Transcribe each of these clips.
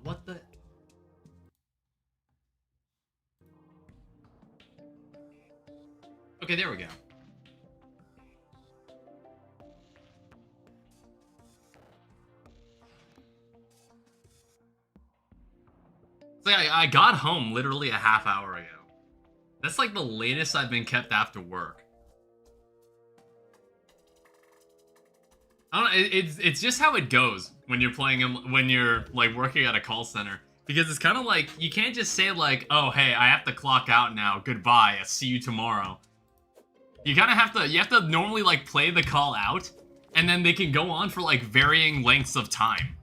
What the? Okay, there we go. It's like I got home literally a half hour ago. That's like the latest I've been kept after work. I don't know, it's just how it goes when you're playing when you're like working at a call center. Because it's kind of like, you can't just say like, oh, hey, I have to clock out now. Goodbye. I'll see you tomorrow. You kind of have to, you have to normally like play the call out. And then they can go on for like varying lengths of time.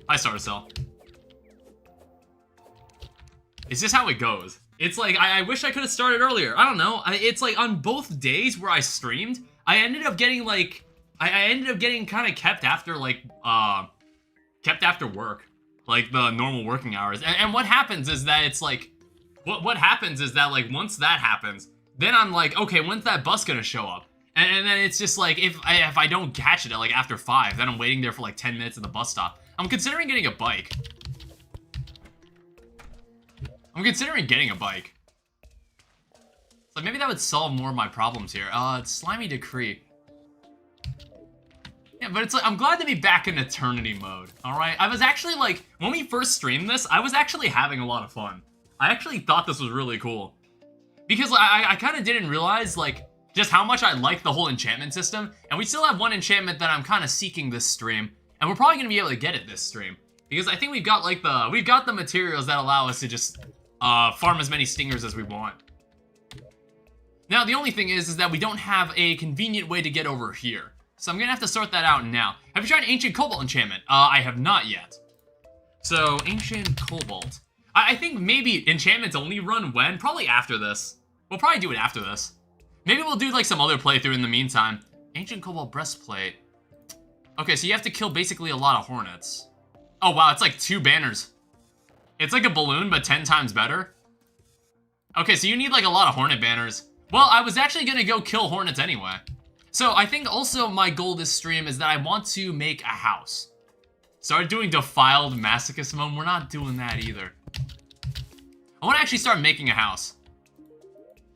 Hi, Starcell. It's just how it goes. It's like, I wish I could have started earlier. I don't know. It's like on both days where I streamed, I ended up getting like, I ended up getting kind of kept after like, kept after work. Like the normal working hours. And what happens is that it's like, what happens is that like once that happens, then I'm like, okay, when's that bus gonna show up? And then it's just like, if I don't catch it at like after 5, then I'm waiting there for like 10 minutes at the bus stop. I'm considering getting a bike. So maybe that would solve more of my problems here. Slimy Decree. Yeah, but it's like, I'm glad to be back in Eternity mode, alright? I was actually like, when we first streamed this, I was actually having a lot of fun. I actually thought this was really cool. Because I kind of didn't realize, like, just how much I like the whole enchantment system. And we still have one enchantment that I'm kind of seeking this stream. And we're probably going to be able to get it this stream. Because I think we've got, like, the materials that allow us to just, farm as many stingers as we want. Now, the only thing is that we don't have a convenient way to get over here. So I'm going to have to sort that out now. Have you tried Ancient Cobalt enchantment? I have not yet. So, Ancient Cobalt. I think maybe enchantments only run when? Probably after this. We'll probably do it after this. Maybe we'll do, like, some other playthrough in the meantime. Ancient Cobalt Breastplate. Okay, so you have to kill basically a lot of hornets. Oh, wow, it's like 2 banners. It's like a balloon, but 10 times better. Okay, so you need, like, a lot of hornet banners. Well, I was actually going to go kill hornets anyway. So, I think also my goal this stream is that I want to make a house. Start doing Defiled Masochist mode. We're not doing that either. I want to actually start making a house.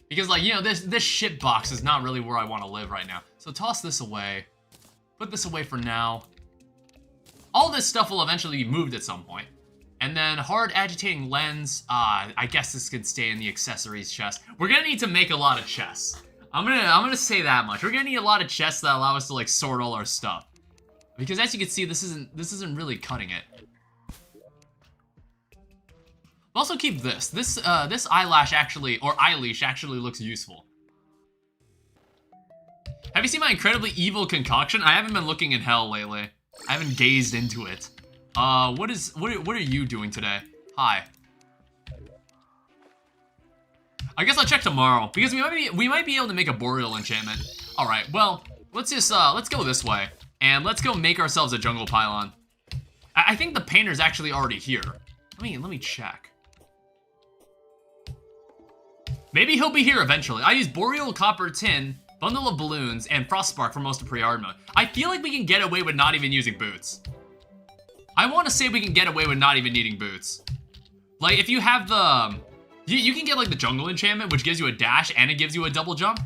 Because, like, you know, this shit box is not really where I want to live right now. So, toss this away. Put this away for now. All this stuff will eventually be moved at some point. And then hard agitating lens. I guess this could stay in the accessories chest. We're gonna need to make a lot of chests. I'm gonna say that much. We're gonna need a lot of chests that allow us to like sort all our stuff. Because as you can see, this isn't really cutting it. Also keep this. This eyelash actually, or eyeleash actually looks useful. Have you seen my incredibly evil concoction? I haven't been looking in hell lately. I haven't gazed into it. What are you doing today? Hi. I guess I'll check tomorrow because we might be able to make a boreal enchantment. All right, well, let's just let's go this way and let's go make ourselves a jungle pylon. I think the painter's actually already here. Let me check. Maybe he'll be here eventually. I use boreal copper tin, bundle of balloons, and frostspark for most of pre-hard mode. I feel like we can get away with not even using boots. I want to say we can get away with not even needing boots. Like, if you have the... You can get, like, the jungle enchantment, which gives you a dash, and it gives you a double jump.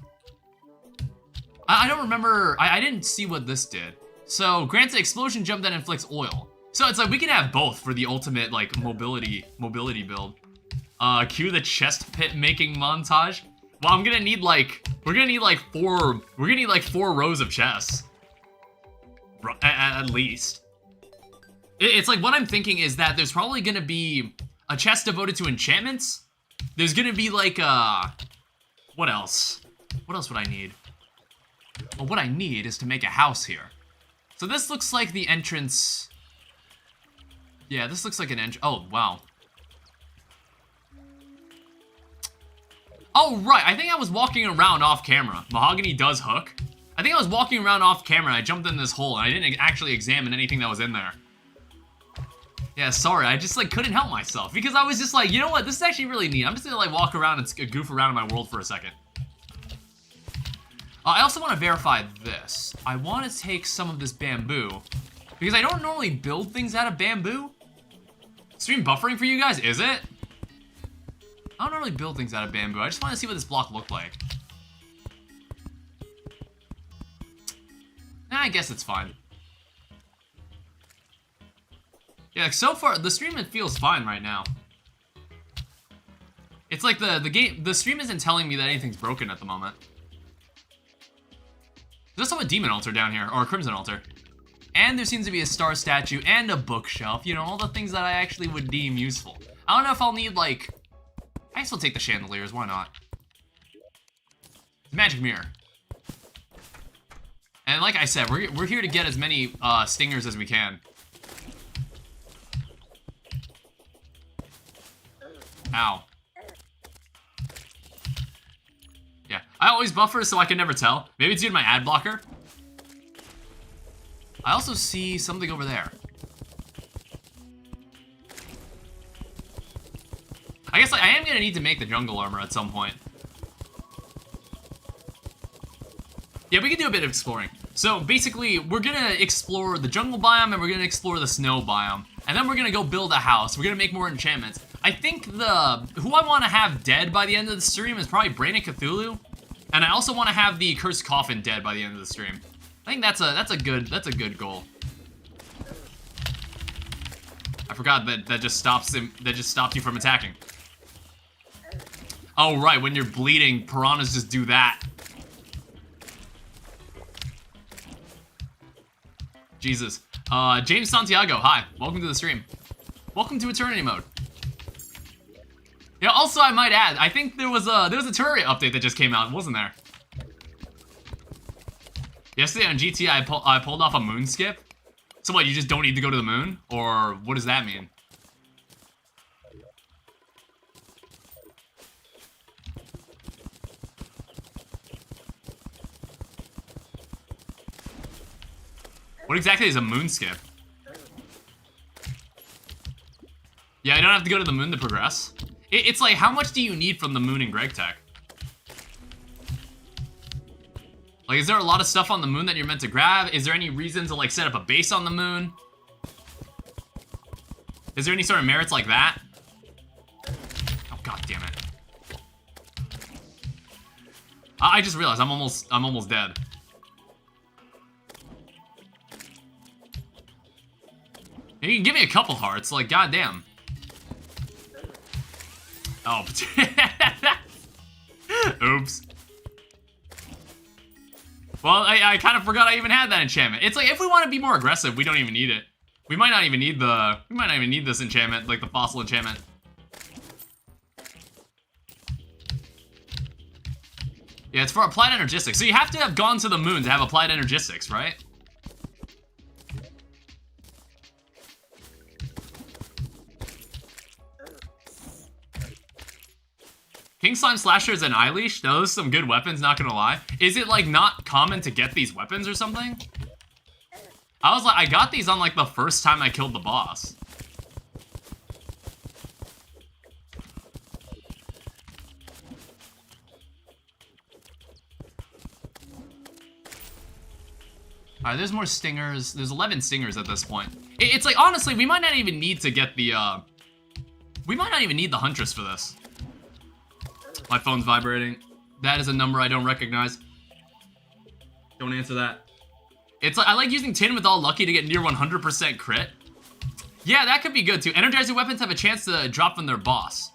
I don't remember... I didn't see what this did. So, grants an explosion jump that inflicts oil. So, it's like, we can have both for the ultimate, like, mobility build. Cue the chest pit making montage. Well, I'm gonna need, like... We're gonna need, like, 4 rows of chests. At least. It's like, what I'm thinking is that there's probably gonna be a chest devoted to enchantments. There's gonna be like, what else? What else would I need? Well, what I need is to make a house here. So this looks like the entrance. Yeah, this looks like an entrance. Oh, wow. Oh, right, I think I was walking around off camera. Mahogany does hook. I think I was walking around off camera and I jumped in this hole and I didn't actually examine anything that was in there. Yeah, sorry, I just, like, couldn't help myself. Because I was just like, you know what, this is actually really neat. I'm just gonna, like, walk around and goof around in my world for a second. I also want to verify this. I want to take some of this bamboo, because I don't normally build things out of bamboo. Stream buffering for you guys, is it? I don't normally build things out of bamboo. I just want to see what this block looked like. Nah, I guess it's fine. Yeah, like so far, the stream, it feels fine right now. It's like the stream isn't telling me that anything's broken at the moment. There's also a demon altar down here, or a crimson altar. And there seems to be a star statue and a bookshelf, you know, all the things that I actually would deem useful. I don't know if I'll need, like... I guess I'll take the chandeliers, why not? Magic mirror. And like I said, we're here to get as many stingers as we can. Ow. Yeah, I always buffer so I can never tell. Maybe it's due to my ad blocker. I also see something over there. I guess I am gonna need to make the jungle armor at some point. Yeah, we can do a bit of exploring. So basically, we're gonna explore the jungle biome and we're gonna explore the snow biome. And then we're gonna go build a house. We're gonna make more enchantments. I think who I want to have dead by the end of the stream is probably Brain of Cthulhu. And I also want to have the Cursed Coffin dead by the end of the stream. I think that's a good goal. I forgot that just stops him. That just stops you from attacking. Oh right, when you're bleeding, piranhas just do that. Jesus. James Santiago, hi. Welcome to the stream. Welcome to Eternity Mode. Yeah, also I might add, I think there was a Terraria update that just came out, wasn't there? Yesterday on GTA, I pulled off a moon skip. So what, you just don't need to go to the moon? Or what does that mean? What exactly is a moon skip? Yeah, I don't have to go to the moon to progress. It's like, how much do you need from the moon in Greg Tech? Like, is there a lot of stuff on the moon that you're meant to grab? Is there any reason to, like, set up a base on the moon? Is there any sort of merits like that? Oh, god damn it. I just realized I'm almost dead. You can give me a couple hearts, like, goddamn. Oh, oops. Well, I kind of forgot I even had that enchantment. It's like, if we want to be more aggressive, we don't even need it. We might not even need this enchantment, like the fossil enchantment. Yeah, it's for applied energistics. So you have to have gone to the moon to have applied energistics, right? King Slime Slashers and Eyeleash, those are some good weapons, not gonna lie. Is it like not common to get these weapons or something? I was like, I got these on like the first time I killed the boss. Alright, there's more stingers. There's 11 stingers at this point. It's like, honestly, we might not even need to get the, we might not even need the Huntress for this. My phone's vibrating. That is a number I don't recognize. Don't answer that. It's like, I like using tin with all lucky to get near 100% crit. Yeah, that could be good too. Energizer weapons have a chance to drop from their boss.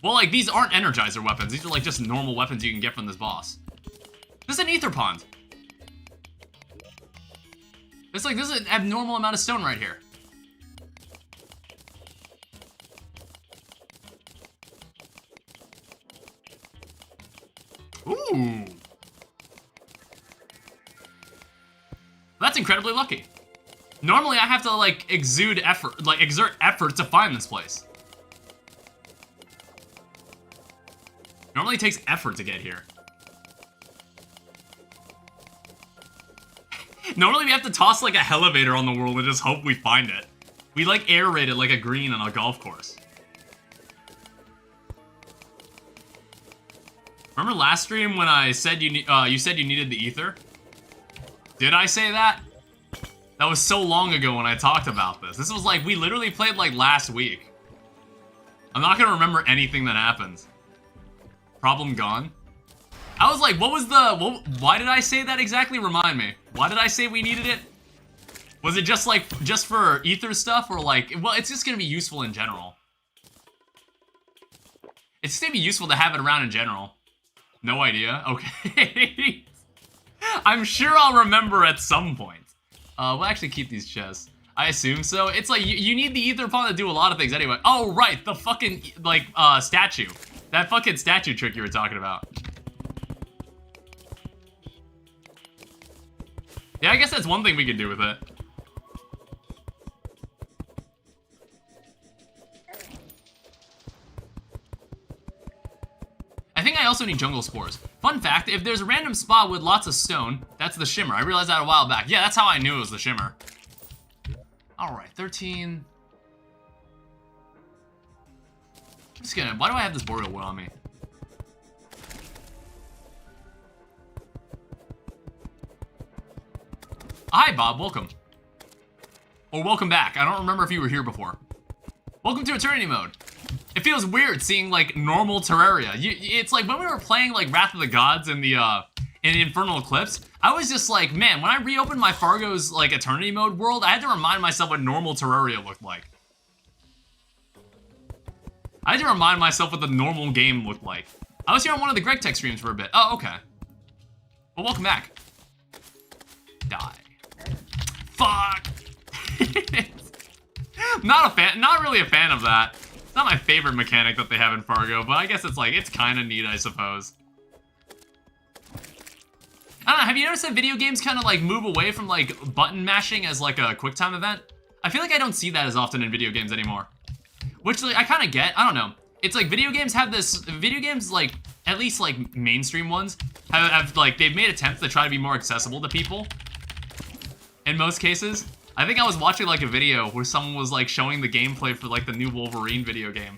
Well, like, these aren't Energizer weapons. These are like just normal weapons you can get from this boss. This is an ether pond. It's like, this is an abnormal amount of stone right here. Ooh. That's incredibly lucky. Normally I have to like exert effort to find this place. Normally it takes effort to get here. Normally we have to toss like a elevator on the world and just hope we find it. We like aerate it like a green on a golf course. Remember last stream when I said you said you needed the ether? Did I say that? That was so long ago when I talked about this. This was like, we literally played like last week. I'm not gonna remember anything that happens. Problem gone. I was like, what was the, why did I say that exactly? Remind me. Why did I say we needed it? Was it just like, just for ether stuff or like, well, it's just gonna be useful in general. It's gonna be useful to have it around in general. No idea. Okay. I'm sure I'll remember at some point. We'll actually keep these chests. I assume so. It's like, you need the ether pawn to do a lot of things anyway. Oh, right. The fucking, like, statue. That fucking statue trick you were talking about. Yeah, I guess that's one thing we could do with it. I think I also need jungle spores. Fun fact, if there's a random spot with lots of stone, that's the shimmer. I realized that a while back. Yeah, that's how I knew it was the shimmer. Alright, 13. I'm just gonna, why do I have this boreal wood on me? Hi, Bob, welcome. Or welcome back. I don't remember if you were here before. Welcome to Eternity Mode. It feels weird seeing, like, normal Terraria. It's like, when we were playing, like, Wrath of the Gods in the Infernal Eclipse, I was just like, man, when I reopened my Fargo's, like, Eternity Mode world, I had to remind myself what normal Terraria looked like. I had to remind myself what the normal game looked like. I was here on one of the Greg Tech streams for a bit. Oh, okay. Well, welcome back. Die. Fuck! Not really a fan of that. It's not my favorite mechanic that they have in Fargo, but I guess it's like, it's kind of neat, I suppose. I don't know, have you noticed that video games kind of like move away from like button mashing as like a quick time event? I feel like I don't see that as often in video games anymore. Which like, I kind of get, I don't know. It's like video games have this, video games like, at least like mainstream ones, have like, they've made attempts to try to be more accessible to people. In most cases. I think I was watching like a video where someone was like showing the gameplay for like the new Wolverine video game.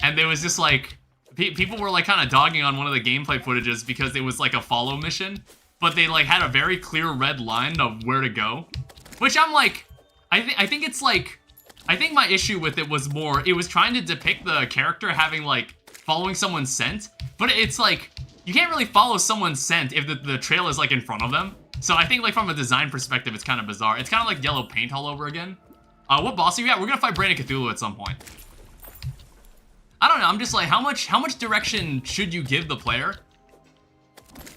And there was just like, people were like kind of dogging on one of the gameplay footages because it was like a follow mission. But they like had a very clear red line of where to go. Which I'm like, I think it's like, I think my issue with it was more, it was trying to depict the character having like, following someone's scent. But it's like, you can't really follow someone's scent if the trail is like in front of them. So I think, like, from a design perspective, it's kind of bizarre. It's kind of like yellow paint all over again. What boss are you at? We're gonna fight Brain of Cthulhu at some point. I don't know, I'm just like, how much direction should you give the player?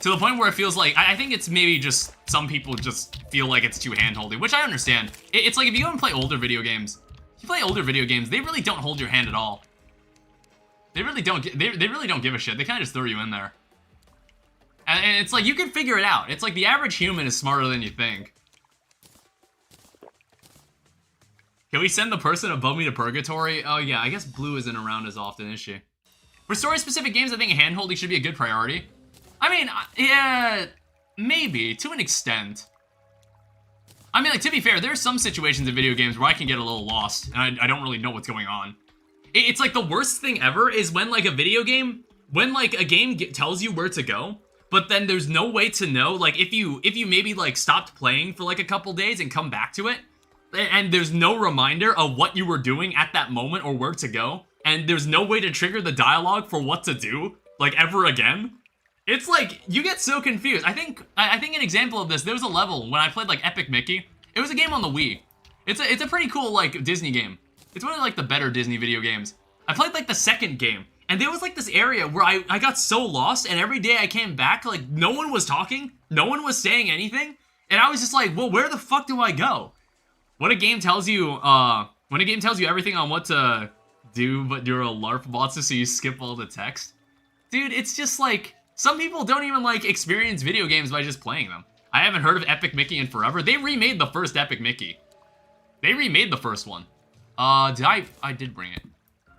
To the point where it feels like, I think it's maybe just, some people just feel like it's too hand-holdy, which I understand. It's like, if you go and play older video games, they really don't hold your hand at all. They really don't give a shit. They kind of just throw you in there. And it's like, you can figure it out. It's like the average human is smarter than you think. Can we send the person above me to purgatory? Oh yeah, I guess Blue isn't around as often, is she? For story-specific games, I think hand-holding should be a good priority. I mean, yeah, maybe, to an extent. I mean, like, to be fair, there are some situations in video games where I can get a little lost, and I don't really know what's going on. It's like the worst thing ever is when, like, a game tells you where to go, but then there's no way to know, like, if you maybe, like, stopped playing for, like, a couple days and come back to it, and there's no reminder of what you were doing at that moment or where to go, and there's no way to trigger the dialogue for what to do, like, ever again, it's like, you get so confused. I think an example of this, there was a level when I played, like, Epic Mickey. It was a game on the Wii. It's a pretty cool, like, Disney game. It's one of, like, the better Disney video games. I played, like, the second game. And there was, like, this area where I got so lost, and every day I came back, like, no one was talking, no one was saying anything, and I was just like, well, where the fuck do I go? When a game tells you everything on what to do, but you're a LARP monster, so you skip all the text. Dude, it's just like, some people don't even, like, experience video games by just playing them. I haven't heard of Epic Mickey in forever. They remade the first Epic Mickey. They remade the first one. I did bring it.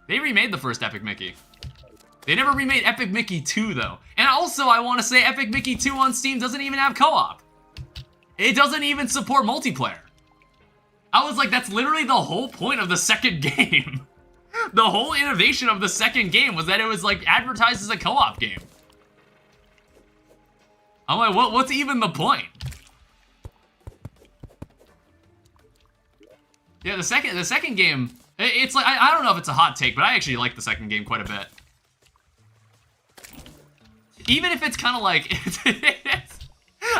They remade the first Epic Mickey. They never remade Epic Mickey 2, though. And also, I want to say Epic Mickey 2 on Steam doesn't even have co-op. It doesn't even support multiplayer. I was like, that's literally the whole point of the second game. The whole innovation of the second game was that it was, like, advertised as a co-op game. I'm like, what's even the point? Yeah, the second game, it's like, I don't know if it's a hot take, but I actually like the second game quite a bit. Even if it's kind of like,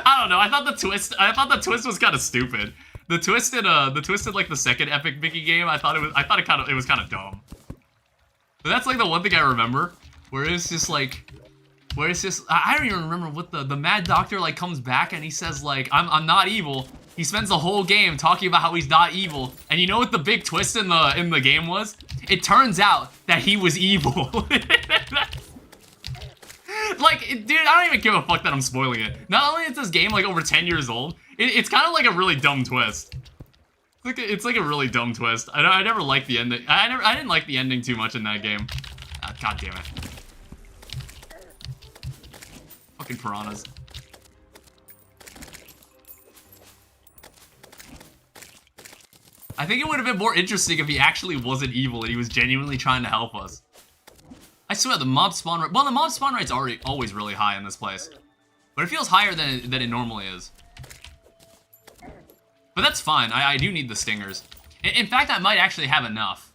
I don't know, I thought the twist was kind of stupid. The twist in like the second Epic Mickey game, I thought it was kind of dumb. But that's like the one thing I remember, where it's just like, I don't even remember what the Mad Doctor like comes back and he says like, I'm not evil. He spends the whole game talking about how he's not evil. And you know what the big twist in the game was? It turns out that he was evil. Like, dude, I don't even give a fuck that I'm spoiling it. Not only is this game like over 10 years old, it's kind of like a really dumb twist. It's like a really dumb twist. I never liked the ending. I didn't like the ending too much in that game. God damn it. Fucking piranhas. I think it would have been more interesting if he actually wasn't evil and he was genuinely trying to help us. I swear, the mob spawn rate... Well, the mob spawn rate's always really high in this place. But it feels higher than it normally is. But that's fine. I do need the stingers. In fact, I might actually have enough.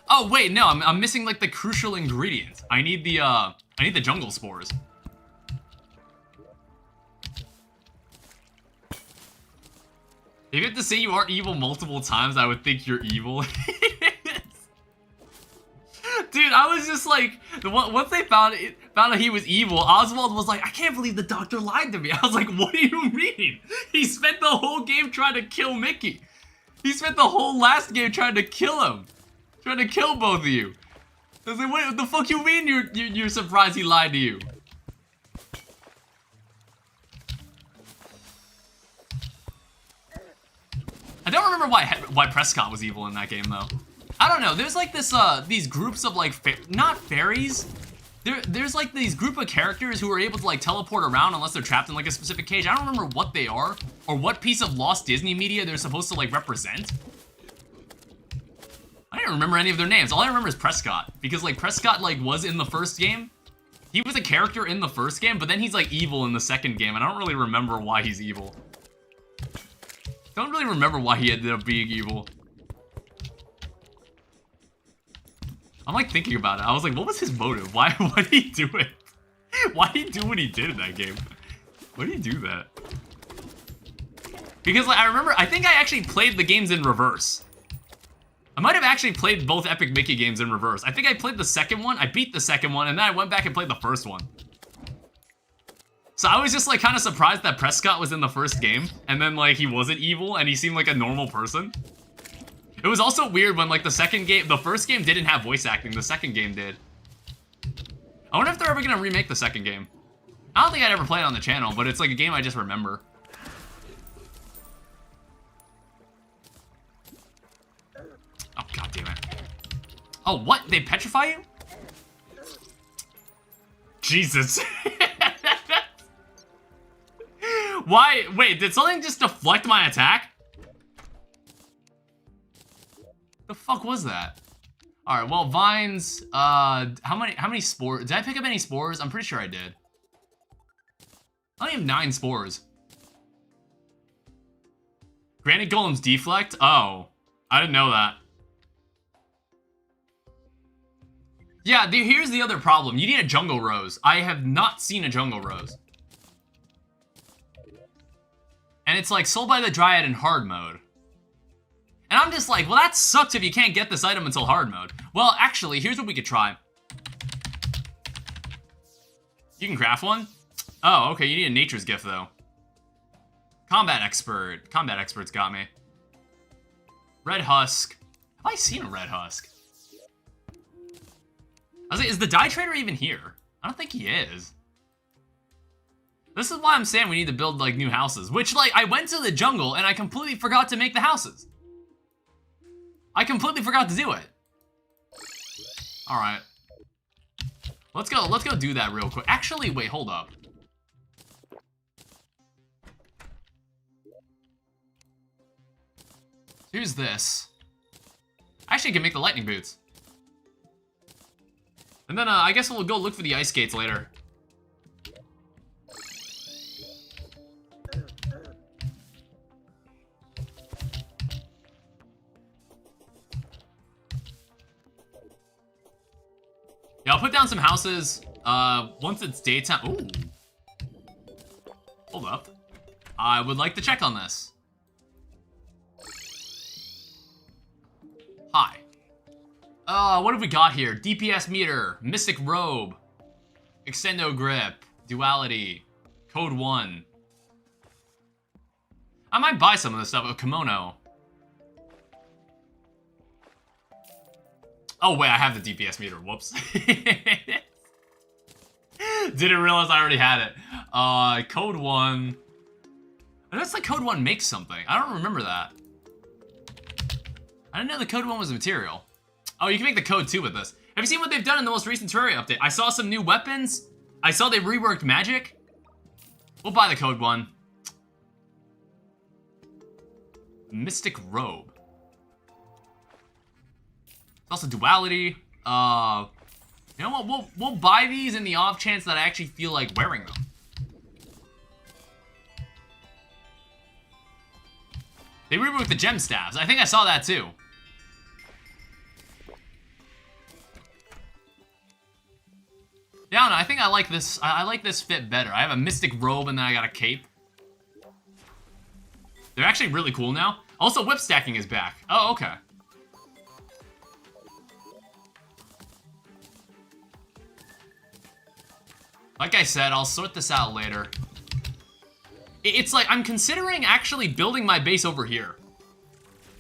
Oh, wait, no. I'm missing, like, the crucial ingredient. I need the jungle spores. If you have to say you aren't evil multiple times, I would think you're evil. Dude, I was just like, once they found out he was evil, Oswald was like, I can't believe the doctor lied to me. I was like, what do you mean? He spent the whole game trying to kill Mickey. He spent the whole last game trying to kill him. Trying to kill both of you. I was like, what the fuck you mean you're surprised he lied to you? I don't remember why Prescott was evil in that game, though. I don't know. There's like these groups of like not fairies. There's like these group of characters who are able to like teleport around unless they're trapped in like a specific cage. I don't remember what they are or what piece of lost Disney media they're supposed to like represent. I don't remember any of their names. All I remember is Prescott, because like Prescott like was in the first game. He was a character in the first game, but then he's like evil in the second game, and I don't really remember why he's evil. Don't really remember why he ended up being evil. I'm like thinking about it. I was like, what was his motive? Why did he do it? Why did he do what he did in that game? Why did he do that? Because like, I think I actually played the games in reverse. I might have actually played both Epic Mickey games in reverse. I think I played the second one, I beat the second one, and then I went back and played the first one. So I was just like kind of surprised that Prescott was in the first game, and then like he wasn't evil and he seemed like a normal person. It was also weird when like the first game didn't have voice acting, the second game did. I wonder if they're ever gonna remake the second game. I don't think I'd ever play it on the channel, but it's like a game I just remember. Oh, god damn it. Oh, what? They petrify you? Jesus. Why? Wait, did something just deflect my attack? The fuck was that? Alright, well, vines, how many spores? Did I pick up any spores? I'm pretty sure I did. I only have 9 spores. Granite golems deflect? Oh, I didn't know that. Yeah, here's the other problem. You need a jungle rose. I have not seen a jungle rose. And it's like sold by the Dryad in hard mode. And I'm just like, well, that sucks if you can't get this item until hard mode. Well, actually, here's what we could try. You can craft one? Oh, okay, you need a nature's gift, though. Combat expert. Combat expert's got me. Red husk. Have I seen a red husk? I was like, is the dye trader even here? I don't think he is. This is why I'm saying we need to build, like, new houses. Which, like, I went to the jungle and I completely forgot to make the houses. I completely forgot to do it. Alright. Let's go do that real quick. Actually, wait, hold up. Here's this. I actually can make the lightning boots. And then, I guess we'll go look for the ice skates later. down some houses. Once it's daytime. Ooh. Hold up. I would like to check on this. Hi. What have we got here? DPS meter, Mystic Robe, Extendo Grip, Duality, Code 1. I might buy some of this stuff. A kimono. Oh, wait, I have the DPS meter. Whoops. Didn't realize I already had it. Code 1. I guess like Code 1 makes something. I don't remember that. I didn't know the Code 1 was a material. Oh, you can make the Code 2 with this. Have you seen what they've done in the most recent Terraria update? I saw some new weapons. I saw they reworked magic. We'll buy the Code 1. Mystic Robe. Also Duality. You know what? We'll buy these in the off chance that I actually feel like wearing them. They reworked the gem staves. I think I saw that too. Yeah, I don't know. I think I like this. I like this fit better. I have a mystic robe and then I got a cape. They're actually really cool now. Also, whip stacking is back. Oh, okay. Like I said, I'll sort this out later. It's like, I'm considering actually building my base over here.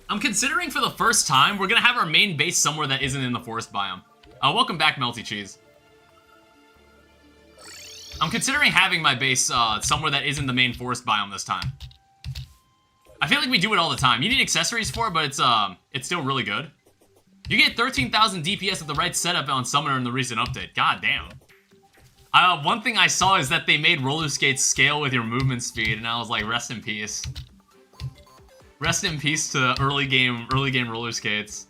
I'm considering for the first time, we're gonna have our main base somewhere that isn't in the forest biome. Welcome back, Melty Cheese. I'm considering having my base somewhere that isn't the main forest biome this time. I feel like we do it all the time. You need accessories for it, but it's still really good. You get 13,000 DPS at the right setup on Summoner in the recent update. God damn. One thing I saw is that they made roller skates scale with your movement speed, and I was like, rest in peace. Rest in peace to early game roller skates.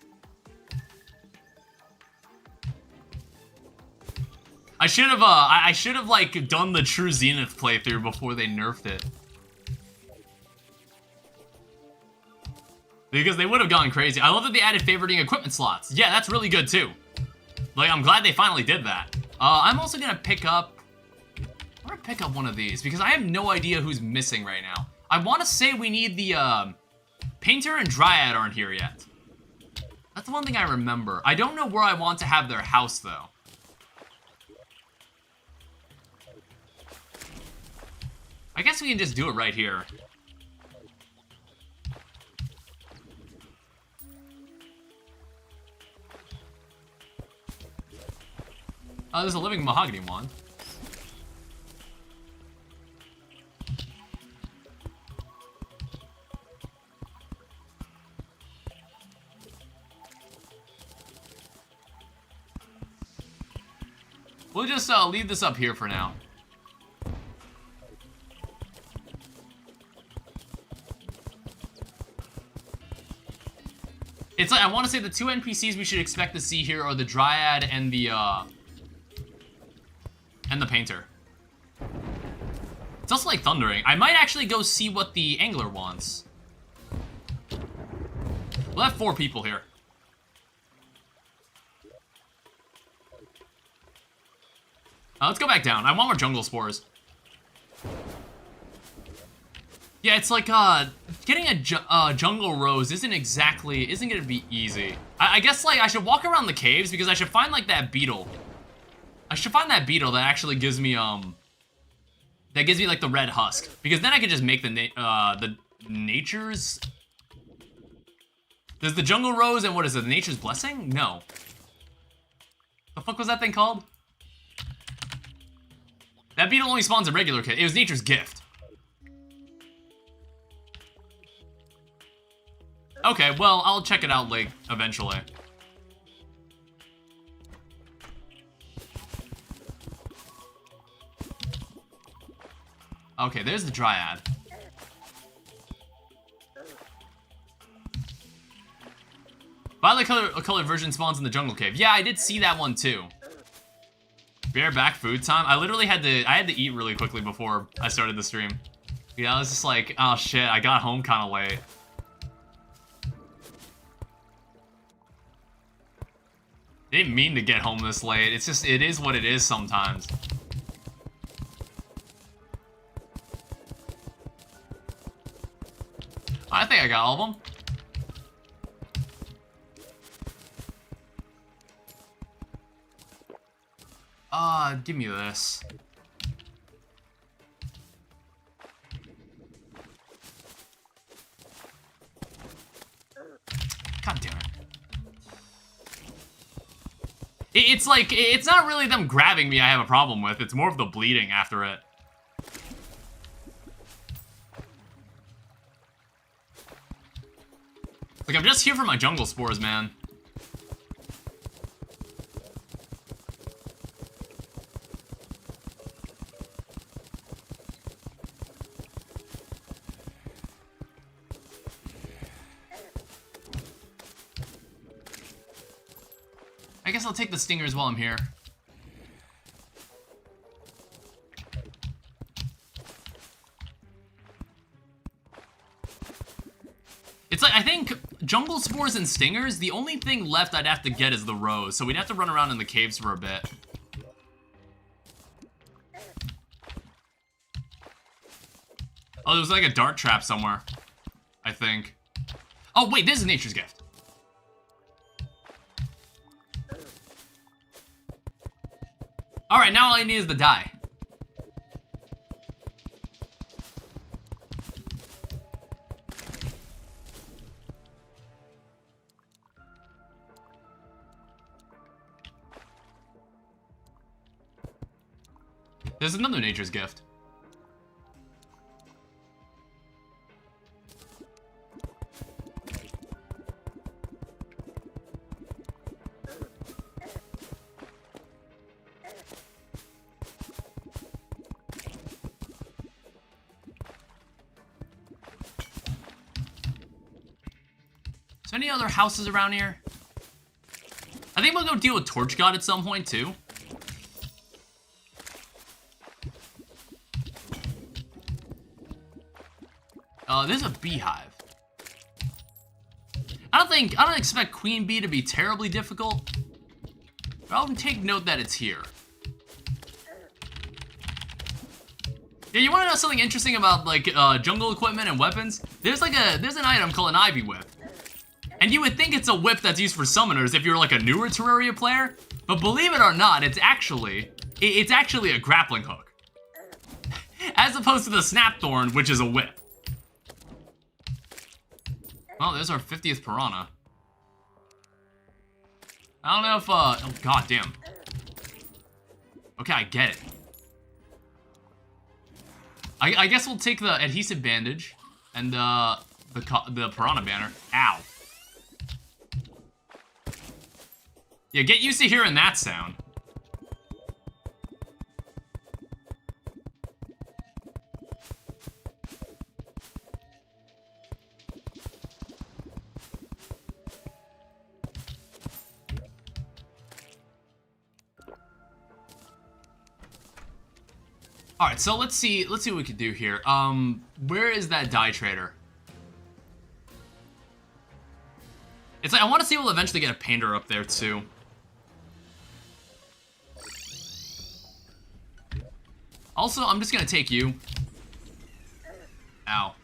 I should have like done the True Zenith playthrough before they nerfed it. Because they would have gone crazy. I love that they added favoriting equipment slots. Yeah, that's really good too. Like, I'm glad they finally did that. I'm also gonna pick up... I'm gonna pick up one of these, because I have no idea who's missing right now. I want to say we need the, Painter and Dryad aren't here yet. That's the one thing I remember. I don't know where I want to have their house, though. I guess we can just do it right here. Oh, there's a living mahogany one. We'll just leave this up here for now. It's like, I want to say the two NPCs we should expect to see here are the Dryad and the Painter. It's also like thundering. I might actually go see what the Angler wants. We'll have 4 people here. Let's go back down. I want more jungle spores. Yeah, it's like, getting a jungle rose isn't gonna be easy. I guess, like, I should walk around the caves because I should find, like, that beetle. I should find that beetle that actually gives me, like, the red husk. Because then I could just make the nature's... There's the jungle rose and what is it, the nature's blessing? No. The fuck was that thing called? That beetle only spawns in regular kit. It was nature's gift. Okay, well, I'll check it out late, eventually. Okay, there's the Dryad. Violet colored version spawns in the jungle cave. Yeah, I did see that one too. Bareback food time. I literally had to eat really quickly before I started the stream. Yeah, I was just like, oh shit, I got home kind of late. Didn't mean to get home this late. It's just, it is what it is sometimes. I think I got all of them. Give me this. God damn it. It's like, it's not really them grabbing me I have a problem with, it's more of the bleeding after it. Like, I'm just here for my jungle spores, man. I guess I'll take the stingers while I'm here. It's like, I think jungle spores and stingers, the only thing left I'd have to get is the rose, so we'd have to run around in the caves for a bit. Oh, there's like a dart trap somewhere, I think. Oh, wait, this is Nature's Gift. Alright, now all I need is the dye. There's another Nature's Gift. Is there any other houses around here? I think we'll go deal with Torch God at some point, too. There's a beehive. I don't expect Queen Bee to be terribly difficult, but I'll take note that it's here. Yeah, you wanna know something interesting about, like, jungle equipment and weapons? There's an item called an Ivy Whip. And you would think it's a whip that's used for summoners if you're like a newer Terraria player, but believe it or not, it's actually a grappling hook. As opposed to the Snapthorn, which is a whip. Well, there's our 50th piranha. I don't know if, oh, god damn. Okay, I get it. I guess we'll take the adhesive bandage and, the piranha banner. Ow. Yeah, get used to hearing that sound. Alright, so let's see what we can do here. Where is that dye trader? It's like, I want to see if we'll eventually get a painter up there, too. Also, I'm just gonna take you. Ow.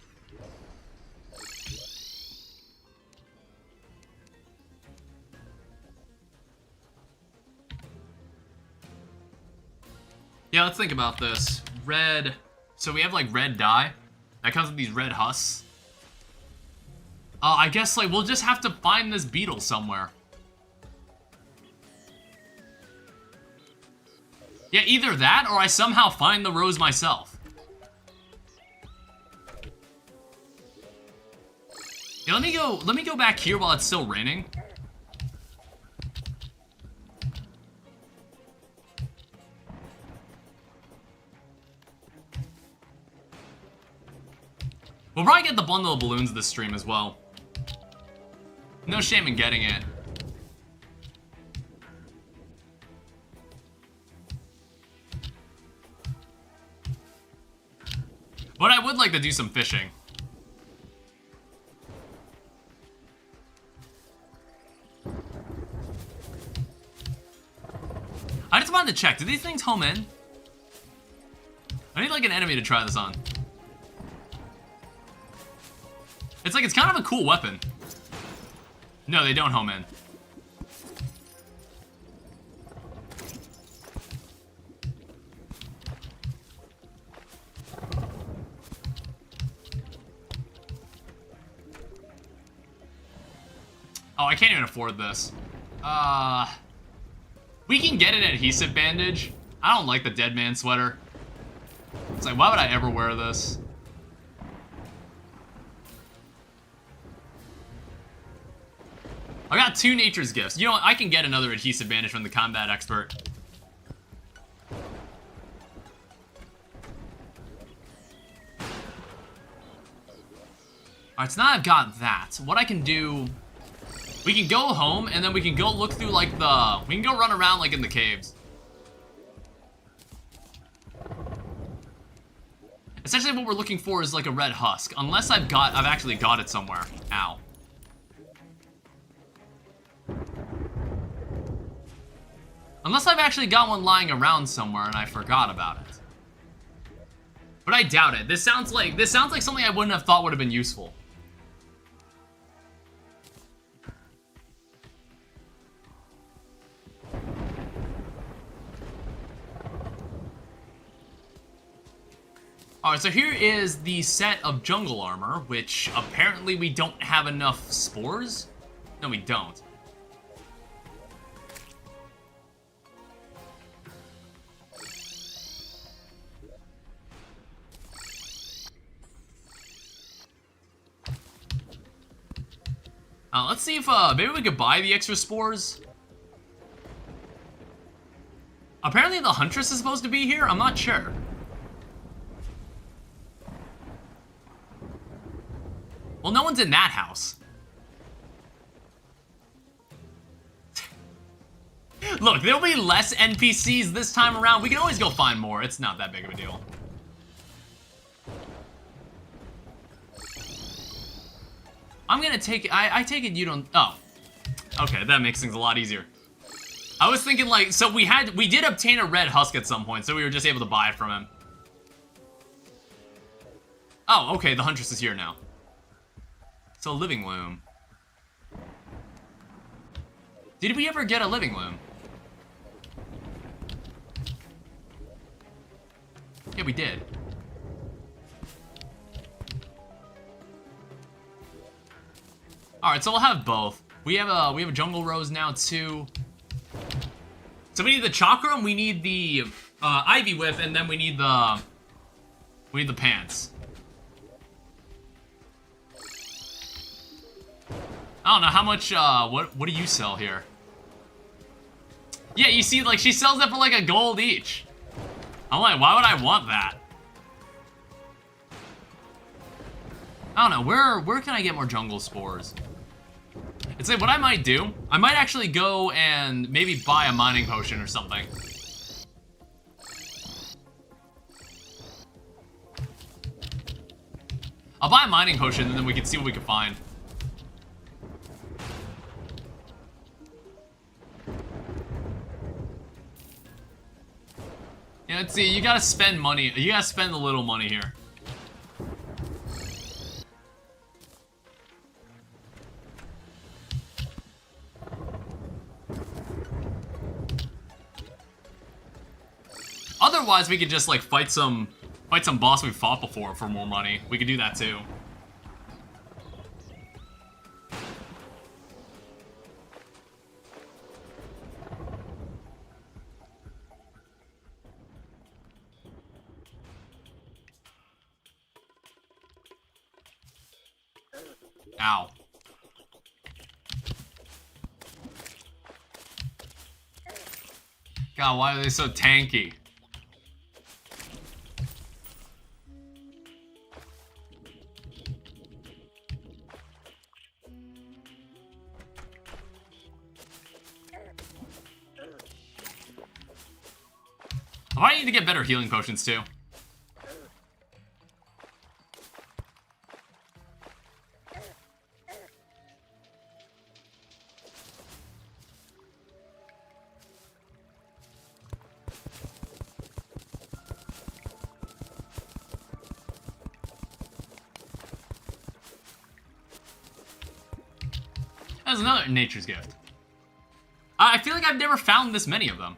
Yeah, let's think about this. Red. So we have, like, red dye. That comes with these red husks. I guess, like, we'll just have to find this beetle somewhere. Yeah, either that, or I somehow find the rose myself. Yeah, let me go back here while it's still raining. We'll probably get the bundle of balloons this stream as well. No shame in getting it. But I would like to do some fishing. just wanted to check. Do these things home in? I need like an enemy to try this on. It's like, it's kind of a cool weapon. No, they don't home in. Oh, I can't even afford this. We can get an adhesive bandage. I don't like the dead man sweater. It's like, why would I ever wear this? I got 2 nature's gifts. You know what? I can get another adhesive bandage from the combat expert. Alright, so now I've got that. What I can do... We can go home, and then we can go look through, like, the... We can go run around, like, in the caves. Essentially what we're looking for is, like, a red husk. Unless I've actually got it somewhere. Ow. Unless I've actually got one lying around somewhere and I forgot about it. But I doubt it. This sounds like something I wouldn't have thought would have been useful. Alright, so here is the set of jungle armor, which apparently we don't have enough spores? No, we don't. Let's see if, maybe we could buy the extra spores? Apparently the Huntress is supposed to be here? I'm not sure. Well, no one's in that house. Look, there'll be less NPCs this time around. We can always go find more. It's not that big of a deal. I'm gonna take it. I take it you don't. Oh. Okay, that makes things a lot easier. I was thinking, like, so we did obtain a red husk at some point, so we were just able to buy it from him. Oh, okay, the Huntress is here now. So, living loom. Did we ever get a living loom? Yeah, we did. Alright, so we'll have both. We have a jungle rose now, too. So we need the chakram, we need the ivy whip, and then we need the pants. I don't know how much, what do you sell here? Yeah, you see, like, she sells it for like a gold each. I'm like, why would I want that? I don't know, where can I get more jungle spores? It's like, what I might do, I might actually go and maybe buy a mining potion or something. I'll buy a mining potion and then we can see what we can find. Yeah, let's see, you gotta spend money. You gotta spend a little money here. Otherwise, we could just, like, fight some boss we've fought before for more money. We could do that, too. Ow. God, why are they so tanky? I might need to get better healing potions, too. That's another nature's gift. I feel like I've never found this many of them.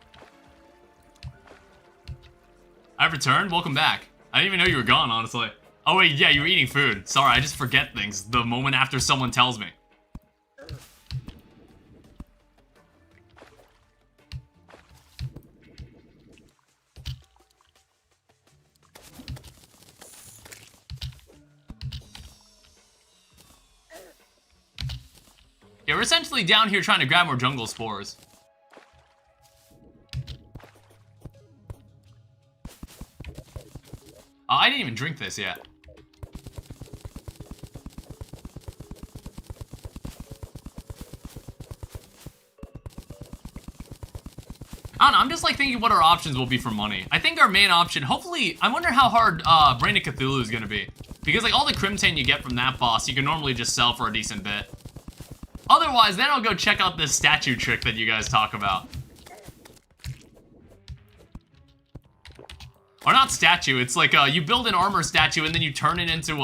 I've returned. Welcome back. I didn't even know you were gone, honestly. Oh wait, yeah, you were eating food. Sorry, I just forget things the moment after someone tells me. Yeah, we're essentially down here trying to grab more jungle spores. I didn't even drink this yet. I don't know, I'm just like thinking what our options will be for money. I think our main option, hopefully, I wonder how hard Brain of Cthulhu is gonna be. Because like all the Crimtane you get from that boss, you can normally just sell for a decent bit. Otherwise, then I'll go check out this statue trick that you guys talk about. Or not statue, it's like you build an armor statue and then you turn it into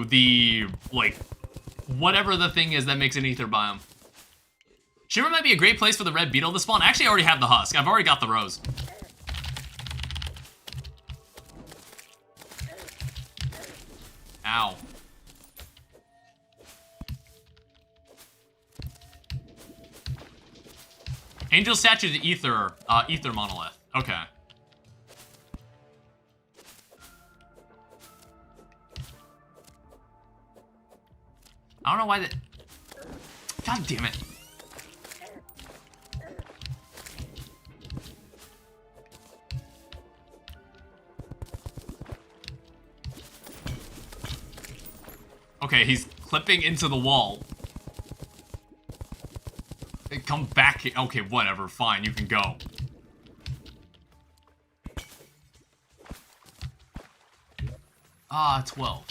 the, like, whatever the thing is that makes an ether biome. Shimmer might be a great place for the red beetle to spawn. Actually, I already have the husk. I've already got the rose. Ow. Angel statue to ether, ether monolith. Okay. I don't know why that... God damn it. Okay, he's clipping into the wall. Come back here. Okay, whatever. Fine, you can go. Ah, 12.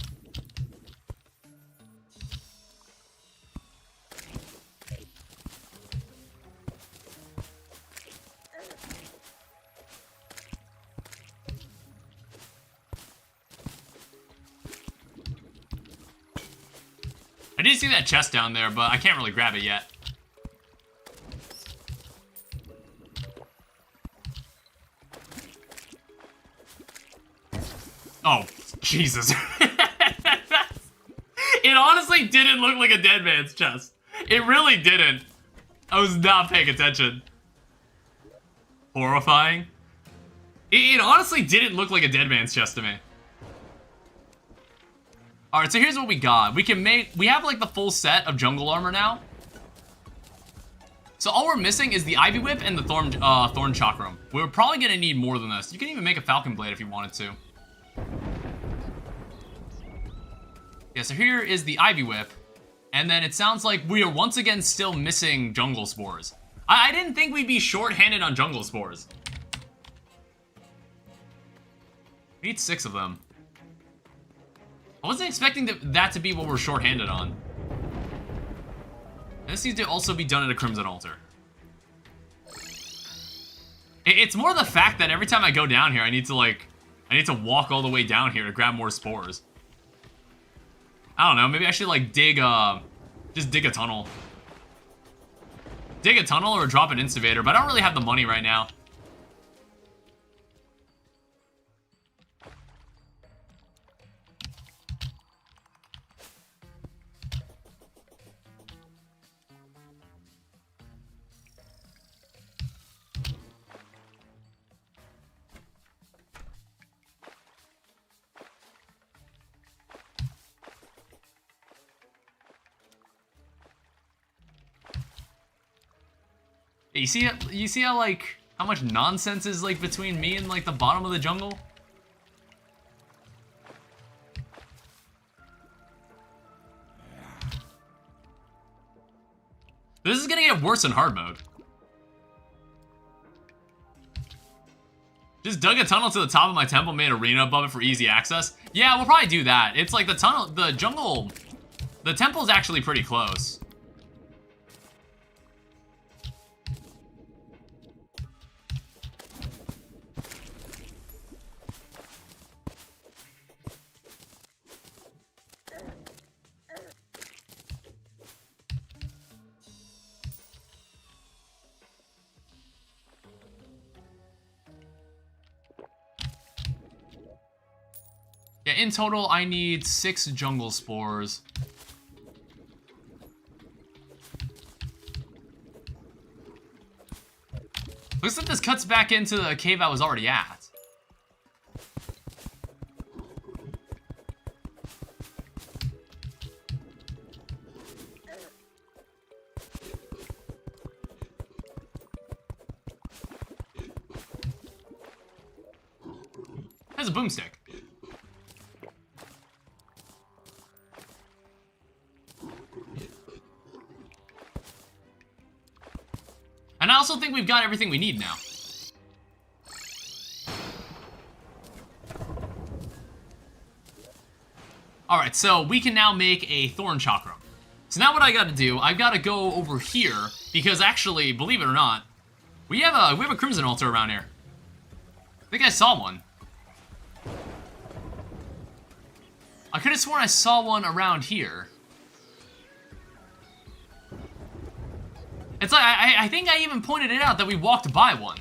I did see that chest down there, but I can't really grab it yet. Oh, Jesus. It honestly didn't look like a dead man's chest. It really didn't. I was not paying attention. Horrifying. It honestly didn't look like a dead man's chest to me. Alright, so here's what we got. We have like the full set of jungle armor now. So all we're missing is the Ivy Whip and the Thorn Chakram. We're probably gonna need more than this. You can even make a Falcon Blade if you wanted to. Yeah, so here is the Ivy Whip. And then it sounds like we are once again still missing jungle spores. I didn't think we'd be short-handed on jungle spores. We need 6 of them. I wasn't expecting that to be what we're short-handed on. And this needs to also be done at a Crimson Altar. It's more the fact that every time I go down here, I need to walk all the way down here to grab more spores. I don't know, maybe I should like just dig a tunnel. Dig a tunnel or drop an incubator, but I don't really have the money right now. You see how like how much nonsense is like between me and like the bottom of the jungle? This is gonna get worse in hard mode. Just dug a tunnel to the top of my temple, made an arena above it for easy access. Yeah, we'll probably do that. It's like the temple's actually pretty close. Yeah, in total, I need 6 jungle spores. Looks like this cuts back into the cave I was already at. There's a boomstick. And I also think we've got everything we need now. Alright, so we can now make a thorn chakram. So now what I gotta do, I've gotta go over here, because actually, believe it or not, we have a crimson altar around here. I think I saw one. I could have sworn I saw one around here. It's like, I think I even pointed it out that we walked by one.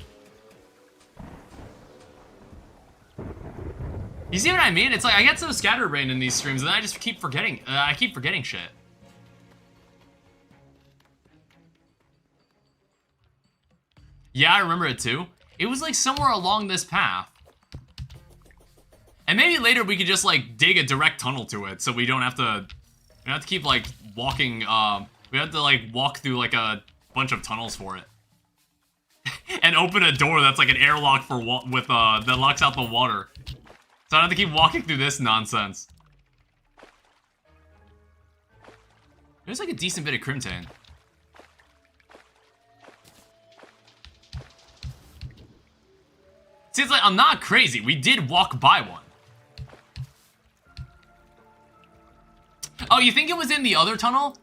You see what I mean? It's like, I get so scatterbrained in these streams, and then I just keep forgetting, I keep forgetting shit. Yeah, I remember it too. It was like somewhere along this path. And maybe later we could just like dig a direct tunnel to it, so we don't have to keep like walking, we have to like walk through like a bunch of tunnels for it. And open a door that's like an airlock for that locks out the water. So I don't have to keep walking through this nonsense. There's like a decent bit of crimtane. See, it's like, I'm not crazy. We did walk by one. Oh, you think it was in the other tunnel?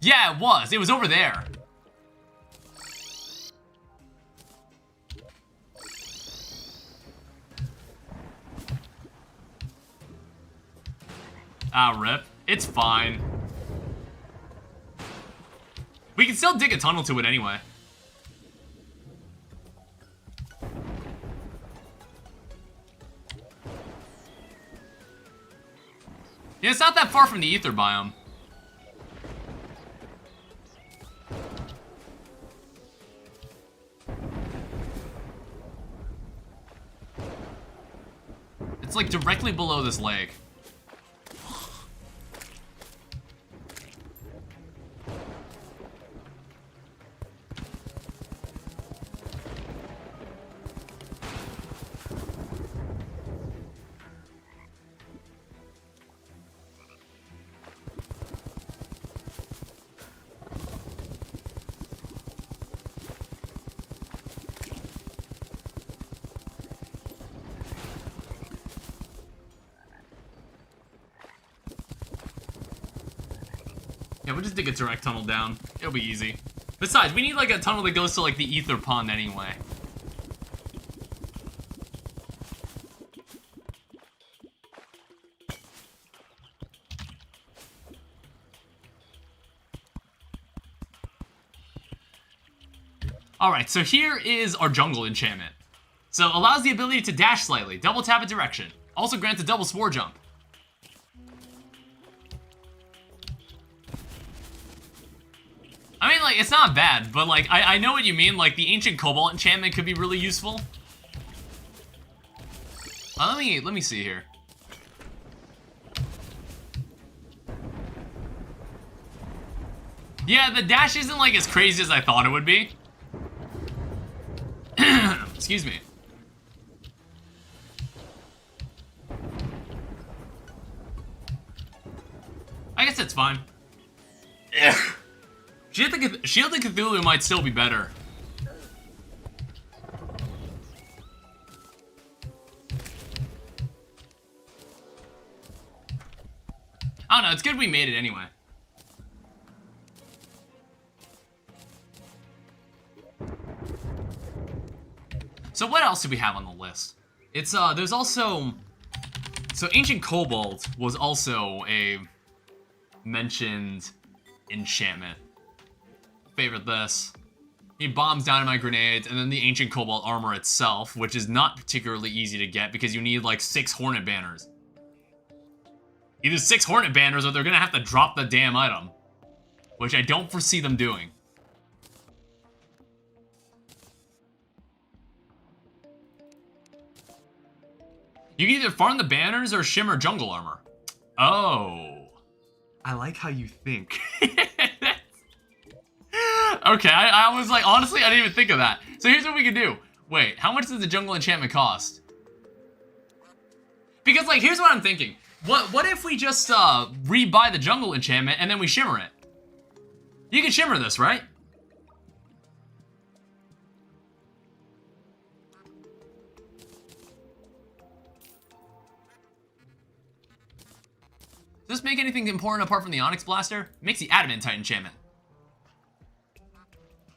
Yeah, it was. It was over there. Ah, rip. It's fine. We can still dig a tunnel to it anyway. Yeah, it's not that far from the ether biome. It's like directly below this lake. Yeah, we'll just dig a direct tunnel down. It'll be easy. Besides, we need like a tunnel that goes to like the ether pond anyway. Alright, so here is our jungle enchantment. So, allows the ability to dash slightly, double tap a direction. Also grants a double spore jump. I mean, like, it's not bad, but, like, I know what you mean. Like, the Ancient Cobalt enchantment could be really useful. Let me see here. Yeah, the dash isn't, like, as crazy as I thought it would be. Excuse me. I guess it's fine. Shield of Cthulhu might still be better. I don't know, it's good we made it anyway. So what else do we have on the list? It's, there's also... So Ancient Cobalt was also a mentioned enchantment. Favorite this. He bombs down my grenades, and then the Ancient Cobalt armor itself, which is not particularly easy to get because you need like 6 Hornet banners. Either 6 Hornet Banners or they're gonna have to drop the damn item. Which I don't foresee them doing. You can either farm the banners or shimmer jungle armor. Oh. I like how you think. Okay, I was like, honestly, I didn't even think of that. So here's what we can do. Wait, how much does the jungle enchantment cost? Because, like, here's what I'm thinking. What if we just rebuy the jungle enchantment and then we shimmer it? You can shimmer this, right? Does this make anything important apart from the Onyx Blaster? It makes the Adamant Titan enchantment.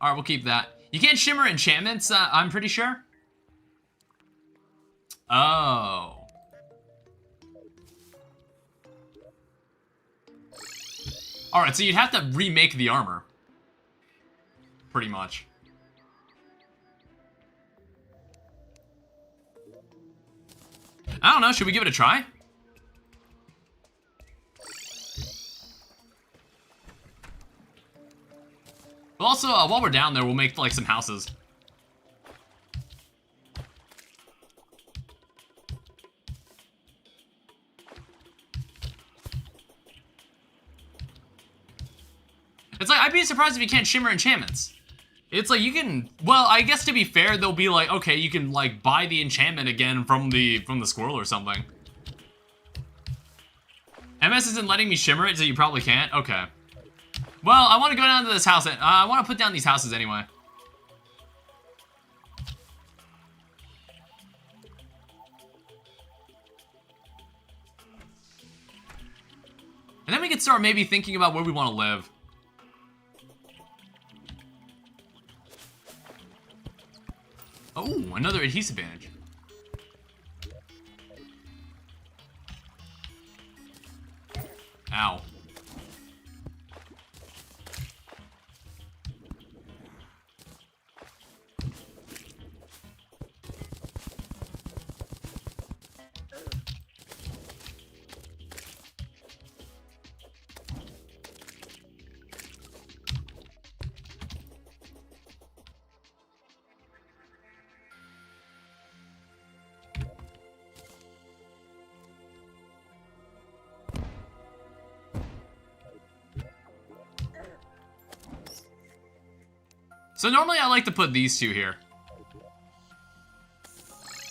Alright, we'll keep that. You can't shimmer enchantments, I'm pretty sure. Oh. Alright, so you'd have to remake the armor. Pretty much. I don't know, should we give it a try? But also, while we're down there, we'll make, like, some houses. It's like, I'd be surprised if you can't shimmer enchantments. It's like, you can, well, I guess to be fair, they'll be like, okay, you can, like, buy the enchantment again from the squirrel or something. MS isn't letting me shimmer it, so you probably can't? Okay. Well, I want to go down to this house. I want to put down these houses anyway. And then we can start maybe thinking about where we want to live. Oh, another adhesive bandage. Ow. So normally I like to put these two here.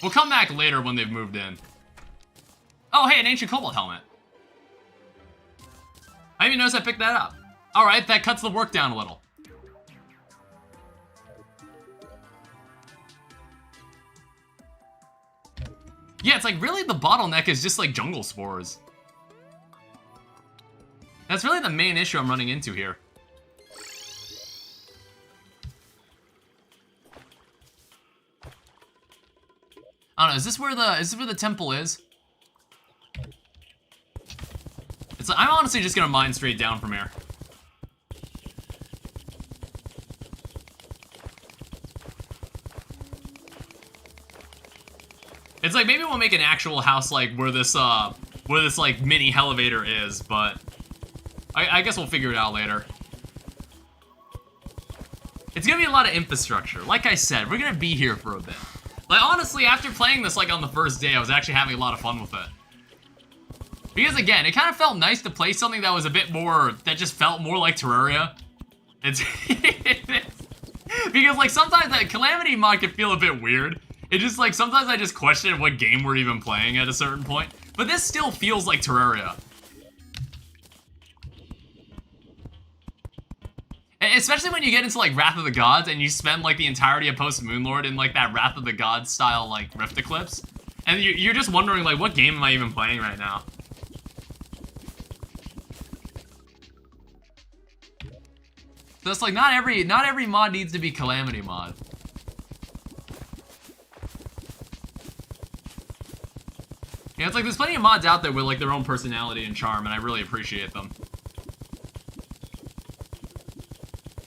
We'll come back later when they've moved in. Oh, hey, an ancient cobalt helmet. I didn't even notice I picked that up. Alright, that cuts the work down a little. Yeah, it's like really the bottleneck is just like jungle spores. That's really the main issue I'm running into here. I don't know, is this where the temple is? It's like, I'm honestly just gonna mine straight down from here. It's like maybe we'll make an actual house like where this like mini elevator is, but I guess we'll figure it out later. It's gonna be a lot of infrastructure. Like I said, we're gonna be here for a bit. Like, honestly, after playing this, like, on the first day, I was actually having a lot of fun with it. Because, again, it kind of felt nice to play something that was a bit more, that just felt more like Terraria. It's, because, like, sometimes that Calamity mod can feel a bit weird. It just, like, sometimes I just question what game we're even playing at a certain point. But this still feels like Terraria. Especially when you get into, like, Wrath of the Gods and you spend, like, the entirety of Post-Moonlord in, like, that Wrath of the Gods style, like, Rift Eclipse. And you're just wondering, like, what game am I even playing right now? So it's like, not every mod needs to be Calamity mod. Yeah, it's like, there's plenty of mods out there with, like, their own personality and charm, and I really appreciate them.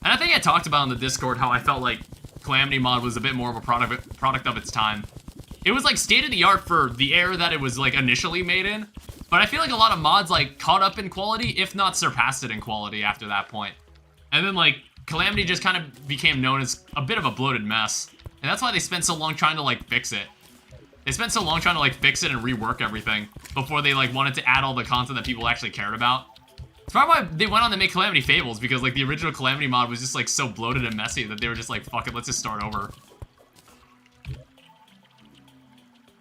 And I think I talked about in the Discord how I felt like Calamity mod was a bit more of a product of its time. It was like state of the art for the era that it was like initially made in, But I feel like a lot of mods like caught up in quality, if not surpassed it in quality after that point. And then like Calamity just kind of became known as a bit of a bloated mess. And that's why they spent so long trying to like fix it. They spent so long trying to like fix it and rework everything before they like wanted to add all the content that people actually cared about. It's probably why they went on to make Calamity Fables, because like the original Calamity mod was just like so bloated and messy that they were just like, fuck it, let's just start over.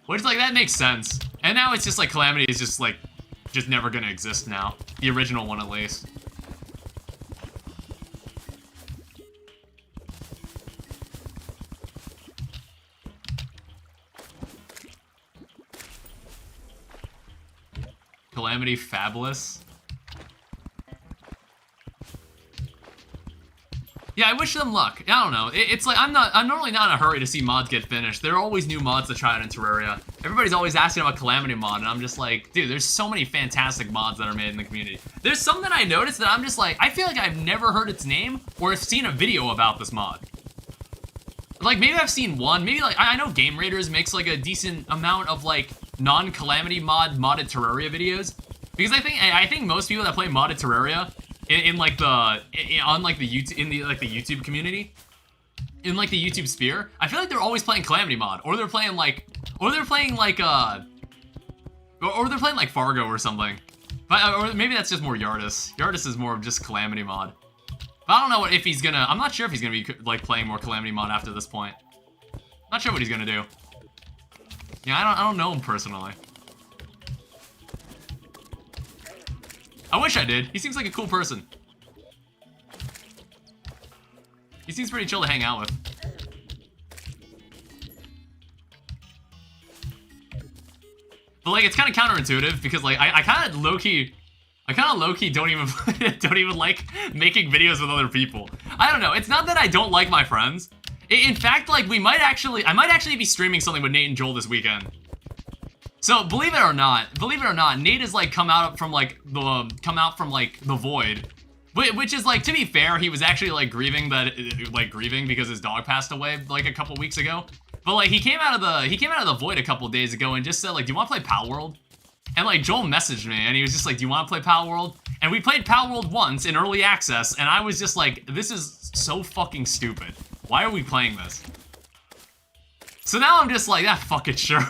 Which like, that makes sense. And now it's just like Calamity is just like, just never gonna exist now. The original one at least. Calamity Fabulous. Yeah, I wish them luck. I don't know. It's like, I'm normally not in a hurry to see mods get finished. There are always new mods to try out in Terraria. Everybody's always asking about Calamity mod, and I'm just like, dude, there's so many fantastic mods that are made in the community. There's some that I noticed that I'm just like, I feel like I've never heard its name or have seen a video about this mod. Like, maybe I've seen one. Maybe, like, I know Game Raiders makes, like, a decent amount of, like, non-Calamity modded Terraria videos. Because I think most people that play modded Terraria in like the YouTube community, in like the YouTube sphere, I feel like they're always playing Calamity mod, or they're playing like Fargo or something. But or maybe that's just more Yardis. Yardis is more of just Calamity mod. But I don't know if he's gonna. I'm not sure if he's gonna be like playing more Calamity mod after this point. Not sure what he's gonna do. Yeah, I don't know him personally. I wish I did. He seems like a cool person. He seems pretty chill to hang out with. But like, it's kind of counterintuitive because like I kind of low-key don't even like making videos with other people. I don't know. It's not that I don't like my friends. In fact, like I might actually be streaming something with Nate and Joel this weekend. So believe it or not, Nate has like come out from like the void, which is like, to be fair, he was actually like grieving because his dog passed away like a couple weeks ago. But like he came out of the void a couple days ago and just said like, do you want to play Pal World? And like Joel messaged me and he was just like, do you want to play Pal World? And we played Pal World once in early access and I was just like, this is so fucking stupid. Why are we playing this? So now I'm just like, fuck it, sure.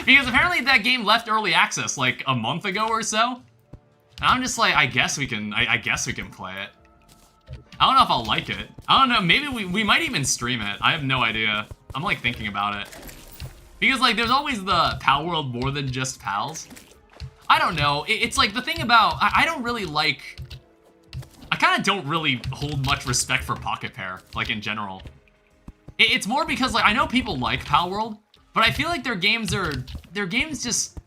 Because apparently that game left early access like a month ago or so. And I'm just like, I guess we can play it. I don't know if I'll like it. I don't know, maybe we might even stream it. I have no idea. I'm like thinking about it. Because like there's always the Pal World more than just pals. I don't know. It's like the thing about, I don't really like, I kind of don't really hold much respect for Pocket Pair, like in general. It's more because like I know people like Pal World, but I feel like their games just,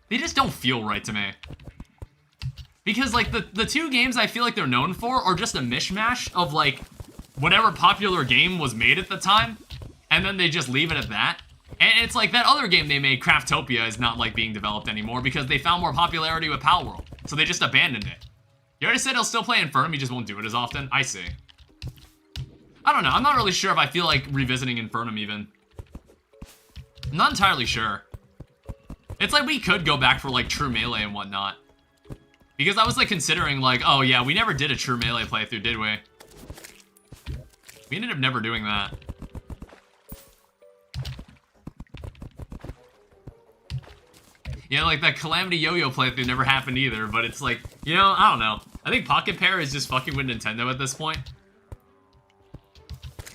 they just don't feel right to me. Because like the two games I feel like they're known for are just a mishmash of like whatever popular game was made at the time, and then they just leave it at that. And it's like that other game they made, Craftopia, is not like being developed anymore because they found more popularity with Pal World, so they just abandoned it. You already said he'll still play Infernum, he just won't do it as often. I see. I don't know, I'm not really sure if I feel like revisiting Infernum even. I'm not entirely sure. It's like we could go back for like True Melee and whatnot. Because I was like considering like, oh yeah, we never did a True Melee playthrough, did we? We ended up never doing that. Yeah, like that Calamity Yo-Yo playthrough never happened either, but it's like, you know, I don't know. I think Pocket Pair is just fucking with Nintendo at this point.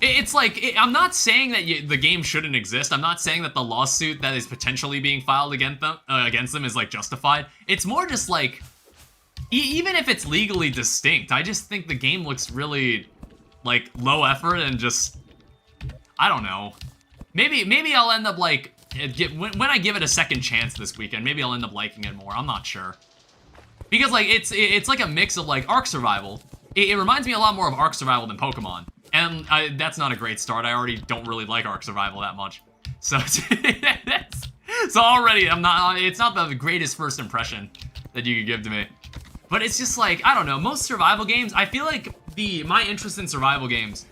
It's like, I'm not saying that the game shouldn't exist. I'm not saying that the lawsuit that is potentially being filed against them is like justified. It's more just like, even if it's legally distinct, I just think the game looks really like low effort and just, I don't know. Maybe I'll end up like, when I give it a second chance this weekend, maybe I'll end up liking it more. I'm not sure. Because like, it's like a mix of like Ark Survival. It reminds me a lot more of Ark Survival than Pokemon. And that's not a great start. I already don't really like Ark Survival that much. So, so already it's not the greatest first impression that you could give to me. But it's just like, I don't know, most survival games, I feel like my interest in survival games,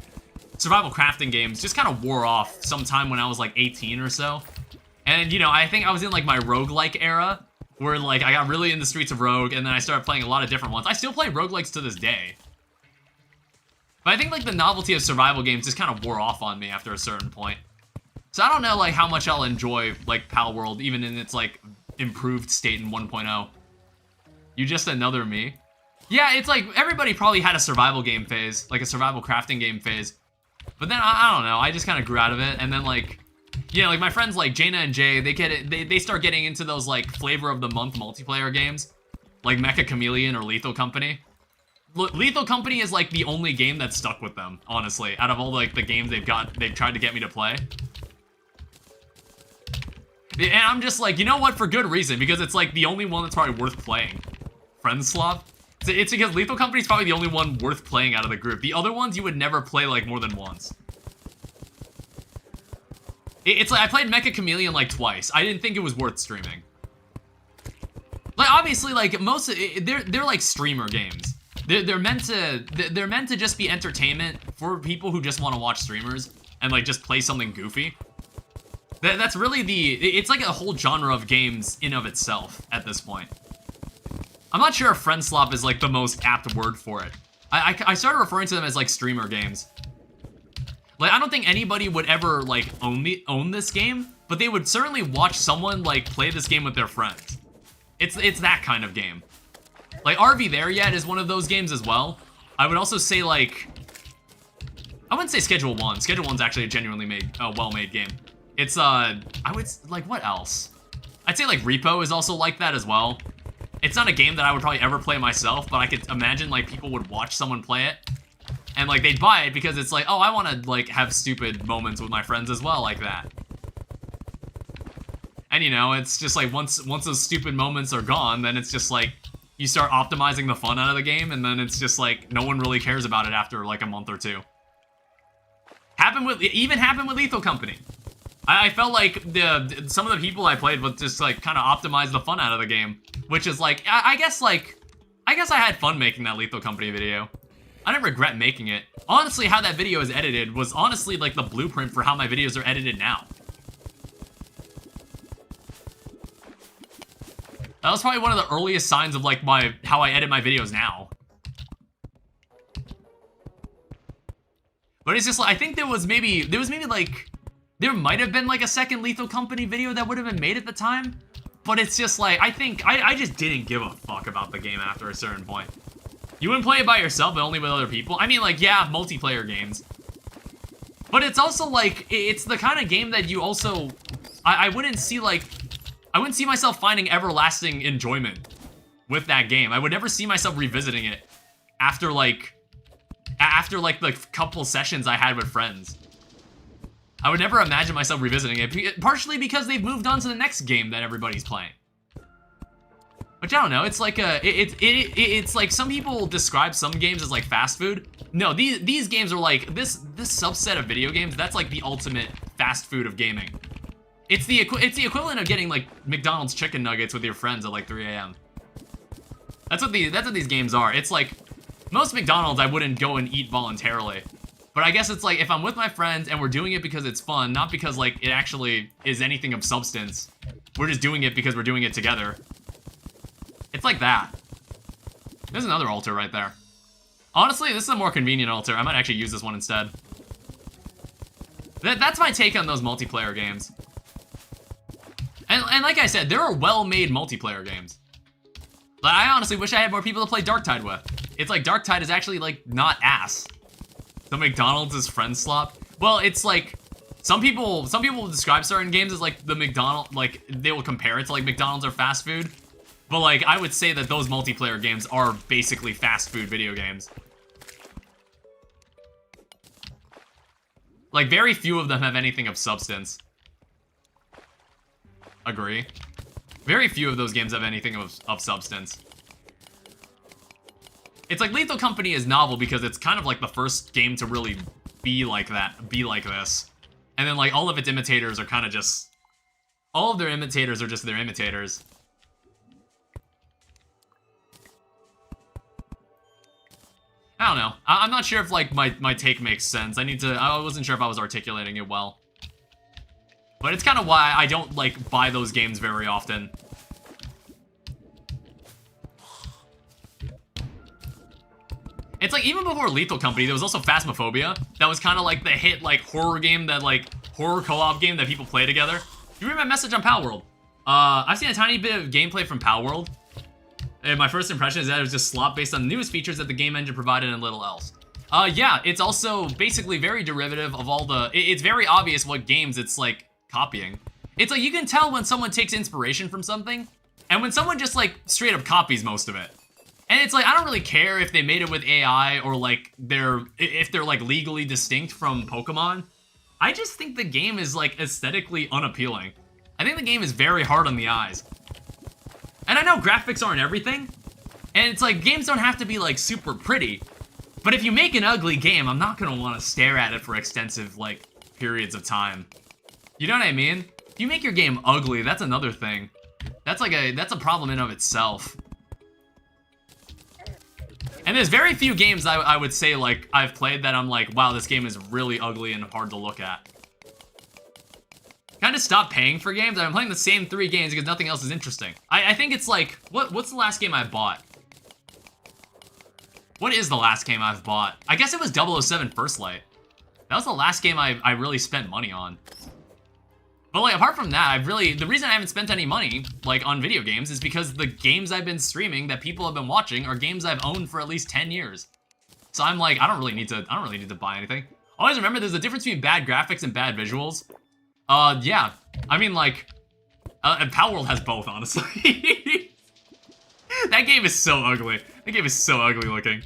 survival crafting games, just kind of wore off sometime when I was like 18 or so. And, you know, I think I was in, like, my roguelike era, where, like, I got really into Streets of Rogue, and then I started playing a lot of different ones. I still play roguelikes to this day. But I think, like, the novelty of survival games just kind of wore off on me after a certain point. So I don't know, like, how much I'll enjoy, like, Pal World, even in its, like, improved state in 1.0. You just another me? Yeah, it's like, everybody probably had a survival game phase, like a survival crafting game phase. But then, I don't know, I just kind of grew out of it, and then, like, you know, like, my friends like Jaina and Jay, they start getting into those, like, flavor of the month multiplayer games, like Mecha Chameleon or Lethal Company. Lethal Company is, like, the only game that stuck with them, honestly, out of all, like, the games they've tried to get me to play. And I'm just like, you know what, for good reason, because it's, like, the only one that's probably worth playing. Friends Swap? It's because Lethal Company is probably the only one worth playing out of the group. The other ones you would never play, like, more than once. It's like, I played Mecha Chameleon, like, twice. I didn't think it was worth streaming. Like, obviously, like, they're like, streamer games. They're meant to just be entertainment for people who just want to watch streamers and, like, just play something goofy. That's really it's like a whole genre of games in of itself at this point. I'm not sure if Friend Slop is, like, the most apt word for it. I started referring to them as, like, streamer games. Like, I don't think anybody would ever, like, own this game, but they would certainly watch someone, like, play this game with their friends. It's that kind of game. Like, Are We There Yet is one of those games as well. I would also say, like, I wouldn't say Schedule 1. Schedule 1's actually a genuinely well-made game. It's, I would, like, what else? I'd say, like, Repo is also like that as well. It's not a game that I would probably ever play myself, but I could imagine, like, people would watch someone play it. And, like, they'd buy it because it's like, oh, I want to, like, have stupid moments with my friends as well, like that. And, you know, it's just like, once those stupid moments are gone, then it's just like, you start optimizing the fun out of the game, and then it's just like, no one really cares about it after, like, a month or two. Even happened with Lethal Company. I felt like some of the people I played with just, like, kind of optimized the fun out of the game, which is like, I guess I had fun making that Lethal Company video. I don't regret making it. Honestly, how that video is edited was honestly, like, the blueprint for how my videos are edited now. That was probably one of the earliest signs of, like, how I edit my videos now. But it's just like, I think there was maybe like, there might have been, like, a second Lethal Company video that would have been made at the time. But it's just like, I think, I just didn't give a fuck about the game after a certain point. You wouldn't play it by yourself, but only with other people. I mean, like, yeah, multiplayer games. But it's also, like, it's the kind of game that you also, I wouldn't see myself finding everlasting enjoyment with that game. I would never see myself revisiting it after like the couple sessions I had with friends. I would never imagine myself revisiting it, partially because they've moved on to the next game that everybody's playing. Which, I don't know, it's like it's like, some people describe some games as like fast food. No, these games are like, this subset of video games, that's like the ultimate fast food of gaming. It's the equivalent of getting, like, McDonald's chicken nuggets with your friends at, like, 3 a.m. That's what these games are. It's like, most McDonald's I wouldn't go and eat voluntarily. But I guess it's like, if I'm with my friends and we're doing it because it's fun, not because, like, it actually is anything of substance. We're just doing it because we're doing it together. It's like that. There's another altar right there. Honestly, this is a more convenient altar. I might actually use this one instead. That's my take on those multiplayer games. And like I said, there are well-made multiplayer games. Like, I honestly wish I had more people to play Darktide with. It's like, Darktide is actually, like, not ass. The McDonald's is Friend Slop. Well, it's like, some people will describe certain games as, like, the McDonald's, like, they will compare it to, like, McDonald's or fast food. But, like, I would say that those multiplayer games are basically fast food video games. Like, very few of them have anything of substance. Agree. Very few of those games have anything of substance. It's like, Lethal Company is novel because it's kind of like the first game to really be like that, be like this. And then, like, all of its imitators are kind of just, all of their imitators are just their imitators. I don't know. I'm not sure if, like, my take makes sense. I wasn't sure if I was articulating it well. But it's kind of why I don't, like, buy those games very often. It's like, even before Lethal Company, there was also Phasmophobia. That was kind of like the hit, like, horror game that, like, horror co-op game that people play together. You read my message on Palworld. I've seen a tiny bit of gameplay from Palworld. And my first impression is that it was just slop based on the newest features that the game engine provided and little else. Yeah, it's also basically very derivative of all the... It's very obvious what games it's, like, copying. It's like, you can tell when someone takes inspiration from something, and when someone just, like, straight up copies most of it. And it's like, I don't really care if they made it with AI or, like, if they're, like, legally distinct from Pokemon. I just think the game is, like, aesthetically unappealing. I think the game is very hard on the eyes. And I know graphics aren't everything, and it's like, games don't have to be, like, super pretty. But if you make an ugly game, I'm not gonna want to stare at it for extensive, like, periods of time. You know what I mean? If you make your game ugly, that's another thing. That's a problem in of itself. And there's very few games I would say, like, I've played that I'm like, wow, this game is really ugly and hard to look at. Kind of stopped paying for games. I've been playing the same 3 games because nothing else is interesting. I think it's like, what's the last game I bought? What is the last game I've bought? I guess it was 007 First Light. That was the last game I really spent money on. But, like, apart from that, the reason I haven't spent any money, like, on video games is because the games I've been streaming that people have been watching are games I've owned for at least 10 years. So I'm like, I don't really need to buy anything. Always remember, there's a difference between bad graphics and bad visuals. Yeah. I mean, like, and Palworld has both, honestly. That game is so ugly. That game is so ugly looking.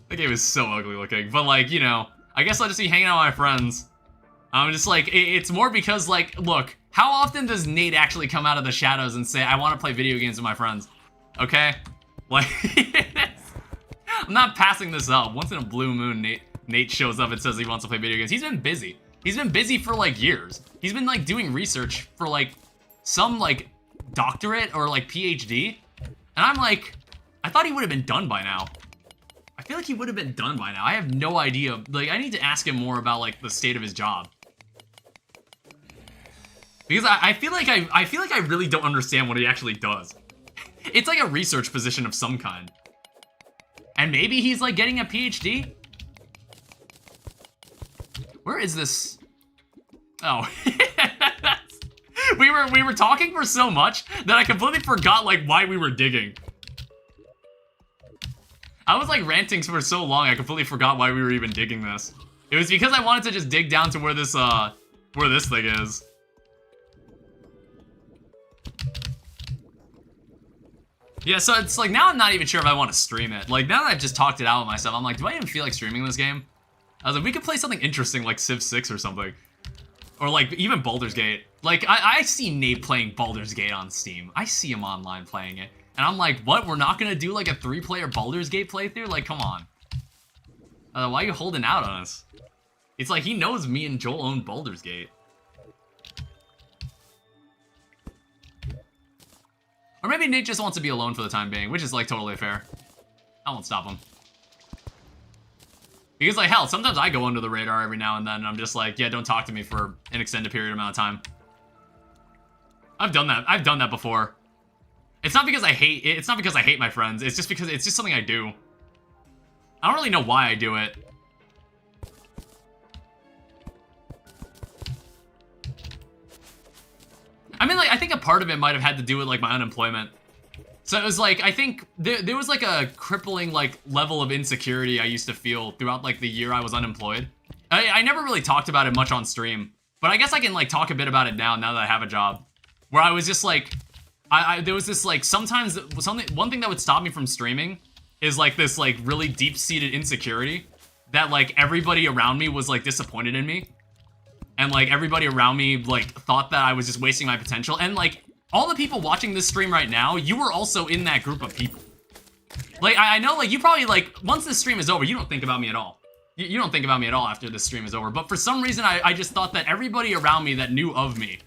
That game is so ugly looking. But, like, you know, I guess I'll just be hanging out with my friends. I'm just like, it's more because, like, look, how often does Nate actually come out of the shadows and say, I want to play video games with my friends? Okay? Like, I'm not passing this up. Once in a blue moon, Nate shows up and says he wants to play video games. He's been busy. He's been busy for, like, years. He's been, like, doing research for, like, some, like, doctorate or, like, PhD. And I'm like, I thought he would have been done by now. I feel like he would have been done by now. I have no idea. Like, I need to ask him more about, like, the state of his job. Because I feel like I really don't understand what he actually does. It's like a research position of some kind. And maybe he's, like, getting a PhD? Where is this? Oh. We were talking for so much that I completely forgot, like, why we were digging. I was, like, ranting for so long, I completely forgot why we were even digging this. It was because I wanted to just dig down to where this thing is. Yeah, so it's like, now I'm not even sure if I want to stream it. Like, now that I've just talked it out with myself, I'm like, do I even feel like streaming this game? I was like, we could play something interesting like Civ 6 or something. Or, like, even Baldur's Gate. Like, I see Nate playing Baldur's Gate on Steam. I see him online playing it. And I'm like, what? We're not gonna do, like, a 3-player Baldur's Gate playthrough? Like, come on. Why are you holding out on us? It's like, he knows me and Joel own Baldur's Gate. Or maybe Nate just wants to be alone for the time being, which is, like, totally fair. I won't stop him. Because, like, hell, sometimes I go under the radar every now and then, and I'm just like, yeah, don't talk to me for an extended period amount of time. I've done that. I've done that before. It's not because I hate my friends. It's just because it's just something I do. I don't really know why I do it. I mean, like, I think a part of it might have had to do with, like, my unemployment. So it was, like, I think there was, like, a crippling, like, level of insecurity I used to feel throughout, like, the year I was unemployed. I never really talked about it much on stream, but I guess I can, like, talk a bit about it now that I have a job. Where I was just, like, there was this, like, sometimes, one thing that would stop me from streaming is, like, this, like, really deep-seated insecurity that, like, everybody around me was, like, disappointed in me. And, like, everybody around me, like, thought that I was just wasting my potential. And, like, all the people watching this stream right now, you were also in that group of people. Like, I know, like, you probably, like, once this stream is over, you don't think about me at all. You don't think about me at all after this stream is over. But for some reason, I just thought that everybody around me that knew of me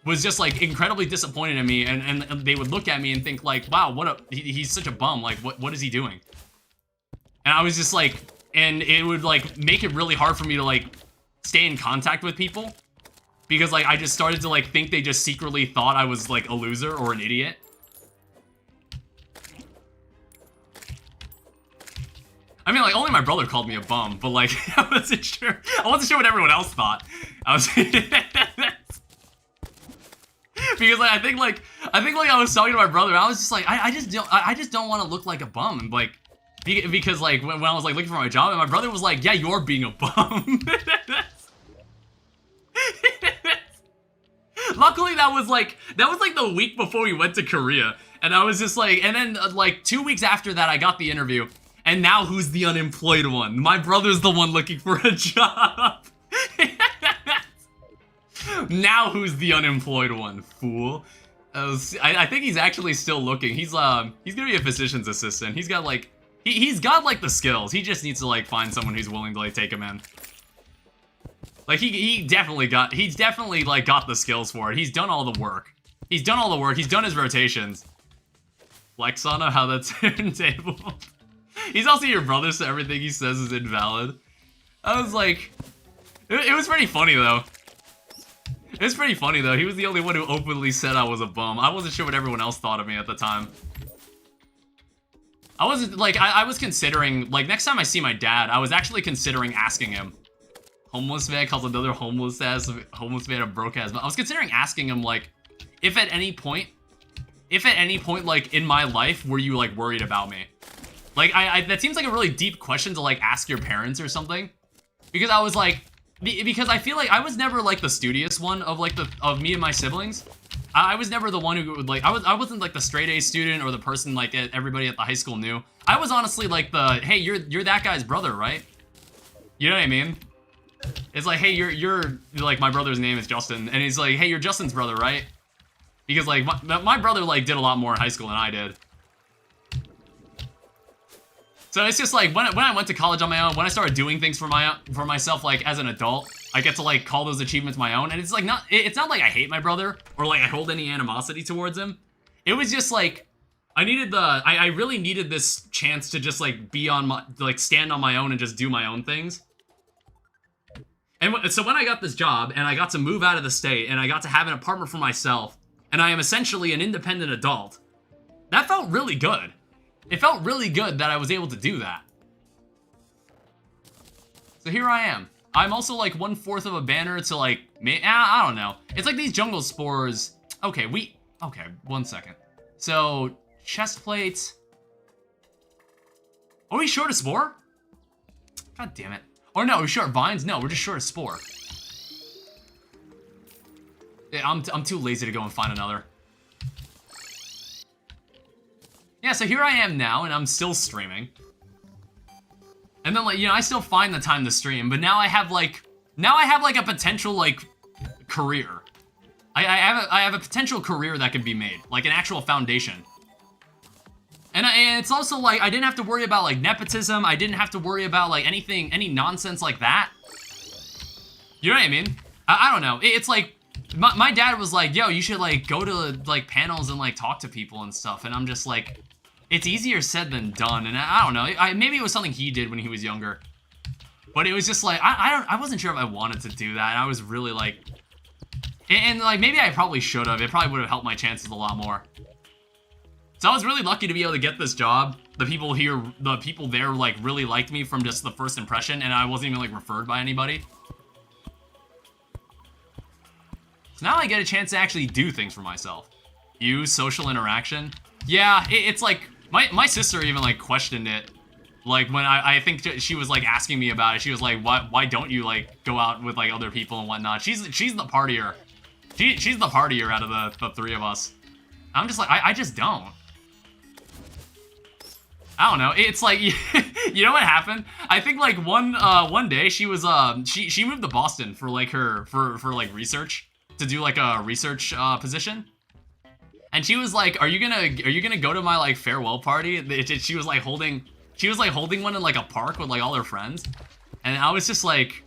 was just, like, incredibly disappointed in me. And they would look at me and think, like, wow, he's such a bum. Like, what is he doing? And I was just, like, and it would, like, make it really hard for me to, like, stay in contact with people. because like I just started to like think they just secretly thought I was like a loser or an idiot. I mean, like, only my brother called me a bum, but like, I wasn't sure what everyone else thought. I was because like I think I was talking to my brother. I was just like, I just don't want to look like a bum, and like because like when I was like looking for my job, and my brother was like, yeah, you're being a bum. Luckily, that was like the week before we went to Korea, and I was just like, and then like 2 weeks after that, I got the interview, and now who's the unemployed one? My brother's the one looking for a job. Now who's the unemployed one, fool? I think he's actually still looking. He's gonna be a physician's assistant. He's got like he's got like the skills. He just needs to like find someone who's willing to like take him in. Like he's definitely like got the skills for it. He's done all the work. He's done his rotations. Flex on how the turntable. He's also your brother, so everything he says is invalid. I was like, it was pretty funny though. It was pretty funny though. He was the only one who openly said I was a bum. I wasn't sure what everyone else thought of me at the time. I wasn't like I was considering like next time I see my dad, I was actually considering asking him. Homeless man calls another homeless man a broke ass. But I was considering asking him like, if at any point like in my life were you like worried about me? Like that seems like a really deep question to like ask your parents or something. Because I was like, because I feel like I was never like the studious one of like of me and my siblings. I was never the one who would like I wasn't like the straight A student or the person like everybody at the high school knew. I was honestly like the, hey, you're that guy's brother, right? You know what I mean? It's like, hey, you're like, my brother's name is Justin, and he's like, hey, you're Justin's brother, right? Because like my brother like did a lot more in high school than I did. So it's just like when I went to college on my own, when I started doing things for myself like as an adult, I get to like call those achievements my own, and it's like it's not like I hate my brother or like I hold any animosity towards him. It was just like I really needed this chance to just like be on my like stand on my own and just do my own things. And so when I got this job and I got to move out of the state and I got to have an apartment for myself and I am essentially an independent adult, that felt really good. It felt really good that I was able to do that. So here I am. I'm also like 1/4 of a banner to like, I don't know. It's like these jungle spores. Okay, one second. So, chest plates. Are we short a spore? God damn it. Or no, are we short vines? No, we're just short a spore. Yeah, I'm too lazy to go and find another. Yeah, so here I am now, and I'm still streaming. And then, like, you know, I still find the time to stream, but now I have like a potential like career. I have a potential career that can be made, like an actual foundation. And it's also like I didn't have to worry about like nepotism. I didn't have to worry about like any nonsense like that. You know what I mean? I don't know. It's like my dad was like, "Yo, you should like go to like panels and like talk to people and stuff." And I'm just like, it's easier said than done. And I don't know. Maybe it was something he did when he was younger. But it was just like I wasn't sure if I wanted to do that. And I was really like, and like maybe I probably should have. It probably would have helped my chances a lot more. So I was really lucky to be able to get this job. The people there like really liked me from just the first impression, and I wasn't even like referred by anybody. So now I get a chance to actually do things for myself. Use social interaction. Yeah, it's like my sister even like questioned it. Like when I think she was like asking me about it. She was like, why don't you like go out with like other people and whatnot? She's the partier. She's the partier out of the three of us. I'm just like I just don't. I don't know. It's like, you know what happened? I think like one day she was she moved to Boston for like for like research, to do like a research position. And she was like, are you gonna go to my like farewell party? She was like holding one in like a park with like all her friends. And I was just like,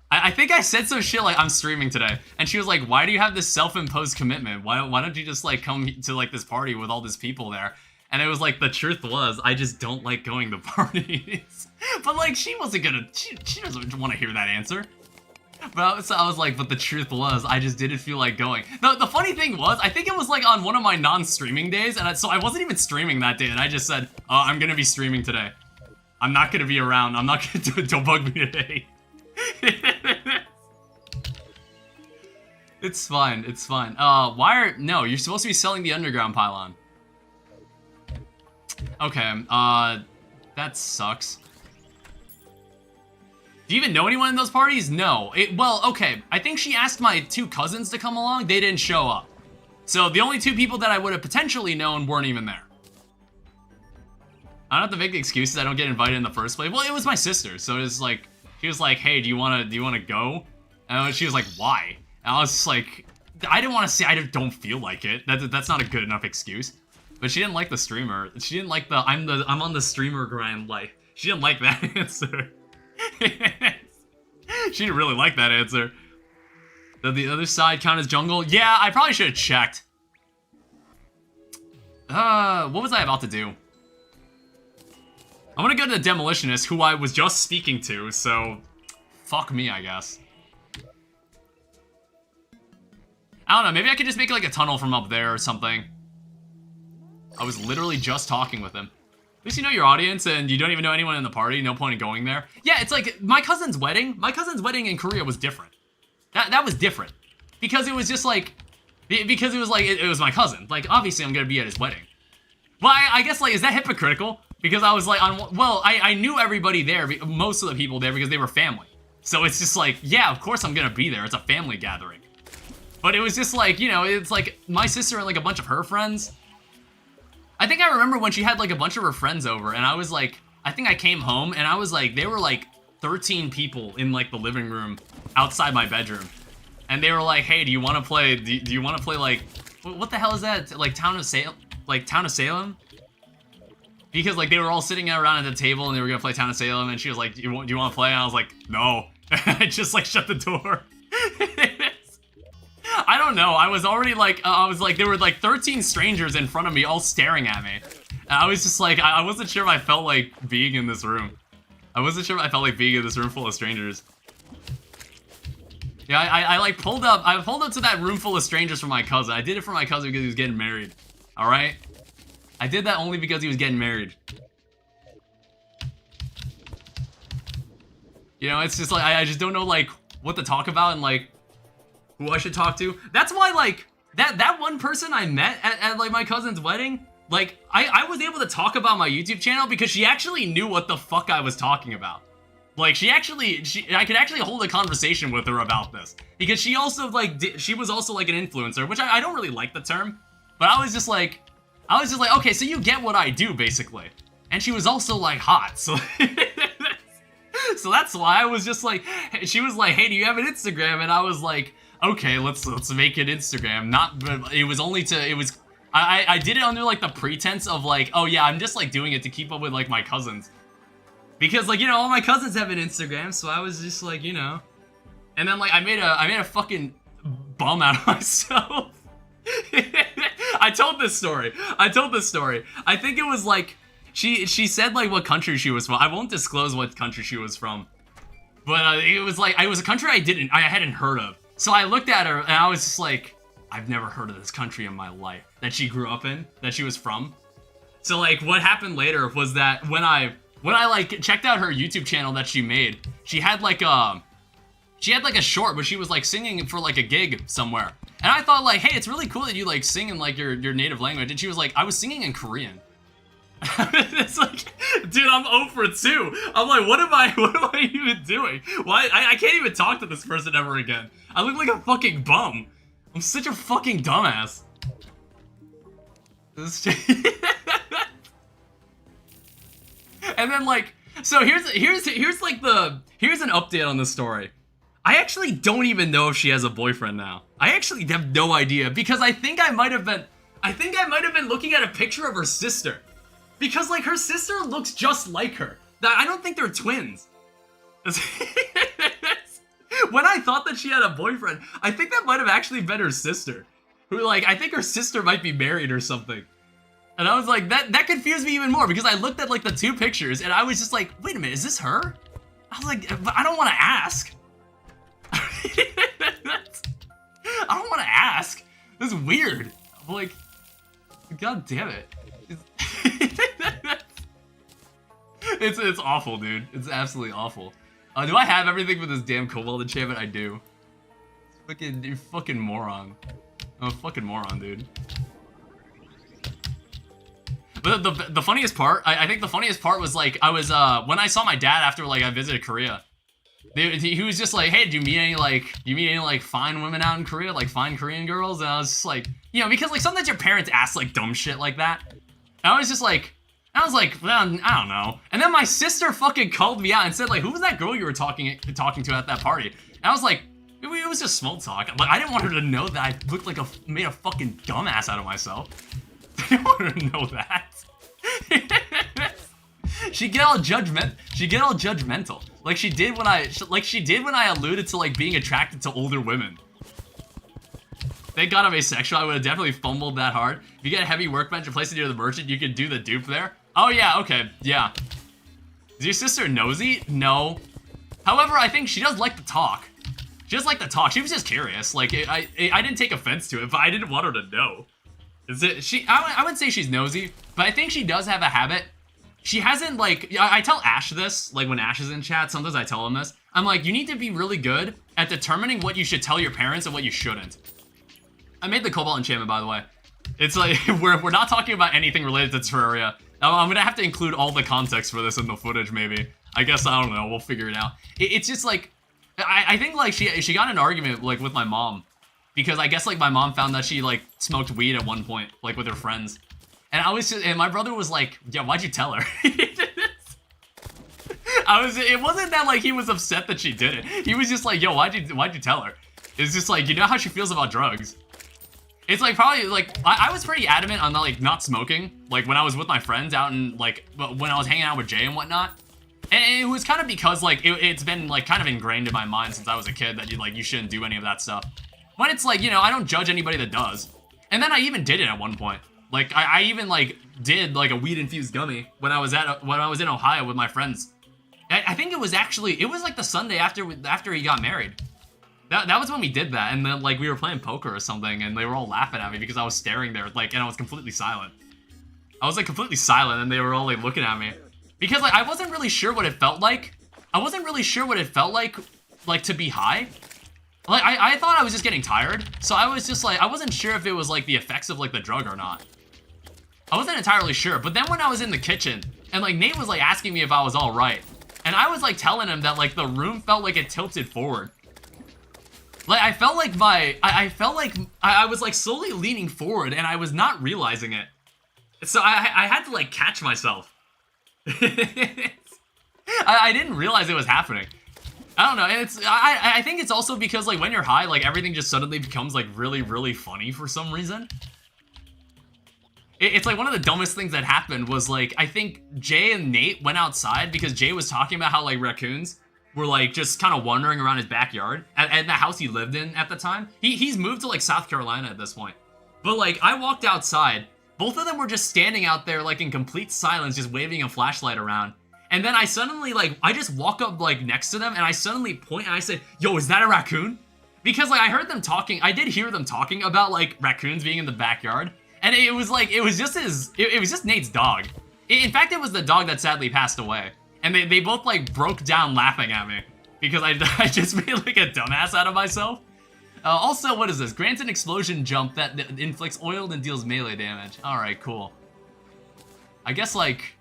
I think I said some shit like, I'm streaming today. And she was like, why do you have this self-imposed commitment? Why don't you just like come to like this party with all these people there? And it was like, the truth was, I just don't like going to parties. But like, she wasn't gonna, she doesn't want to hear that answer. But so I was like, but the truth was, I just didn't feel like going. The funny thing was, I think it was like on one of my non-streaming days, and so I wasn't even streaming that day, and I just said, I'm gonna be streaming today. I'm not gonna be around. I'm not gonna do it. Don't bug me today. It's fine. It's fine. No, you're supposed to be selling the underground pylon. Okay, that sucks. Do you even know anyone in those parties? No. Well, okay, I think she asked my 2 cousins to come along. They didn't show up. So the only 2 people that I would have potentially known weren't even there. I don't have to make the excuses I don't get invited in the first place. Well, it was my sister, so it's like, she was like, hey, do you wanna go? And she was like, why? And I was just like, I didn't want to say I don't feel like it. That's not a good enough excuse. But she didn't like the streamer. She didn't like the I'm on the streamer grind life. She didn't like that answer. She didn't really like that answer. Did the other side count as jungle? Yeah, I probably should have checked. What was I about to do? I'm gonna go to the demolitionist, who I was just speaking to, so fuck me, I guess. I don't know, maybe I could just make like a tunnel from up there or something. I was literally just talking with him. At least you know your audience and you don't even know anyone in the party, no point in going there. Yeah, it's like my cousin's wedding in Korea was different. That was different. Because it was just like, because it was like, it was my cousin. Like, obviously I'm gonna be at his wedding. Well, I guess like, is that hypocritical? Because I was like, I knew everybody there, most of the people there because they were family. So it's just like, yeah, of course I'm gonna be there. It's a family gathering. But it was just like, you know, it's like my sister and like a bunch of her friends. I think I remember when she had like a bunch of her friends over and I was like, I think I came home and I was like, there were like 13 people in like the living room outside my bedroom. And they were like, hey, do you want to play, do you want to play like, what the hell is that? Like Town of Salem? Because like they were all sitting around at the table and they were going to play Town of Salem and she was like, do you want to play? And I was like, no. I just like shut the door. I don't know. I was already like, there were like 13 strangers in front of me all staring at me. And I was just like, I wasn't sure if I felt like being in this room. I wasn't sure if I felt like being in this room full of strangers. Yeah, I like pulled up to that room full of strangers for my cousin. I did it for my cousin because he was getting married. All right? I did that only because he was getting married. You know, it's just like, I just don't know like what to talk about and like, who I should talk to. That's why, like, that one person I met at like, my cousin's wedding, like, I was able to talk about my YouTube channel because she actually knew what the fuck I was talking about. Like, I could actually hold a conversation with her about this. Because she also, like, she was also, like, an influencer, which I don't really like the term. But I was just like, okay, so you get what I do, basically. And she was also, like, hot, so... So that's why I was just like, she was like, hey, do you have an Instagram? And I was like, okay, let's make an Instagram. I did it under like the pretense of like, oh yeah, I'm just like doing it to keep up with like my cousins. Because like, you know, all my cousins have an Instagram, so I was just like, you know. And then like I made a fucking bum out of myself. I told this story. I think it was like, she said like what country she was from. I won't disclose what country she was from. But it was like, it was a country I hadn't heard of. So I looked at her and I was just like, I've never heard of this country in my life that she grew up in, that she was from. So like what happened later was that when I like checked out her YouTube channel that she made, she had like a short where she was like singing for like a gig somewhere. And I thought like, hey, it's really cool that you like sing in like your native language. And she was like, I was singing in Korean. It's like, dude, I'm 0 for 2. I'm like, what am I even doing? Why? I can't even talk to this person ever again. I look like a fucking bum. I'm such a fucking dumbass. And then like, so here's an update on the story. I actually don't even know if she has a boyfriend now. I actually have no idea because I think I might have been looking at a picture of her sister. Because, like, her sister looks just like her. I don't think they're twins. When I thought that she had a boyfriend, I think that might have actually been her sister. Who, like, I think her sister might be married or something. And I was like, that confused me even more because I looked at, like, the 2 pictures and I was just like, wait a minute, is this her? I was like, but I don't want to ask. I don't want to ask. This is weird. I'm like, god damn it. It's awful, dude. It's absolutely awful. Do I have everything for this damn cobalt enchantment? I do. You're fucking moron. I'm a fucking moron, dude. But the funniest part, I think the funniest part was like, I was, when I saw my dad after like I visited Korea, he was just like, hey, do you meet any fine women out in Korea, like fine Korean girls? And I was just like, you know, because like sometimes your parents ask like dumb shit like that. And I was like, well, I don't know. And then my sister fucking called me out and said like, who was that girl you were talking to at that party? And I was like, it was just small talk. Like, I didn't want her to know that I looked like made a fucking dumbass out of myself. I didn't want her to know that. She get all judgmental. Like she did when I alluded to like being attracted to older women. Thank God I'm asexual. I would have definitely fumbled that hard. If you get a heavy workbench and place it near the merchant, you can do the dupe there. Oh yeah, okay, yeah. Is your sister nosy? No. However, I think she does like to talk. She does like to talk. She was just curious. Like I didn't take offense to it, but I didn't want her to know. I wouldn't say she's nosy, but I think she does have a habit. She hasn't, like, I tell Ash this, like when Ash is in chat, sometimes I tell him this. I'm like, you need to be really good at determining what you should tell your parents and what you shouldn't. I made the cobalt enchantment, by the way. It's like, we're not talking about anything related to Terraria. I'm gonna have to include all the context for this in the footage, maybe. I guess, I don't know, we'll figure it out. It's just like, I think like she got in an argument like with my mom. Because I guess like my mom found that she like smoked weed at one point, like with her friends. And my brother was like, yeah, why'd you tell her? It wasn't that like he was upset that she did it. He was just like, yo, why'd you tell her? It's just like, you know how she feels about drugs. It's like probably like, I was pretty adamant on like not smoking. Like when I was with my friends out in like, when I was hanging out with Jay and whatnot. And it was kind of because like, it's been like kind of ingrained in my mind since I was a kid that you shouldn't do any of that stuff. When it's like, you know, I don't judge anybody that does. And then I even did it at one point. Like, I even, like, did, like, a weed-infused gummy when I was in Ohio with my friends. I think it was like the Sunday after he got married. That was when we did that, and then, like, we were playing poker or something, and they were all laughing at me because I was staring there, like, and I was completely silent. I was, like, completely silent, and they were all, like, looking at me. Because, like, I wasn't really sure what it felt like. Like, to be high. Like, I thought I was just getting tired, so I was just like, I wasn't sure if it was, like, the effects of, like, the drug or not. I wasn't entirely sure, but then when I was in the kitchen, and, like, Nate was, like, asking me if I was alright, and I was, like, telling him that, like, the room felt like it tilted forward. Like, I felt like I was, like, slowly leaning forward, and I was not realizing it. So I had to, like, catch myself. I didn't realize it was happening. I don't know, and I think it's also because, like, when you're high, like, everything just suddenly becomes, like, really, really funny for some reason. It's, like, one of the dumbest things that happened was, like, I think Jay and Nate went outside because Jay was talking about how, like, raccoons were, like, just kind of wandering around his backyard at the house he lived in at the time. He's moved to, like, South Carolina at this point. But, like, I walked outside. Both of them were just standing out there, like, in complete silence, just waving a flashlight around. And then I suddenly, like, I just walk up, like, next to them, and I suddenly point, and I said, yo, is that a raccoon? Because, like, I heard them talking, I did hear them talking about, like, raccoons being in the backyard. And it was, like, it was just Nate's dog. In fact, it was the dog that sadly passed away. And they both, like, broke down laughing at me. Because I just made, like, a dumbass out of myself. Also, what is this? Grants an explosion jump that inflicts oil and deals melee damage. Alright, cool. I guess, like...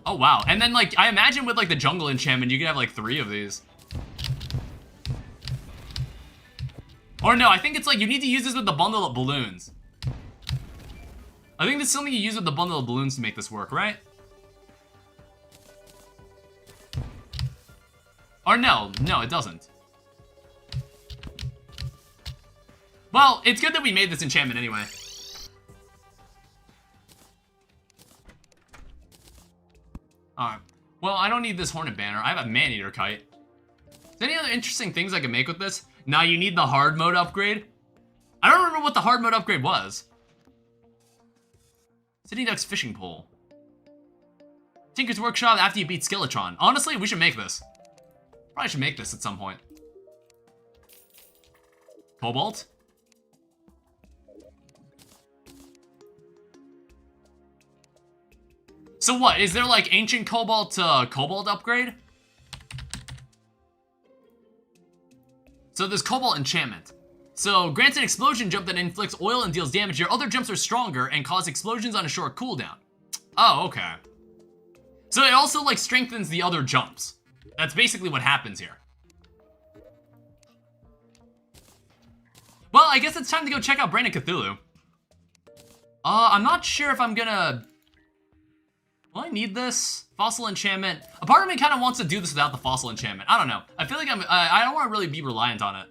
Oh, wow. And then, like, I imagine with, like, the jungle enchantment, you could have, like, 3 of these. Or no, I think it's, like, you need to use this with the bundle of balloons. I think that's something you use with the bundle of balloons to make this work, right? Or no, it doesn't. Well, it's good that we made this enchantment anyway. Alright. Well, I don't need this hornet banner. I have a man-eater kite. Is there any other interesting things I can make with this? Nah, you need the hard mode upgrade? I don't remember what the hard mode upgrade was. City Duck's fishing pole. Tinker's Workshop after you beat Skeletron. Honestly, we should make this. Probably should make this at some point. Cobalt? So what, is there like ancient cobalt to cobalt upgrade? So there's cobalt enchantment. So grants an explosion jump that inflicts oil and deals damage. Your other jumps are stronger and cause explosions on a short cooldown. Oh, okay. So it also like strengthens the other jumps. That's basically what happens here. Well, I guess it's time to go check out Brain of Cthulhu. I'm not sure if I'm gonna... Will I need this? Fossil enchantment. A part of me kind of wants to do this without the fossil enchantment. I don't know. I feel like I don't want to really be reliant on it.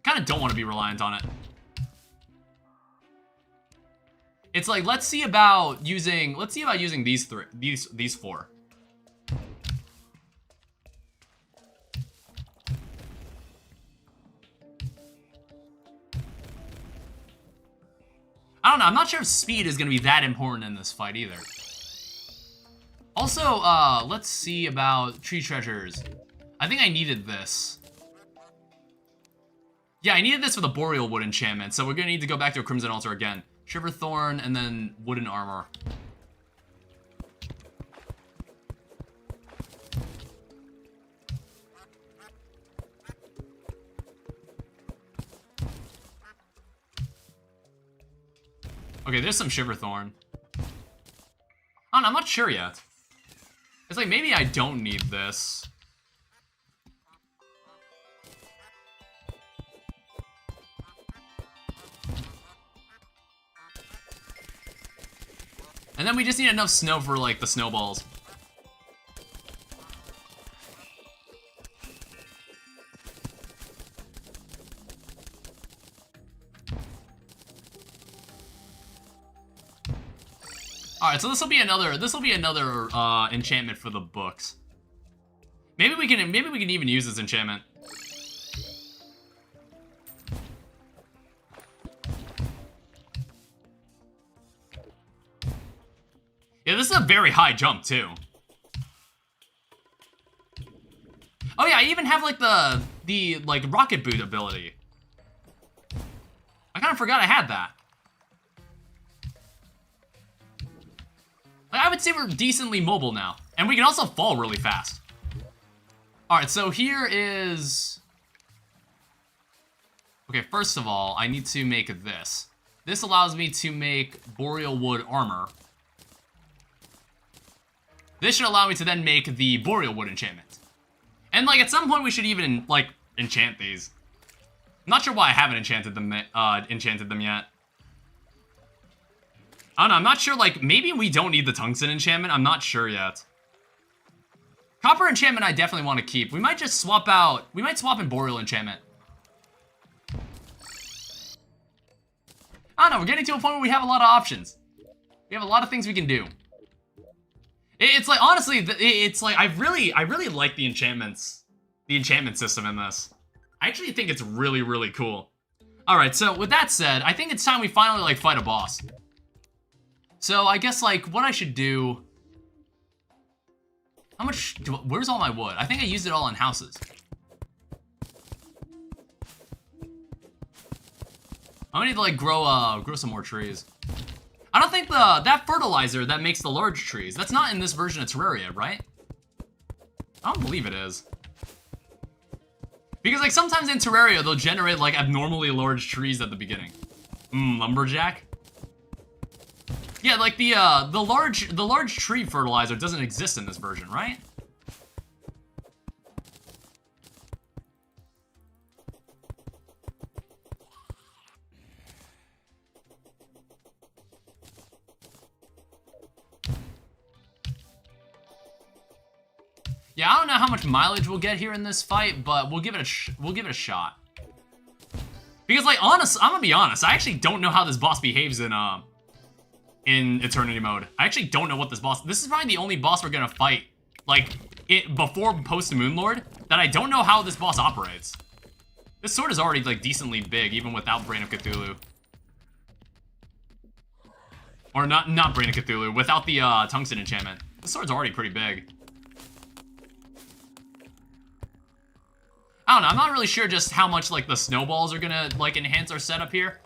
Kind of don't want to be reliant on it. It's like, let's see about using these four. I don't know, I'm not sure if speed is gonna be that important in this fight either. Also, let's see about tree treasures. I think I needed this. Yeah, I needed this for the boreal wood enchantment, so we're gonna need to go back to a crimson altar again. Shiverthorn and then wooden armor. Okay, there's some Shiverthorn. I don't know, I'm not sure yet. It's like, maybe I don't need this. And then we just need enough snow for, like, the snowballs. Alright, so this will be another enchantment for the books. Maybe we can even use this enchantment. Yeah, this is a very high jump too. Oh yeah, I even have like the like rocket boot ability. I kind of forgot I had that. Like, I would say we're decently mobile now. And we can also fall really fast. Alright, so here is... Okay, first of all, I need to make this. This allows me to make boreal wood armor. This should allow me to then make the boreal wood enchantment. And, like, at some point we should even, like, enchant these. I'm not sure why I haven't enchanted them yet. I don't know, I'm not sure, like, maybe we don't need the tungsten enchantment. I'm not sure yet. Copper enchantment I definitely want to keep. We might just swap out, we might swap in boreal enchantment. I don't know, we're getting to a point where we have a lot of options. We have a lot of things we can do. It's like, honestly, it's like, I really like the enchantment system in this. I actually think it's really, really cool. Alright, so with that said, I think it's time we finally, like, fight a boss. So, I guess, like, what I should do... How much... Where's all my wood? I think I used it all in houses. I need to, like, grow some more trees. I don't think that fertilizer that makes the large trees, that's not in this version of Terraria, right? I don't believe it is. Because, like, sometimes in Terraria, they'll generate, like, abnormally large trees at the beginning. Lumberjack? Yeah, like the large tree fertilizer doesn't exist in this version, right? Yeah, I don't know how much mileage we'll get here in this fight, but we'll give it a shot. Because, like, I'm gonna be honest, I actually don't know how this boss behaves in Eternity mode. I actually don't know what this is probably the only boss we're gonna fight, like, before post Moonlord, that I don't know how this boss operates. This sword is already, like, decently big, even without Brain of Cthulhu. Or not Brain of Cthulhu, without the, tungsten enchantment. This sword's already pretty big. I don't know, I'm not really sure just how much, like, the snowballs are gonna, like, enhance our setup here.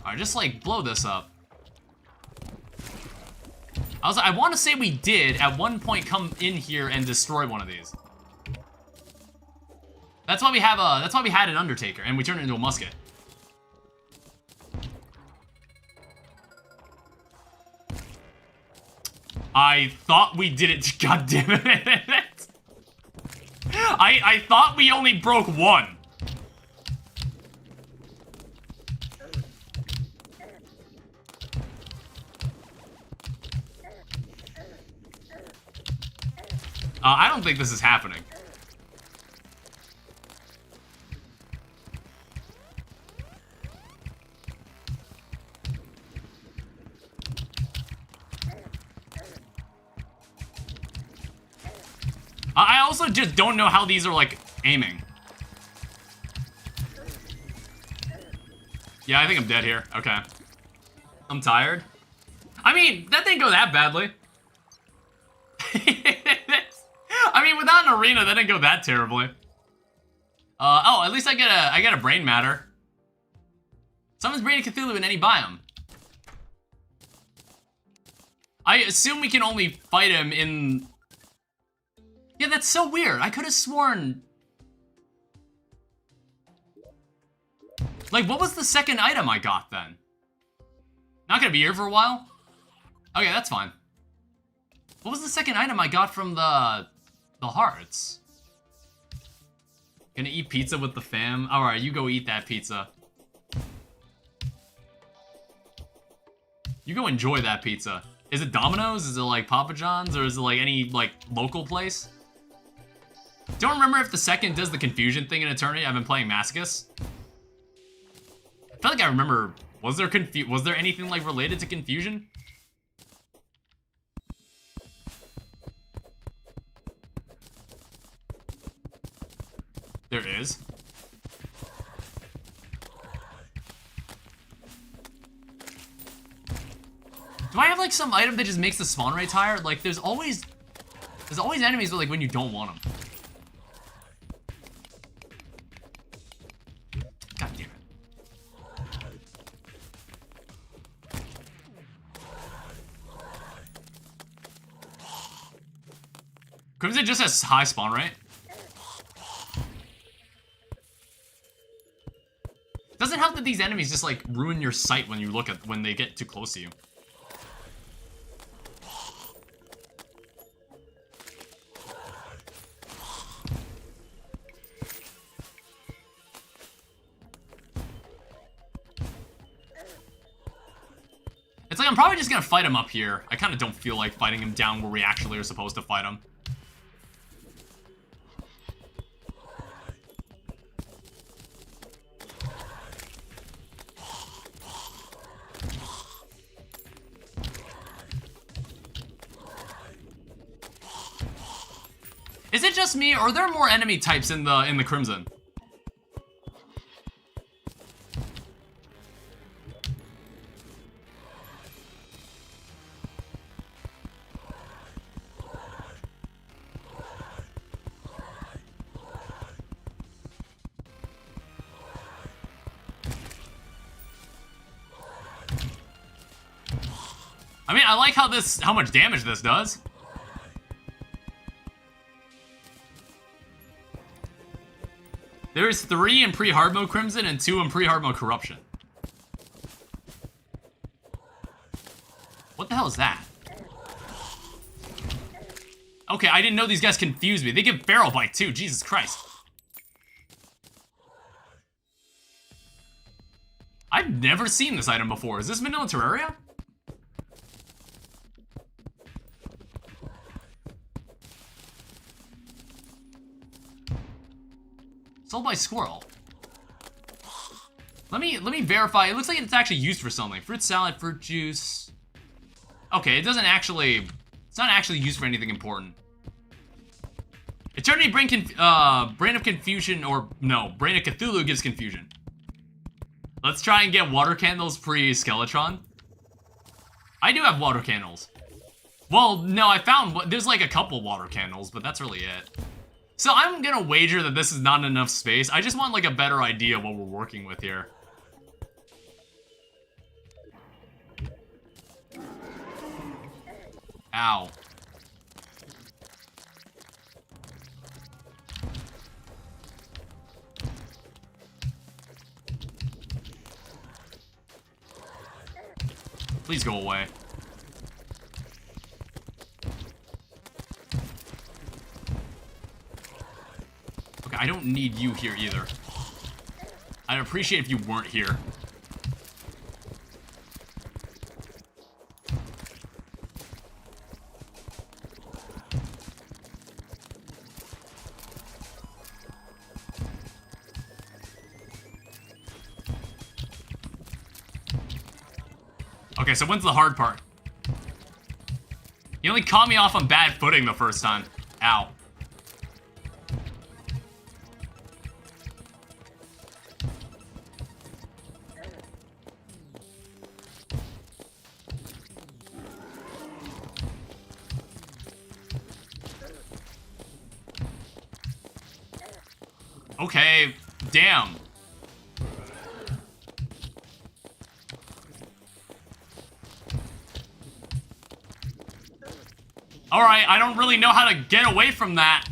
Alright, just, like, blow this up. I want to say we did, at one point, come in here and destroy one of these. That's why we have that's why we had an Undertaker, and we turned it into a musket. I thought we did it, god damn it. I thought we only broke one. I don't think this is happening. I also just don't know how these are, like, aiming. Yeah, I think I'm dead here. Okay. I'm tired. I mean, that didn't go that badly. I mean, without an arena, that didn't go that terribly. Oh, at least I get a brain matter. Summons Brain of Cthulhu in any biome. I assume we can only fight him in... Yeah, that's so weird. I could have sworn... Like, what was the second item I got then? Not gonna be here for a while? Okay, that's fine. What was the second item I got from the hearts? Gonna eat pizza with the fam? Alright, you go eat that pizza. You go enjoy that pizza. Is it Domino's? Is it like Papa John's? Or is it like any like local place? Don't remember if the second does the confusion thing in Eternity. I've been playing Masochist. I feel like I remember, was there anything like related to confusion? There is. Do I have like some item that just makes the spawn rates higher? Like there's always enemies but like when you don't want them. God damn it. Crimson just has high spawn rate. Doesn't help that these enemies just like ruin your sight when you look at when they get too close to you. It's like I'm probably just gonna fight him up here. I kind of don't feel like fighting him down where we actually are supposed to fight him. Is it just me, or are there more enemy types in the Crimson? I mean, I like how much damage this does. There's 3 in pre-hard mode Crimson and 2 in pre-hard mode Corruption. What the hell is that? Okay, I didn't know these guys confused me. They give Feral Bite too, Jesus Christ. I've never seen this item before. Is this vanilla Terraria? Sold by Squirrel. Let me verify. It looks like it's actually used for something. Fruit salad, fruit juice. Okay, it's not actually used for anything important. Eternity Brain of Confusion, or no, Brain of Cthulhu gives confusion. Let's try and get water candles pre-Skeletron. I do have water candles. Well, no, I found, there's like a couple water candles, but that's really it. So I'm gonna wager that this is not enough space. I just want like a better idea of what we're working with here. Ow. Please go away. Okay, I don't need you here either. I'd appreciate if you weren't here. Okay, so when's the hard part? You only caught me off on bad footing the first time. Ow. Okay, damn. Alright, I don't really know how to get away from that.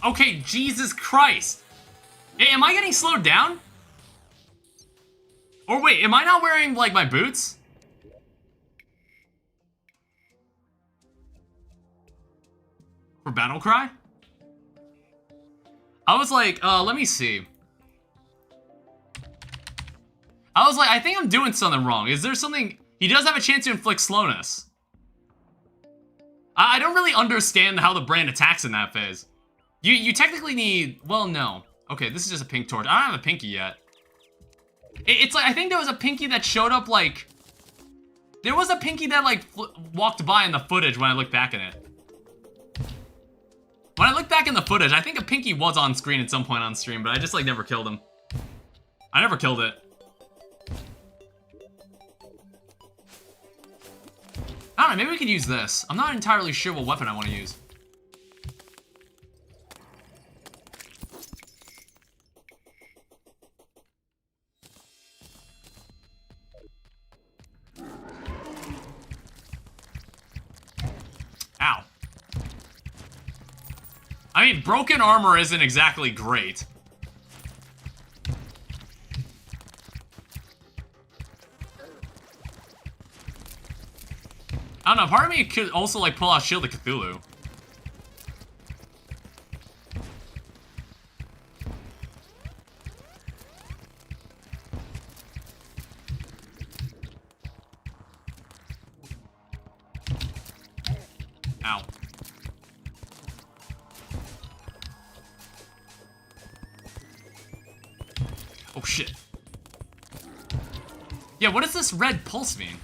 Okay, Jesus Christ. Hey, am I getting slowed down? Or wait, am I not wearing, like, my boots? For battle cry? I was like, let me see. I was like, I think I'm doing something wrong. Is there something... He does have a chance to inflict slowness. I don't really understand how the brand attacks in that phase. You technically need... Well, no. Okay, this is just a pink torch. I don't have a pinky yet. It's like, I think there was a pinky that showed up, like... There was a pinky that, like, walked by in the footage when I looked back at it. When I look back in the footage, I think a pinky was on screen at some point on stream, but I just, like, never killed him. I never killed it. I don't know, maybe we could use this. I'm not entirely sure what weapon I want to use. Ow. I mean, broken armor isn't exactly great. I don't know, part of me could also, like, pull out Shield of Cthulhu. Ow. Oh, shit. Yeah, what does this red pulse mean?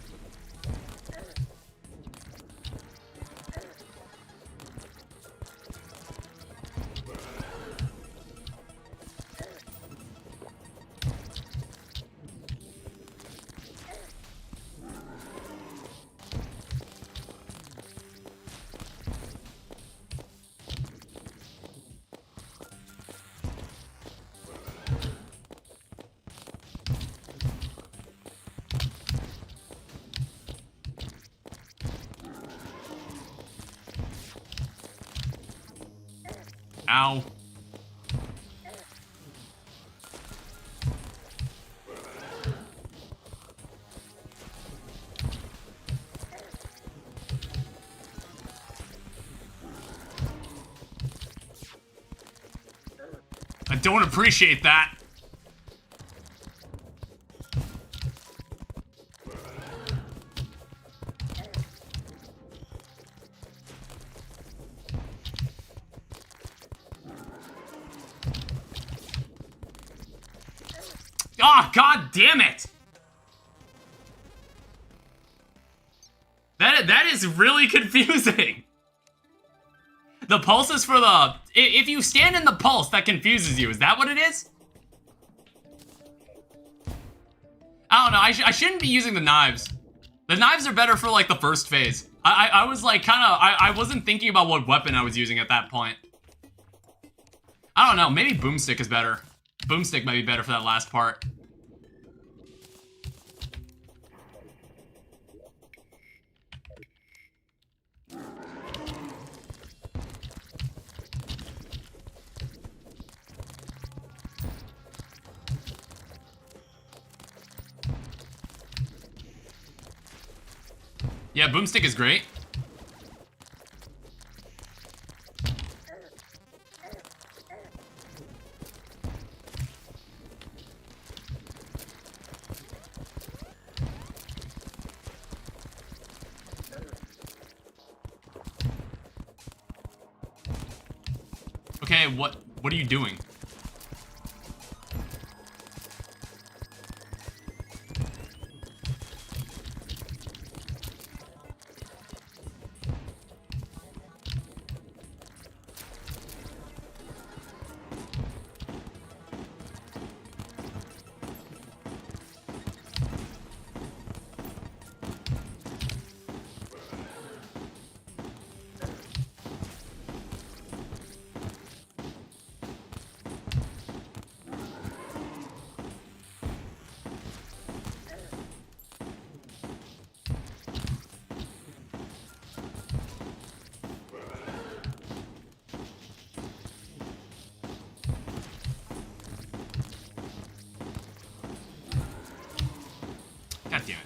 Ow. I don't appreciate that. Oh, god damn it! That is really confusing. The pulse is for the... If you stand in the pulse, that confuses you. Is that what it is? I don't know. I shouldn't be using the knives. The knives are better for, like, the first phase. I was, like, kind of... I wasn't thinking about what weapon I was using at that point. I don't know. Maybe boomstick is better. Boomstick might be better for that last part. Yeah, boomstick is great. Okay, what are you doing? God damn it.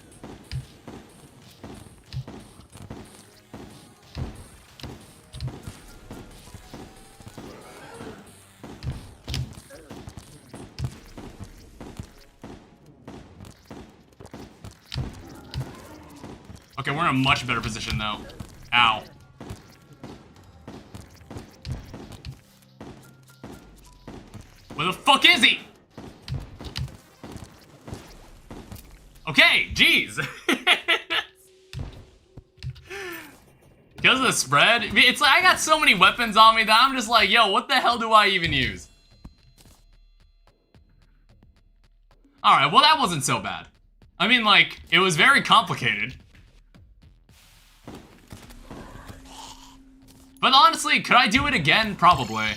Okay, we're in a much better position though. Ow. Where the fuck is he? Okay, jeez. Because of the spread, it's like I got so many weapons on me that I'm just like, yo, what the hell do I even use? Alright, well that wasn't so bad. I mean, like, it was very complicated. But honestly, could I do it again? Probably.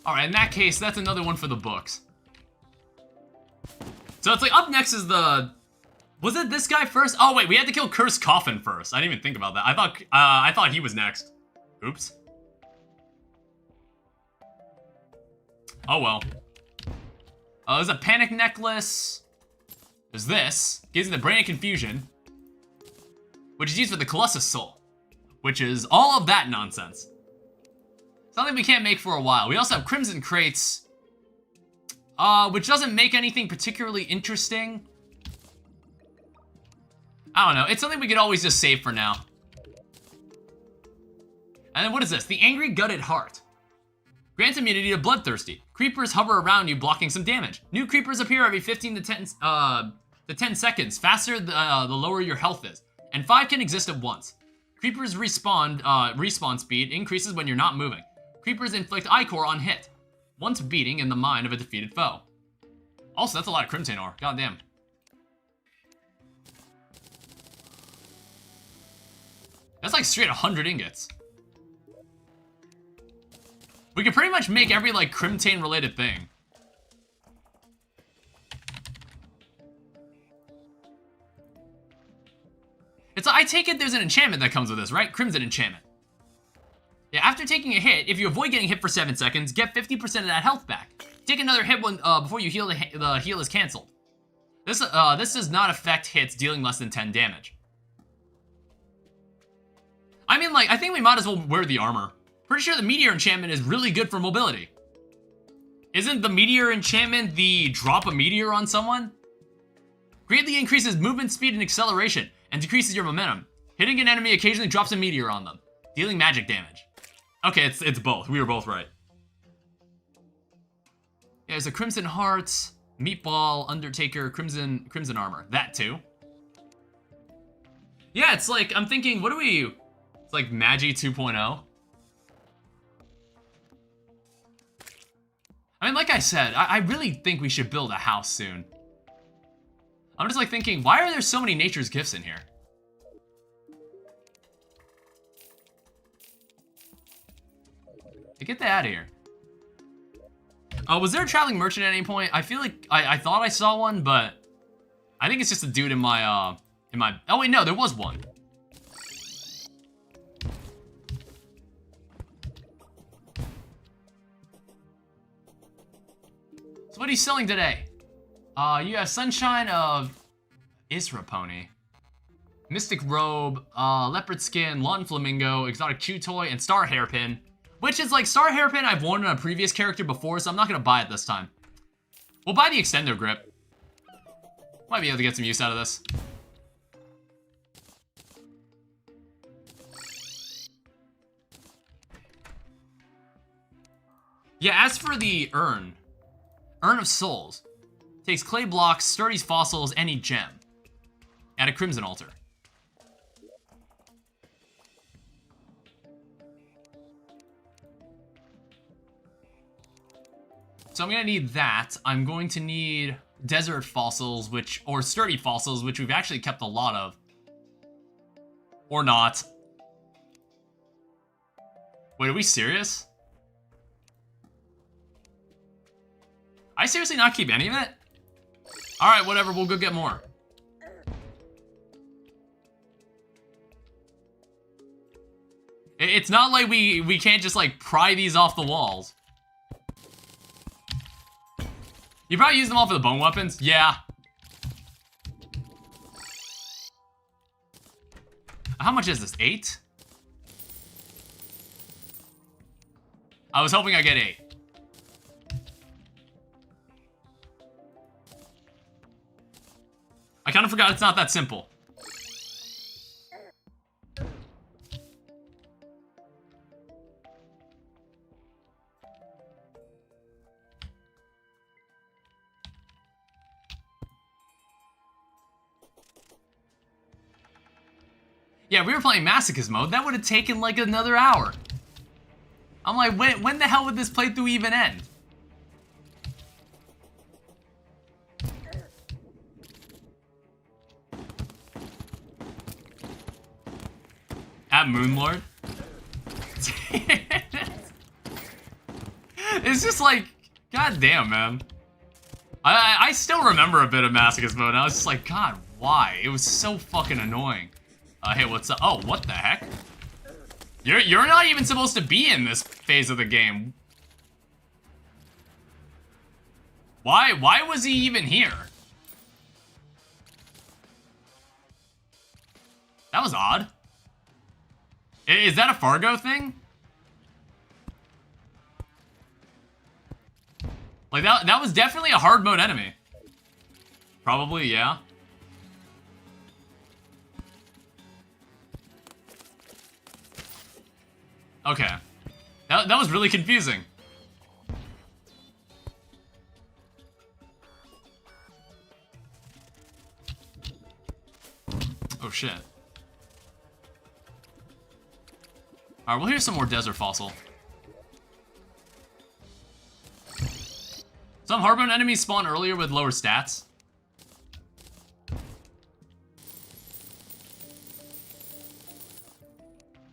Alright, in that case, that's another one for the books. So it's like, up next is the... Was it this guy first? Oh wait, we had to kill Cursed Coffin first. I didn't even think about that. I thought he was next. Oops. Oh well. There's a panic necklace. There's this. Gives you the brain of confusion. Which is used for the Colossus Soul. Which is all of that nonsense. Something we can't make for a while. We also have Crimson Crates. Which doesn't make anything particularly interesting. I don't know. It's something we could always just save for now. And then what is this? The Angry Gutted Heart. Grants immunity to Bloodthirsty. Creepers hover around you, blocking some damage. New creepers appear every 15 to 10 seconds, faster the lower your health is. And 5 can exist at once. Creepers respawn speed increases when you're not moving. Creepers inflict Ichor on hit, once beating in the mind of a defeated foe. Also, that's a lot of Crimson ore. Goddamn. That's like straight 100 ingots. We can pretty much make every, like, Crimtane related thing. It's like, I take it there's an enchantment that comes with this, right? Crimson Enchantment. Yeah, after taking a hit, if you avoid getting hit for 7 seconds, get 50% of that health back. Take another hit when, before you heal, the heal is cancelled. This does not affect hits dealing less than 10 damage. I mean, like, I think we might as well wear the armor. Pretty sure the Meteor Enchantment is really good for mobility. Isn't the Meteor Enchantment the drop a meteor on someone? Greatly increases movement speed and acceleration, and decreases your momentum. Hitting an enemy occasionally drops a meteor on them, dealing magic damage. Okay, it's both. We were both right. Yeah, there's a Crimson Heart. Meatball, Undertaker, Crimson Armor. That too. Yeah, it's like, I'm thinking, what do we... It's like Magi 2.0. I mean, like I said, I really think we should build a house soon. I'm just like thinking, why are there so many nature's gifts in here? Get that out of here. Was there a traveling merchant at any point? I feel like I thought I saw one, but I think it's just a dude in my oh wait, no, there was one. So what are you selling today? You have Sunshine of Isra Pony, Mystic Robe, Leopard Skin, Lawn Flamingo, Exotic Chew Toy, and Star Hairpin. Which is like, Star Hairpin I've worn on a previous character before, so I'm not gonna buy it this time. We'll buy the Extender Grip. Might be able to get some use out of this. Yeah, as for the Urn of Souls. Takes clay blocks, sturdy fossils, any gem. At a Crimson Altar. So I'm gonna need that. I'm going to need desert fossils, or sturdy fossils, which we've actually kept a lot of. Or not. Wait, are we serious? I seriously not keep any of it? Alright, whatever, we'll go get more. It's not like we can't just like pry these off the walls. You probably use them all for the bone weapons? Yeah. How much is this? 8? I was hoping I get 8. I kind of forgot it's not that simple. Yeah, we were playing masochist mode. That would have taken like another hour. I'm like, when the hell would this playthrough even end? At Moonlord? It's just like, god damn, man. I still remember a bit of masochist mode, and I was just like, god, why? It was so fucking annoying. Hey, what's up? Oh, what the heck? You're not even supposed to be in this phase of the game. Why was he even here? That was odd. Is that a Fargo thing? Like, that was definitely a hard mode enemy. Probably, yeah. Okay. That was really confusing. Oh, shit. Alright, we'll hear some more desert fossil. Some hardbound enemies spawn earlier with lower stats.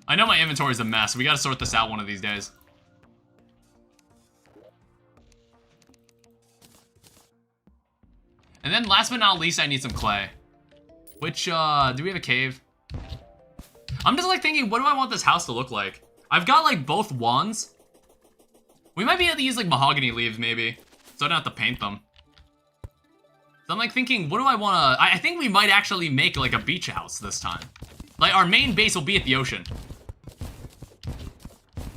I know my inventory's a mess. We gotta sort this out one of these days. And then last but not least, I need some clay. Which, do we have a cave? I'm just like thinking, what do I want this house to look like? I've got like both wands. We might be able to use like mahogany leaves maybe, so I don't have to paint them. So I'm like thinking, what do I wanna, I think we might actually make like a beach house this time. Like our main base will be at the ocean.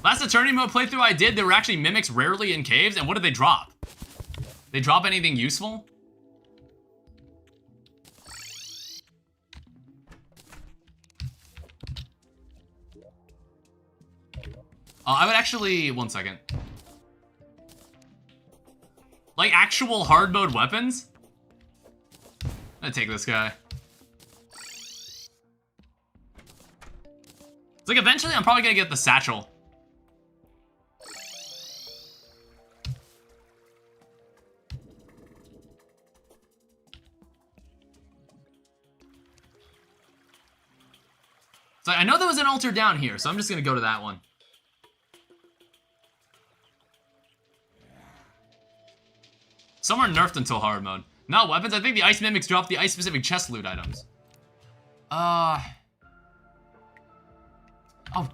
Last Eternity mode playthrough I did, there were actually mimics rarely in caves, and what did they drop? They drop anything useful? I would actually, one second. Like actual hard mode weapons? I'm gonna take this guy. It's like eventually I'm probably gonna get the satchel. So I know there was an altar down here, so I'm just gonna go to that one. Some are nerfed until hard mode. Not weapons, I think the ice mimics drop the ice-specific chest loot items. Oh,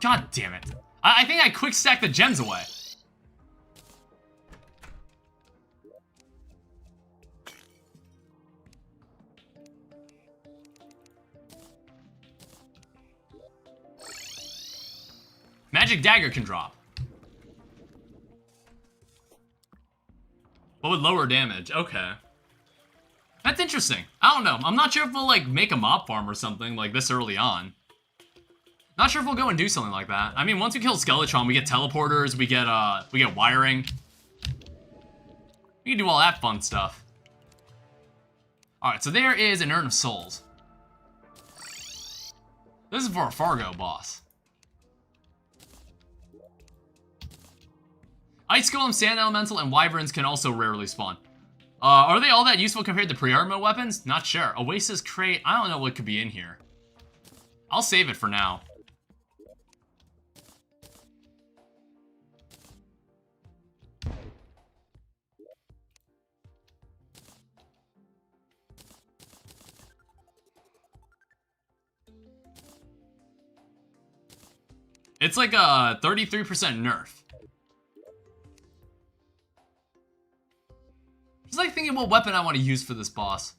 god damn it. I think I quick stacked the gems away. Magic dagger can drop. What would lower damage? Okay. That's interesting. I don't know. I'm not sure if we'll, like, make a mob farm or something, like, this early on. Not sure if we'll go and do something like that. I mean, once we kill Skeletron, we get teleporters, we get wiring. We can do all that fun stuff. Alright, so there is an Urn of Souls. This is for a Fargo boss. Ice Golem, Sand Elemental, and Wyverns can also rarely spawn. Are they all that useful compared to pre-art mode weapons? Not sure. Oasis Crate, I don't know what could be in here. I'll save it for now. It's like a 33% nerf. Just like thinking what weapon I want to use for this boss.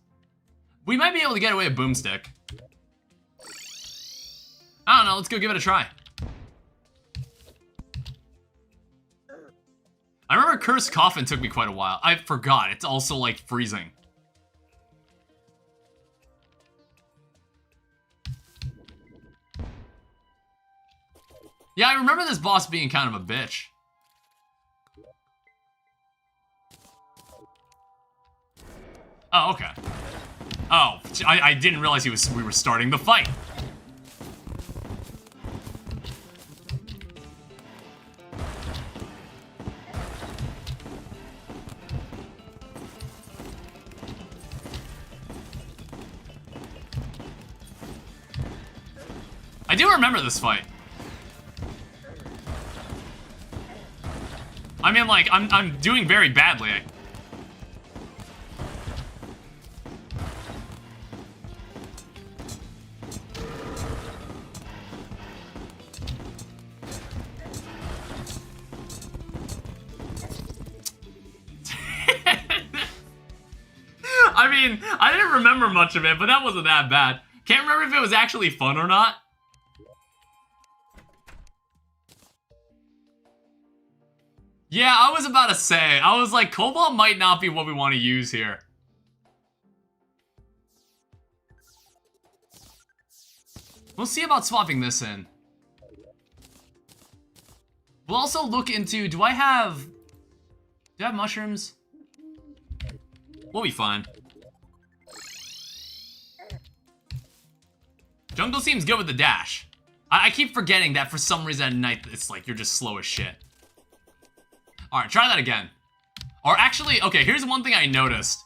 We might be able to get away with Boomstick. I don't know, let's go give it a try. I remember Cursed Coffin took me quite a while. I forgot, it's also like freezing. Yeah, I remember this boss being kind of a bitch. Oh, okay. Oh, I didn't realize we were starting the fight. I do remember this fight. I mean, like, I'm doing very badly. I mean, I didn't remember much of it, but that wasn't that bad. Can't remember if it was actually fun or not. Yeah, I was about to say, I was like, Cobalt might not be what we want to use here. We'll see about swapping this in. We'll also look into, do I have mushrooms? We'll be fine. Jungle seems good with the dash. I keep forgetting that for some reason at night, it's like you're just slow as shit. Alright, try that again. Or actually, okay, here's one thing I noticed.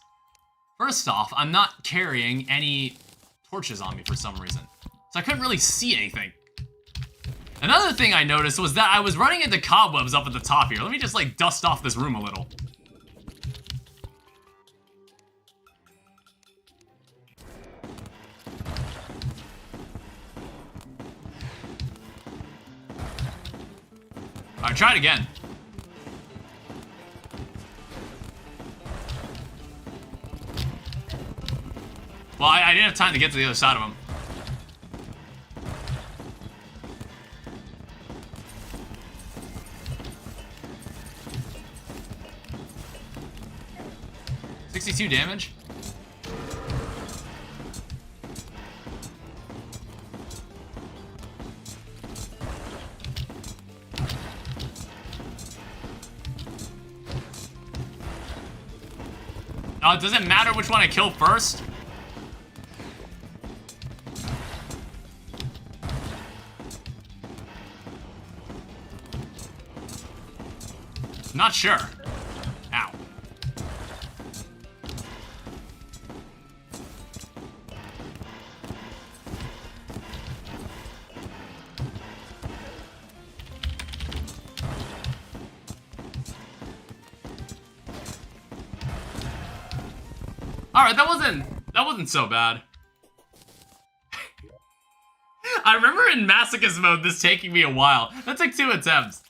First off, I'm not carrying any torches on me for some reason. So I couldn't really see anything. Another thing I noticed was that I was running into cobwebs up at the top here. Let me just, like, dust off this room a little. Alright, try it again. Well, I didn't have time to get to the other side of him. $62 damage? Does it matter which one I kill first? Not sure. Ow. Alright, that wasn't so bad. I remember in masochist mode this taking me a while. That took 2 attempts.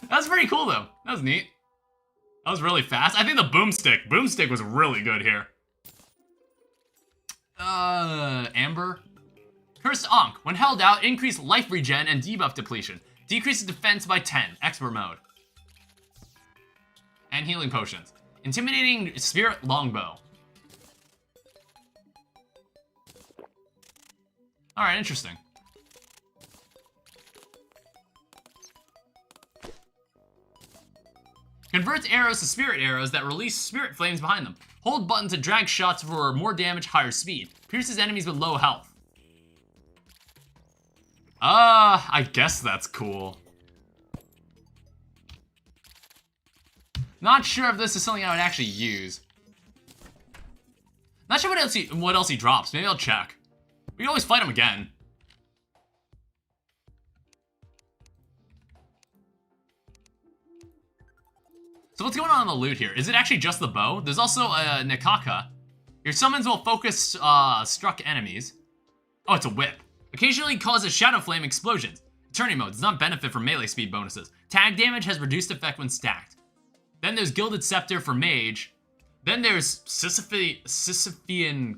That was pretty cool though. That was neat. That was really fast. I think the boomstick was really good here. Amber. Cursed Ankh. When held out, increase life regen and debuff depletion. Decreases defense by 10. Expert mode. And healing potions. Intimidating spirit longbow. Alright, interesting. Converts arrows to spirit arrows that release spirit flames behind them. Hold button to drag shots for more damage, higher speed. Pierces enemies with low health. I guess that's cool. Not sure if this is something I would actually use. Not sure what else he drops. Maybe I'll check. We can always fight him again. So what's going on in the loot here? Is it actually just the bow? There's also a Nikaka. Your summons will focus struck enemies. Oh, it's a whip. Occasionally causes shadow flame explosions. Eternity mode does not benefit from melee speed bonuses. Tag damage has reduced effect when stacked. Then there's Gilded Scepter for mage. Then there's Sisyphean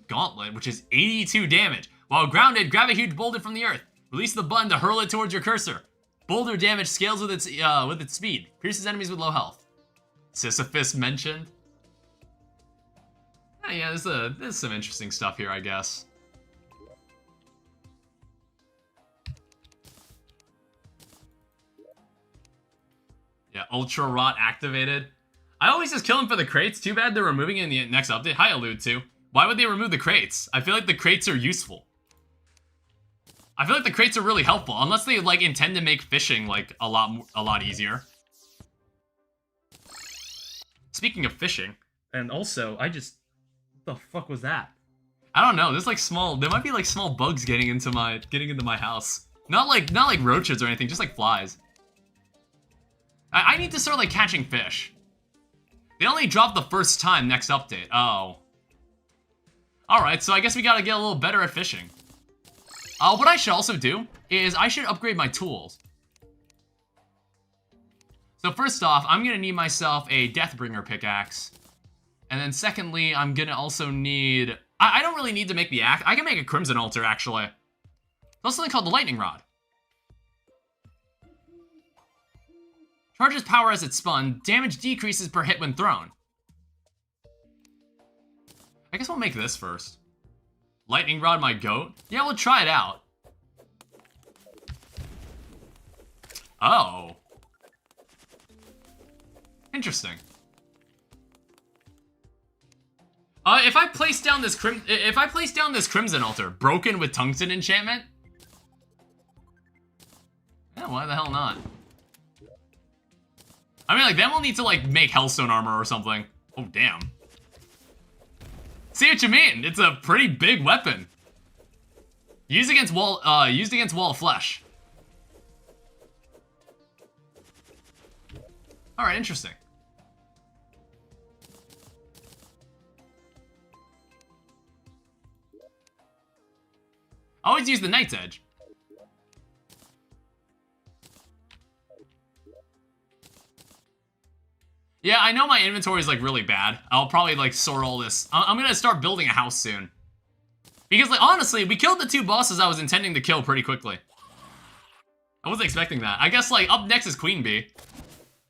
Gauntlet, which is 82 damage. While grounded, grab a huge boulder from the earth. Release the button to hurl it towards your cursor. Boulder damage scales with its speed. Pierces enemies with low health. Sisyphus mentioned. Oh, yeah, there's some interesting stuff here, I guess. Yeah, Ultra Rot activated. I always just kill him for the crates. Too bad they're removing it in the next update. Hi, Allude to. Why would they remove the crates? I feel like the crates are useful. I feel like the crates are really helpful, unless they like intend to make fishing like a lot easier. Speaking of fishing, and also what the fuck was that? I don't know. There's like there might be like small bugs getting into my house. Not like roaches or anything, just like flies. I need to start like catching fish. They only drop the first time next update. Oh. Alright, so I guess we gotta get a little better at fishing. What I should also do is I should upgrade my tools. So first off, I'm gonna need myself a Deathbringer pickaxe. And then secondly, I'm gonna also need... I don't really need to make the axe. I can make a Crimson Altar, actually. There's also something called the Lightning Rod. Charges power as it's spun. Damage decreases per hit when thrown. I guess we'll make this first. Lightning Rod my goat? Yeah, we'll try it out. Oh. Interesting. If I place down this Crimson Altar, broken with Tungsten enchantment? Yeah, why the hell not? I mean, like, then we'll need to, like, make Hellstone armor or something. Oh, damn. See what you mean. It's a pretty big weapon. Used against wall of flesh. Alright, interesting. I always use the Knight's Edge. Yeah, I know my inventory is like really bad. I'll probably like sort all this. I'm gonna start building a house soon. Because like honestly, we killed the 2 bosses I was intending to kill pretty quickly. I wasn't expecting that. I guess like up next is Queen Bee.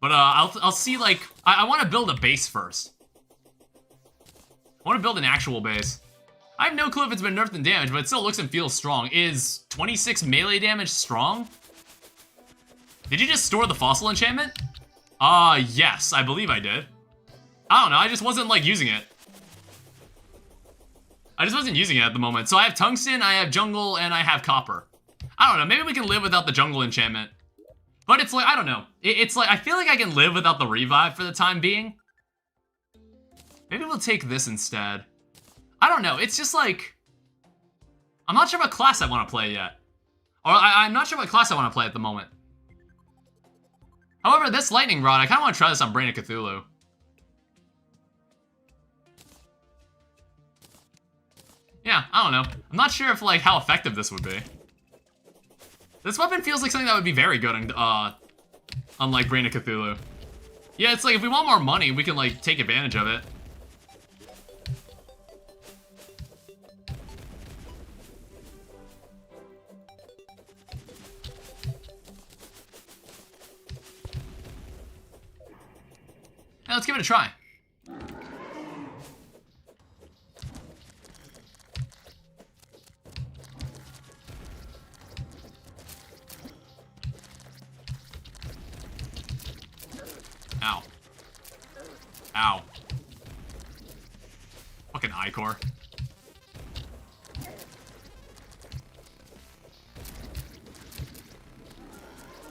But I'll see like, I want to build a base first. I want to build an actual base. I have no clue if it's been nerfed in damage, but it still looks and feels strong. Is 26 melee damage strong? Did you just store the fossil enchantment? Yes, I believe I did. I don't know, I just wasn't like using it. just wasn't using it at the moment. So I have tungsten, I have jungle, and I have copper. I don't know, maybe we can live without the jungle enchantment. But it's like, I don't know. It's like, I feel like I can live without the revive for the time being. Maybe we'll take this instead. I don't know, it's just like... I'm not sure what class I want to play yet. Or I'm not sure what class I want to play at the moment. However, this lightning rod, I kind of want to try this on Brain of Cthulhu. Yeah, I don't know. I'm not sure if, like, how effective this would be. This weapon feels like something that would be very good on like, Brain of Cthulhu. Yeah, it's like, if we want more money, we can, like, take advantage of it. Yeah, let's give it a try. Ow. Ow. Fucking Icor.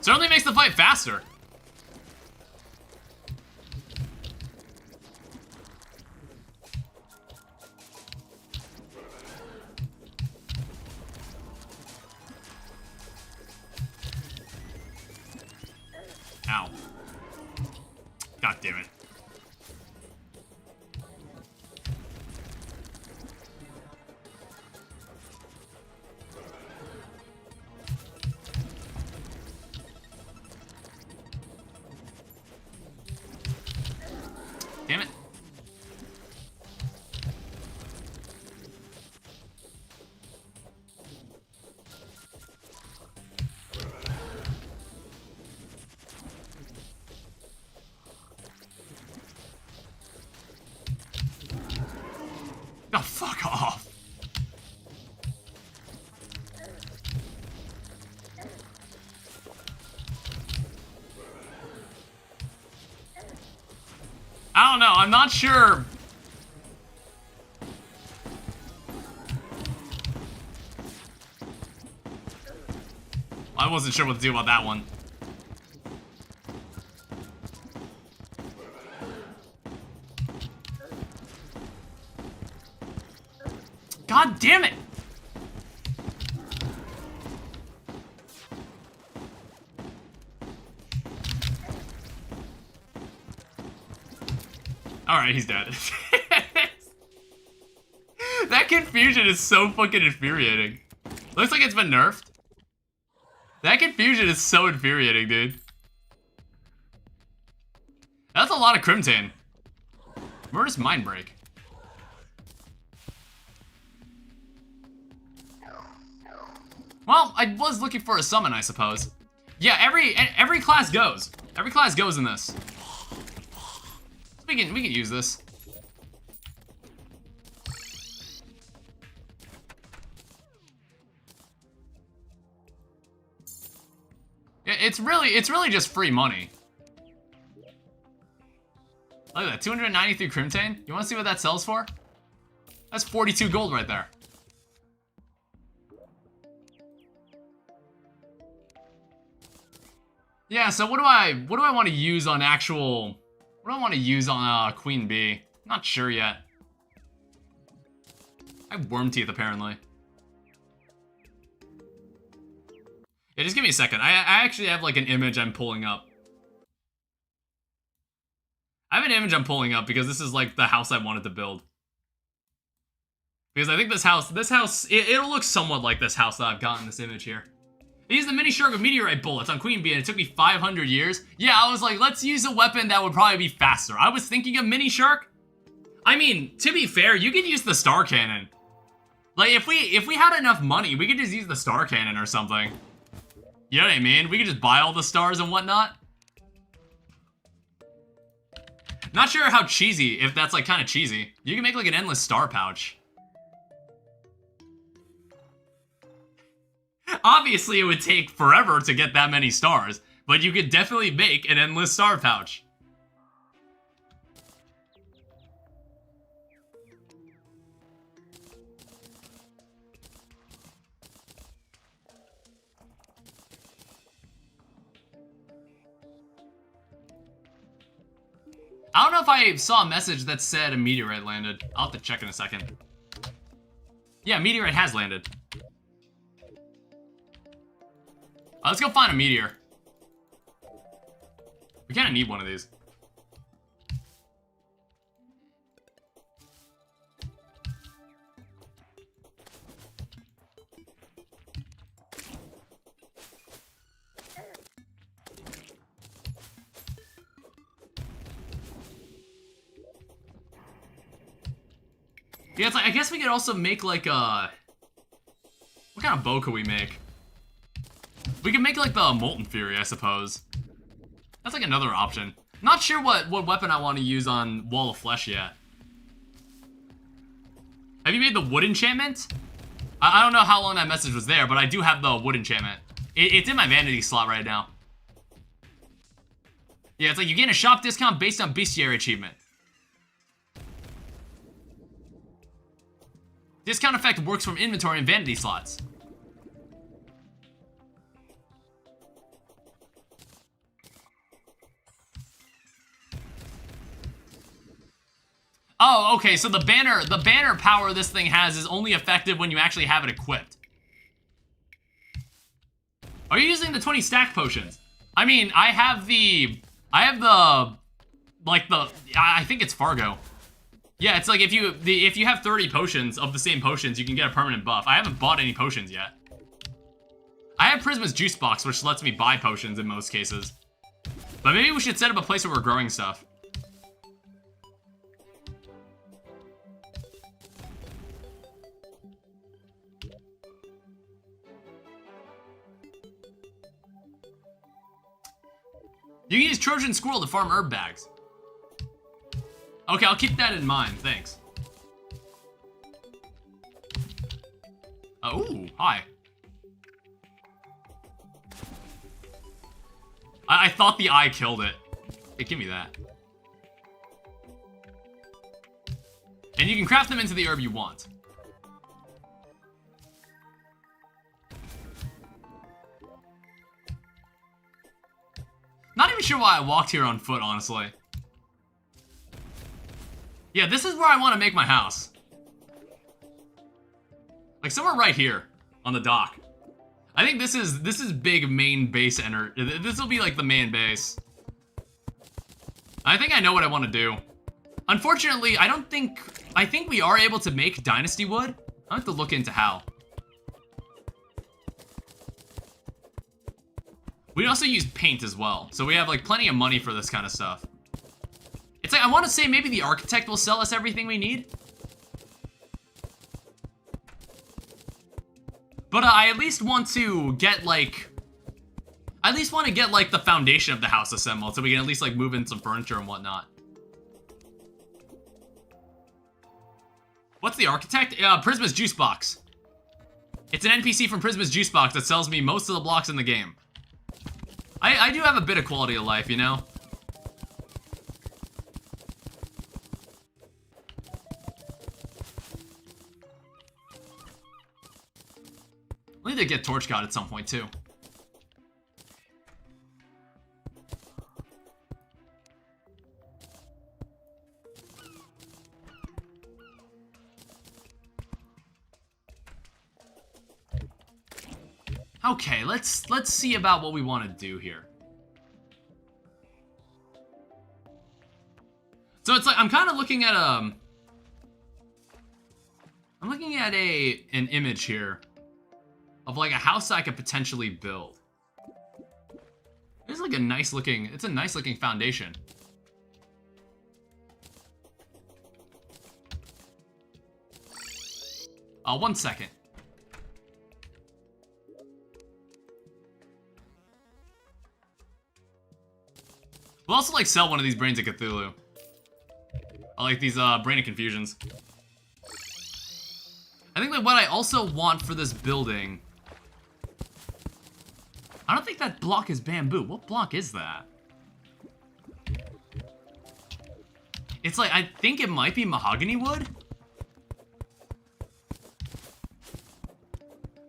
Certainly makes the fight faster. Ow. God damn it. Damn it. Oh, fuck off. I don't know, I'm not sure. I wasn't sure what to do about that one. God damn it! Alright, he's dead. That confusion is so fucking infuriating. Looks like it's been nerfed. That confusion is so infuriating, dude. That's a lot of Crimtane. Where's Mindbreak? Well, I was looking for a summon, I suppose. Yeah, every class goes. Every class goes in this. We can use this. It's really just free money. Look at that, 293 Crimtane. You want to see what that sells for? That's 42 gold right there. Yeah, so what do I want to use on actual... What do I want to use on Queen Bee? Not sure yet. I have Worm Teeth, apparently. Yeah, just give me a second. I actually have, like, an image I'm pulling up. I have an image I'm pulling up because this is, like, the house I wanted to build. Because I think this house, it'll look somewhat like this house that I've got in this image here. I used the mini shark with meteorite bullets on Queen Bee and it took me 500 years. Yeah, I was like, let's use a weapon that would probably be faster. I was thinking of mini shark. I mean, to be fair, you could use the star cannon. Like, if we had enough money, we could just use the star cannon or something. You know what I mean? We could just buy all the stars and whatnot. Not sure how cheesy, if that's like kind of cheesy. You can make like an endless star pouch. Obviously, it would take forever to get that many stars, but you could definitely make an endless star pouch. know if I saw a message that said a meteorite landed. I'll have to check in a second. Yeah, meteorite has landed. Let's go find a meteor. We kind of need one of these. Yeah, it's like, I guess we could also make like a... What kind of bow could we make? We can make like the Molten Fury, I suppose. That's like another option. Not sure what weapon I want to use on Wall of Flesh yet. Have you made the wood enchantment? I don't know how long that message was there, but I do have the wood enchantment. It's in my vanity slot right now. Yeah, it's like you gain a shop discount based on bestiary achievement. Discount effect works from inventory and vanity slots. Oh, okay, so the banner power this thing has is only effective when you actually have it equipped. Are you using the 20 stack potions? I mean, I think it's Fargo. Yeah, it's like if you have 30 potions of the same potions, you can get a permanent buff. I haven't bought any potions yet. I have Prisma's juice box, which lets me buy potions in most cases. But maybe we should set up a place where we're growing stuff. You can use Trojan Squirrel to farm herb bags. Okay, I'll keep that in mind, thanks. Ooh, hi. I thought the eye killed it. Hey, give me that. And you can craft them into the herb you want. Not even sure why I walked here on foot, honestly. Yeah, this is where I want to make my house. Like somewhere right here on the dock. I think this is big main base this will be like the main base. I think I know what I want to do. Unfortunately, I think we are able to make dynasty wood. I have to look into how. We also use paint as well, so we have like plenty of money for this kind of stuff. It's like, I want to say maybe the architect will sell us everything we need. But I at least want to get like... the foundation of the house assembled, so we can at least like move in some furniture and whatnot. What's the architect? Prisma's Juice Box. It's an NPC from Prisma's Juice Box that sells me most of the blocks in the game. I do have a bit of quality of life, you know? I need to get Torch God at some point, too. Okay, let's see about what we want to do here. So it's like I'm kind of looking at an image here of like a house I could potentially build. It's like a nice looking foundation. One second. We'll also like sell one of these Brains of Cthulhu. I like these Brain of Confusions. I think like what I also want for this building... I don't think that block is bamboo. What block is that? It's like, I think it might be mahogany wood?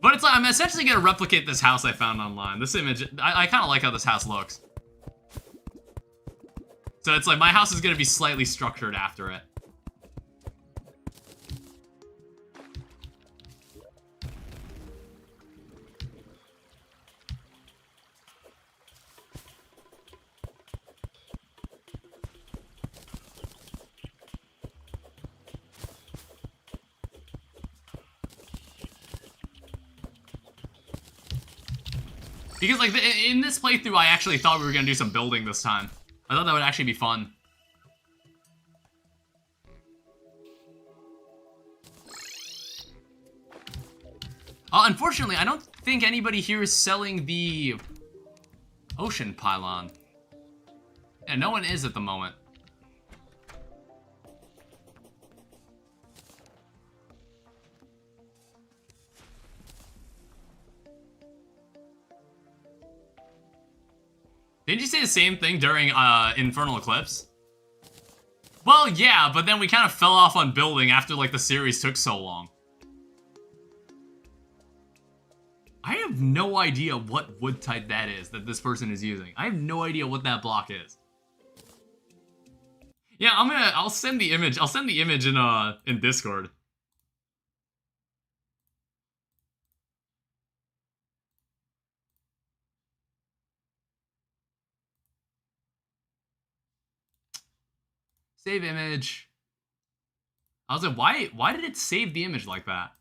But it's like, I'm essentially gonna replicate this house I found online. This image, I kind of like how this house looks. So it's like my house is gonna be slightly structured after it. Because, like, in this playthrough, I actually thought we were gonna do some building this time. I thought that would actually be fun. Unfortunately, I don't think anybody here is selling the ocean pylon. Yeah, no one is at the moment. Didn't you say the same thing during Infernal Eclipse? Well, yeah, but then we kind of fell off on building after, like, the series took so long. I have no idea what wood type that is that this person is using. I have no idea what that block is. Yeah, I'll send the image. I'll send the image in Discord. Save image. I was like, why did it save the image like that?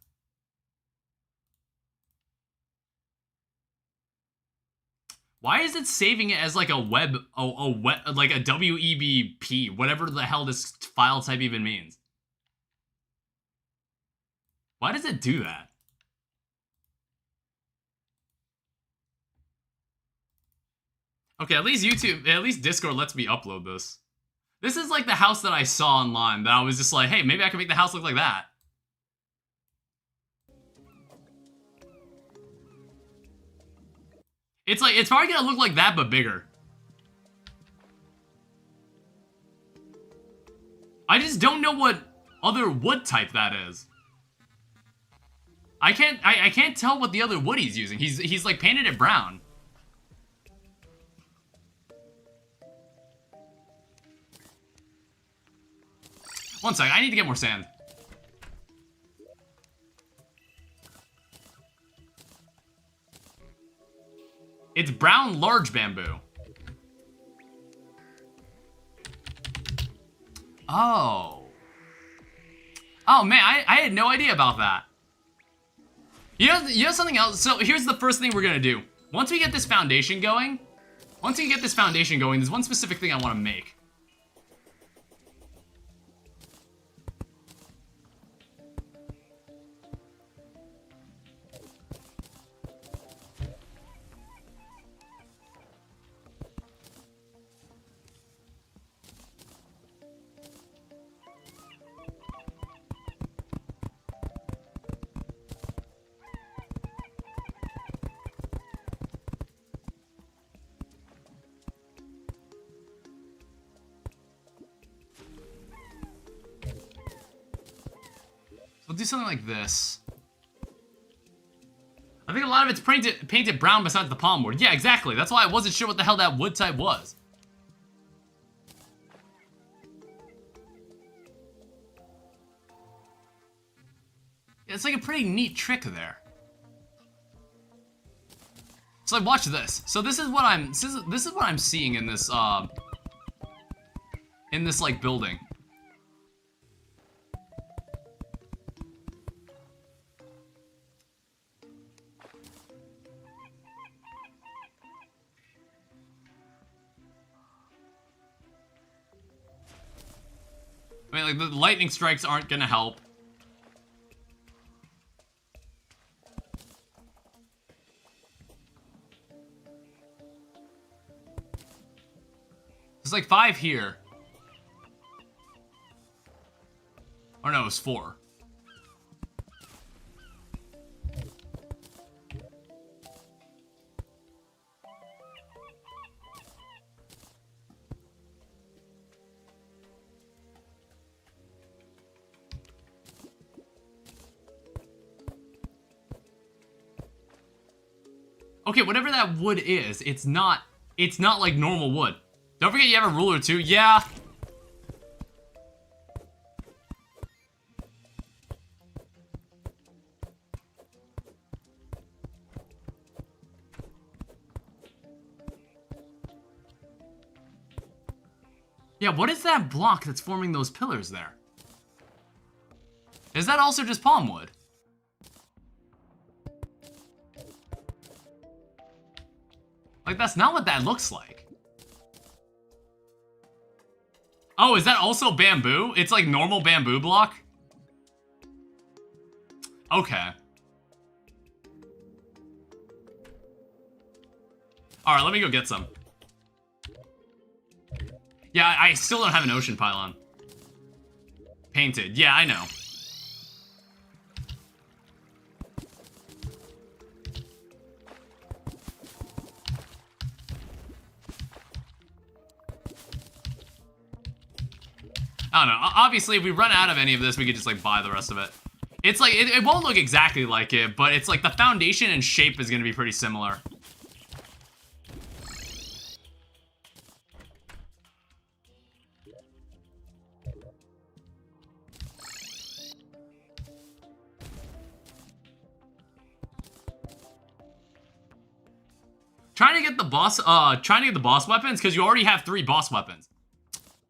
Why is it saving it as like a web, like a WEBP, whatever the hell this file type even means? Why does it do that? Okay, at least Discord lets me upload this. This is like the house that I saw online that I was just like, hey, maybe I can make the house look like that. It's like, it's probably gonna look like that, but bigger. I just don't know what other wood type that is. I can't tell what the other wood he's using. He's like painted it brown. One sec, I need to get more sand. It's brown large bamboo. Oh. Oh man, I had no idea about that. You know something else? So here's the first thing we're gonna do. Once we get this foundation going, there's one specific thing I want to make. We'll do something like this. I think a lot of it's painted brown besides the palm wood. Yeah, exactly. That's why I wasn't sure what the hell that wood type was. It's like a pretty neat trick there. So like, watch this. So this is what I'm seeing in this like building. I mean, like, the lightning strikes aren't gonna help. There's like 5 here. Or no, it's 4. Okay, whatever that wood is, it's not like normal wood. Don't forget you have a ruler too. Yeah. Yeah, what is that block that's forming those pillars there? Is that also just palm wood? Like, that's not what that looks like. Oh, is that also bamboo? It's like normal bamboo block? Okay. Alright, let me go get some. Yeah, I still don't have an ocean pylon. Painted. Yeah, I know. I don't know. Obviously, if we run out of any of this, we could just, like, buy the rest of it. It's like, it won't look exactly like it, but it's like the foundation and shape is going to be pretty similar. Trying to get the boss weapons, because you already have 3 boss weapons.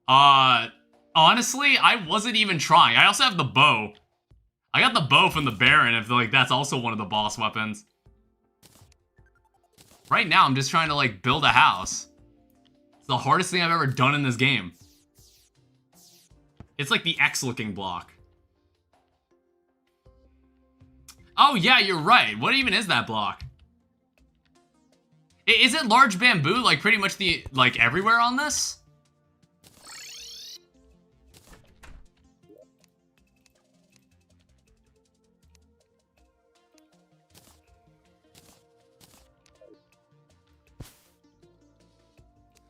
Honestly, I wasn't even trying. I also have the bow. I got the bow from the Baron, if, like, that's also one of the boss weapons. Right now, I'm just trying to, like, build a house. It's the hardest thing I've ever done in this game. It's like the X-looking block. Oh, yeah, you're right. What even is that block? Is it large bamboo, like, pretty much like, everywhere on this?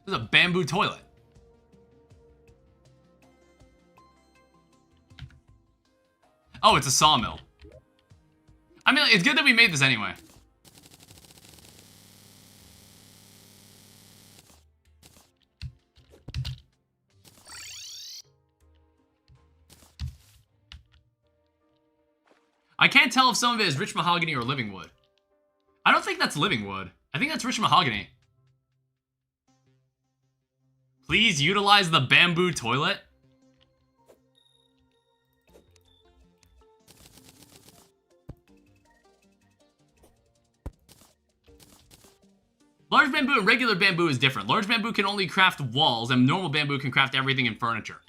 There's a bamboo toilet. Oh, it's a sawmill. I mean, it's good that we made this anyway. I can't tell if some of it is rich mahogany or living wood. I don't think that's living wood. I think that's rich mahogany. Please utilize the bamboo toilet. Large bamboo and regular bamboo is different. Large bamboo can only craft walls, and normal bamboo can craft everything in furniture.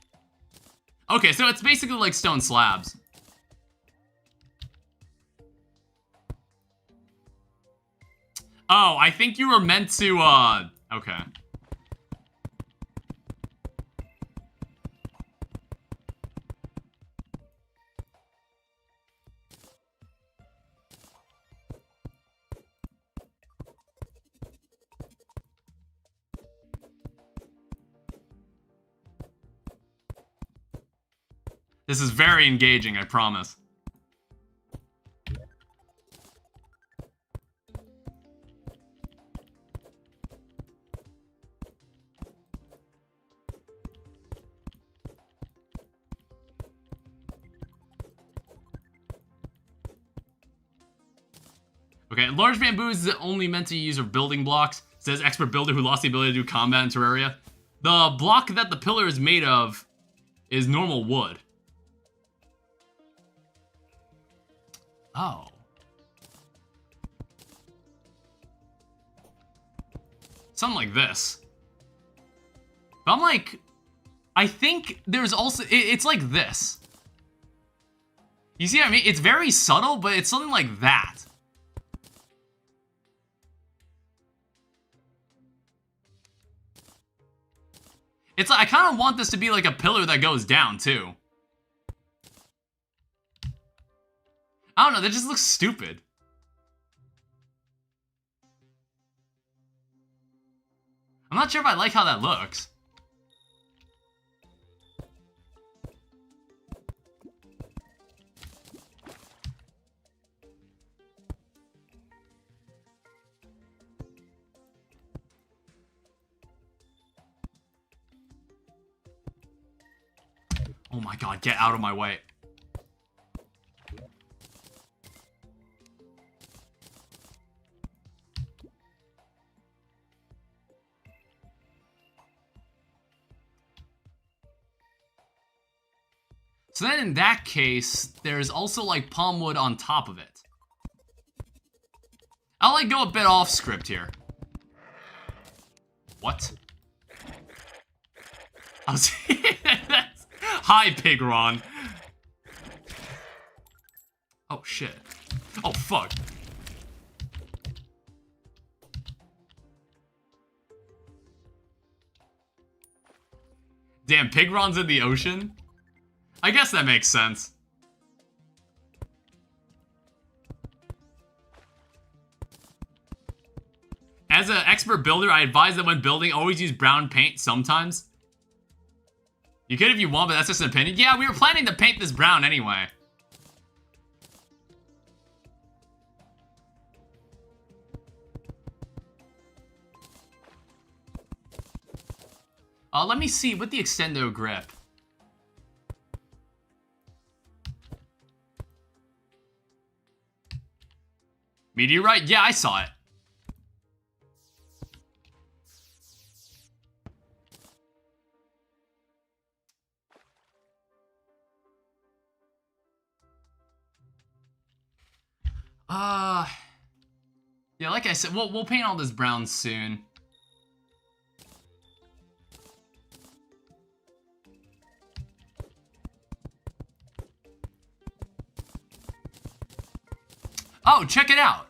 Okay, so it's basically like stone slabs. Oh, I think you were meant to, okay. This is very engaging, I promise. Okay, large bamboo is only meant to use of building blocks, says expert builder who lost the ability to do combat in Terraria. The block that the pillar is made of is normal wood. Oh. Something like this. But I'm like, I think there's also, it's like this. You see what I mean? It's very subtle, but it's something like that. It's like, I kind of want this to be like a pillar that goes down, too. I don't know, that just looks stupid. I'm not sure if I like how that looks. Oh my god, get out of my way. So then in that case, there's also like palm wood on top of it. I'll like go a bit off script here. What? I was Hi, Pigron. Oh shit. Oh fuck. Damn, Pigron's in the ocean? I guess that makes sense. As an expert builder, I advise that when building, always use brown paint sometimes. You could if you want, but that's just an opinion. Yeah, we were planning to paint this brown anyway. Let me see, with the extendo grip. Meteorite? Yeah, I saw it. Yeah, like I said, we'll paint all this brown soon. Oh, check it out.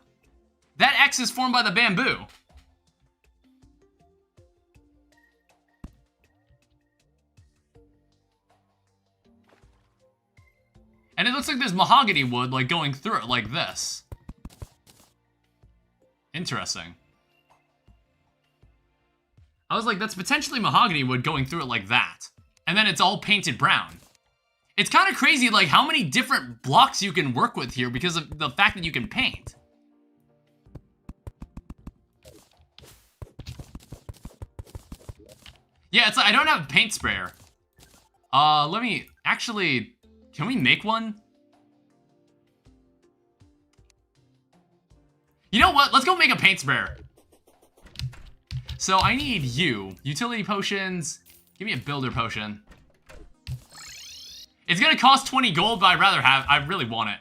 That X is formed by the bamboo. And it looks like there's mahogany wood, like, going through it, like this. Interesting. I was like, that's potentially mahogany wood going through it like that. And then it's all painted brown. It's kind of crazy, like, how many different blocks you can work with here because of the fact that you can paint. Yeah, it's like, I don't have a paint sprayer. Let me, actually, can we make one? You know what? Let's go make a paint sprayer. So I need you. Utility potions. Give me a builder potion. It's gonna cost 20 gold, but I'd rather have, I really want it.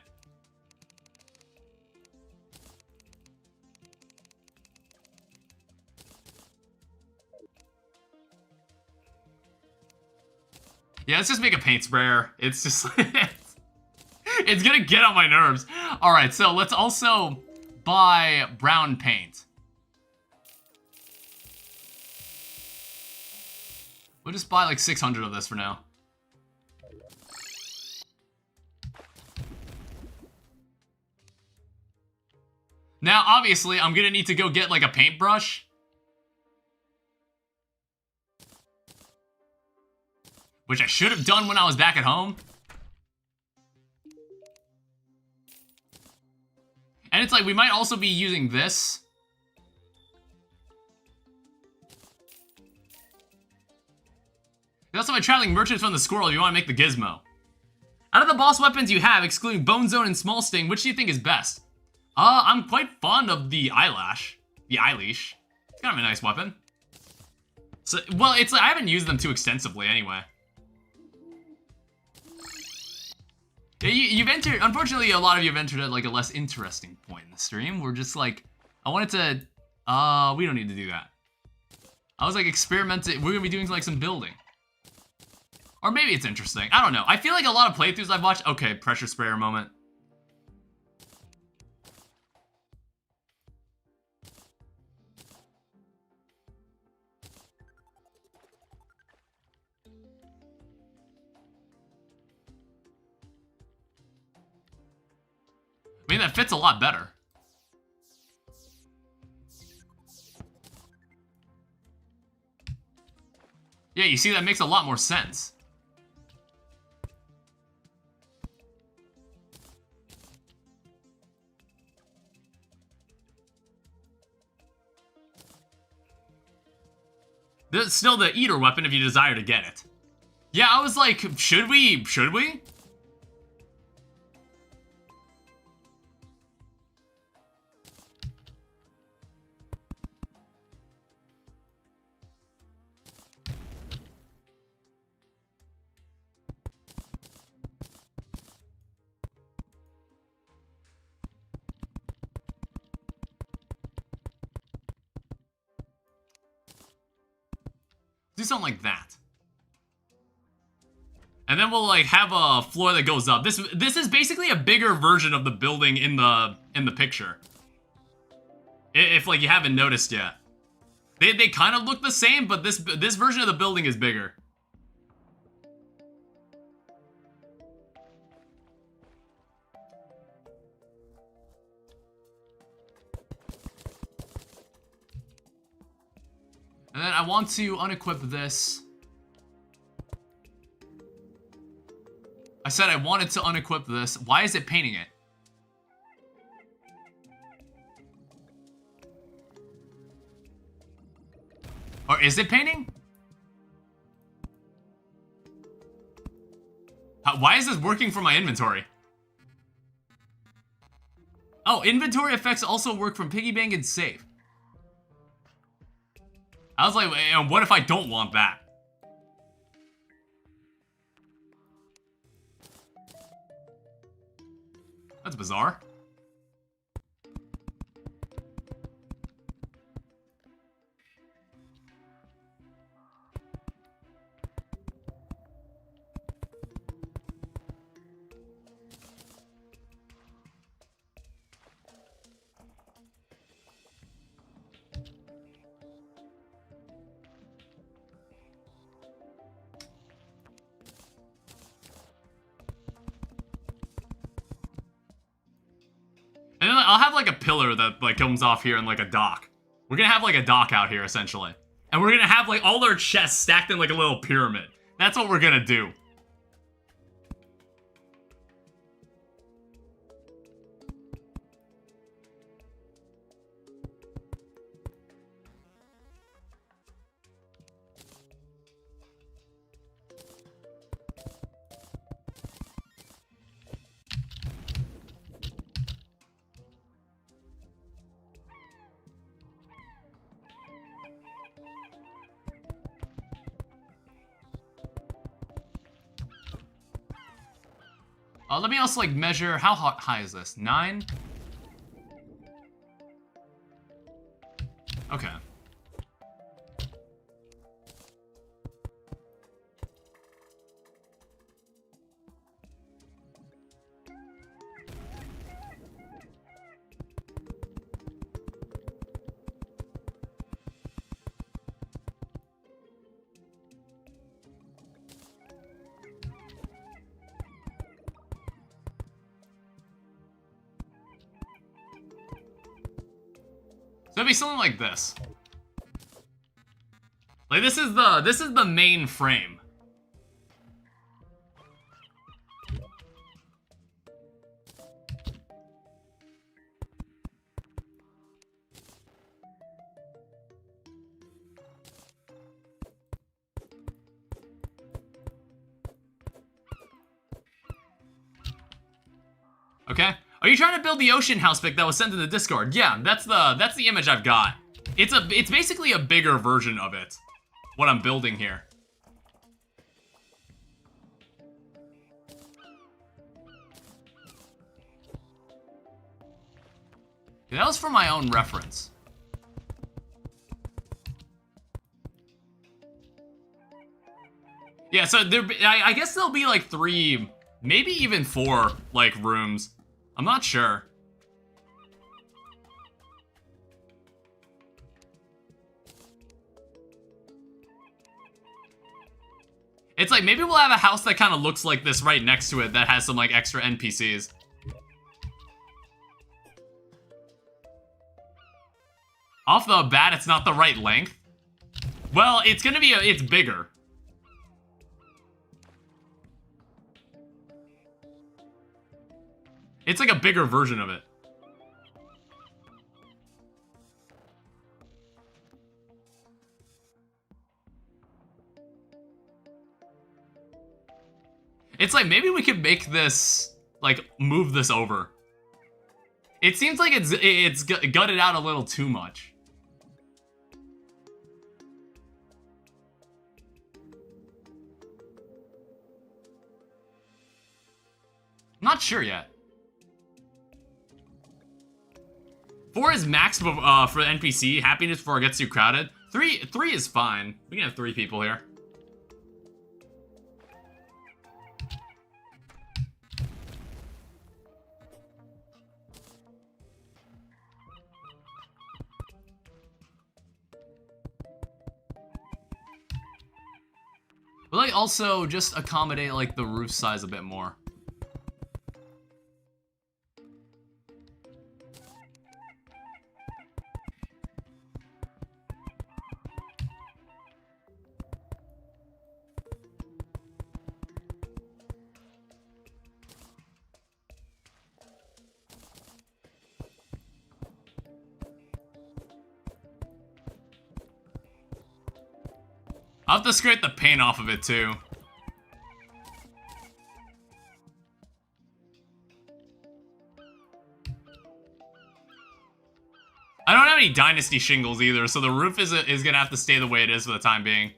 Yeah, let's just make a paint sprayer. It's just, it's gonna get on my nerves. All right, so let's also buy brown paint. We'll just buy like 600 of this for now. Now, obviously, I'm gonna need to go get like a paintbrush. Which I should have done when I was back at home. And it's like, we might also be using this. There's also my traveling merchants from the squirrel if you want to make the gizmo. Out of the boss weapons you have, excluding Bone Zone and Small Sting, which do you think is best? I'm quite fond of the eyelash. The eyeleash. It's kind of a nice weapon. So, well, it's like, I haven't used them too extensively anyway. Yeah, you've entered, unfortunately, a lot of you have entered at like a less interesting point in the stream. We're just like, I wanted to, we don't need to do that. I was like experimenting, we're gonna be doing like some building. Or maybe it's interesting, I don't know. I feel like a lot of playthroughs I've watched, okay, pressure sprayer moment. I mean, that fits a lot better. Yeah, you see, that makes a lot more sense. This is still the eater weapon if you desire to get it. Yeah, I was like, should we? Should we? Do something like that. And then we'll like have a floor that goes up. This is basically a bigger version of the building in the picture. If like you haven't noticed yet. They kind of look the same, but this version of the building is bigger. And then I want to unequip this. I said I wanted to unequip this. Why is it painting it? Or is it painting? Why is this working for my inventory? Oh, inventory effects also work from piggy bank and save. I was like, what if I don't want that? That's bizarre. And then I'll have like a pillar that like comes off here and like a dock. We're gonna have like a dock out here essentially. And we're gonna have like all our chests stacked in like a little pyramid. That's what we're gonna do. Let me also like measure, how high is this? 9? Okay. So it'd be something like this. Like this is the main frame. Okay. Are you trying to build the ocean house pic that was sent to the Discord? Yeah, that's the image I've got. It's basically a bigger version of it. What I'm building here. Yeah, that was for my own reference. Yeah, so I guess there'll be like 3, maybe even 4 like rooms. I'm not sure. It's like, maybe we'll have a house that kind of looks like this right next to it that has some like extra NPCs. Off the bat, it's not the right length. Well, it's gonna be, it's bigger. It's like a bigger version of it. It's like, maybe we could make this, like, move this over. It seems like it's gutted out a little too much. I'm not sure yet. 4 is max for the NPC. Happiness before it gets too crowded. 3 is fine. We can have 3 people here. But like also just accommodate like the roof size a bit more. I'll have to scrape the paint off of it too. I don't have any dynasty shingles either, so the roof is gonna have to stay the way it is for the time being.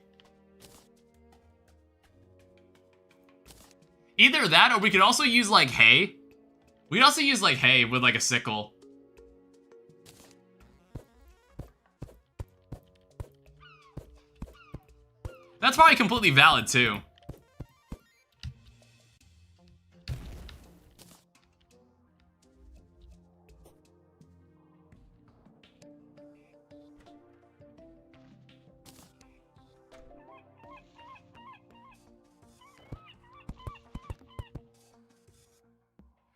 Either that, or we could also use like hay. We could also use like hay with like a sickle. That's probably completely valid, too.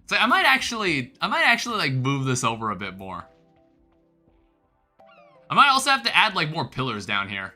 So I might actually like move this over a bit more. I might also have to add like more pillars down here.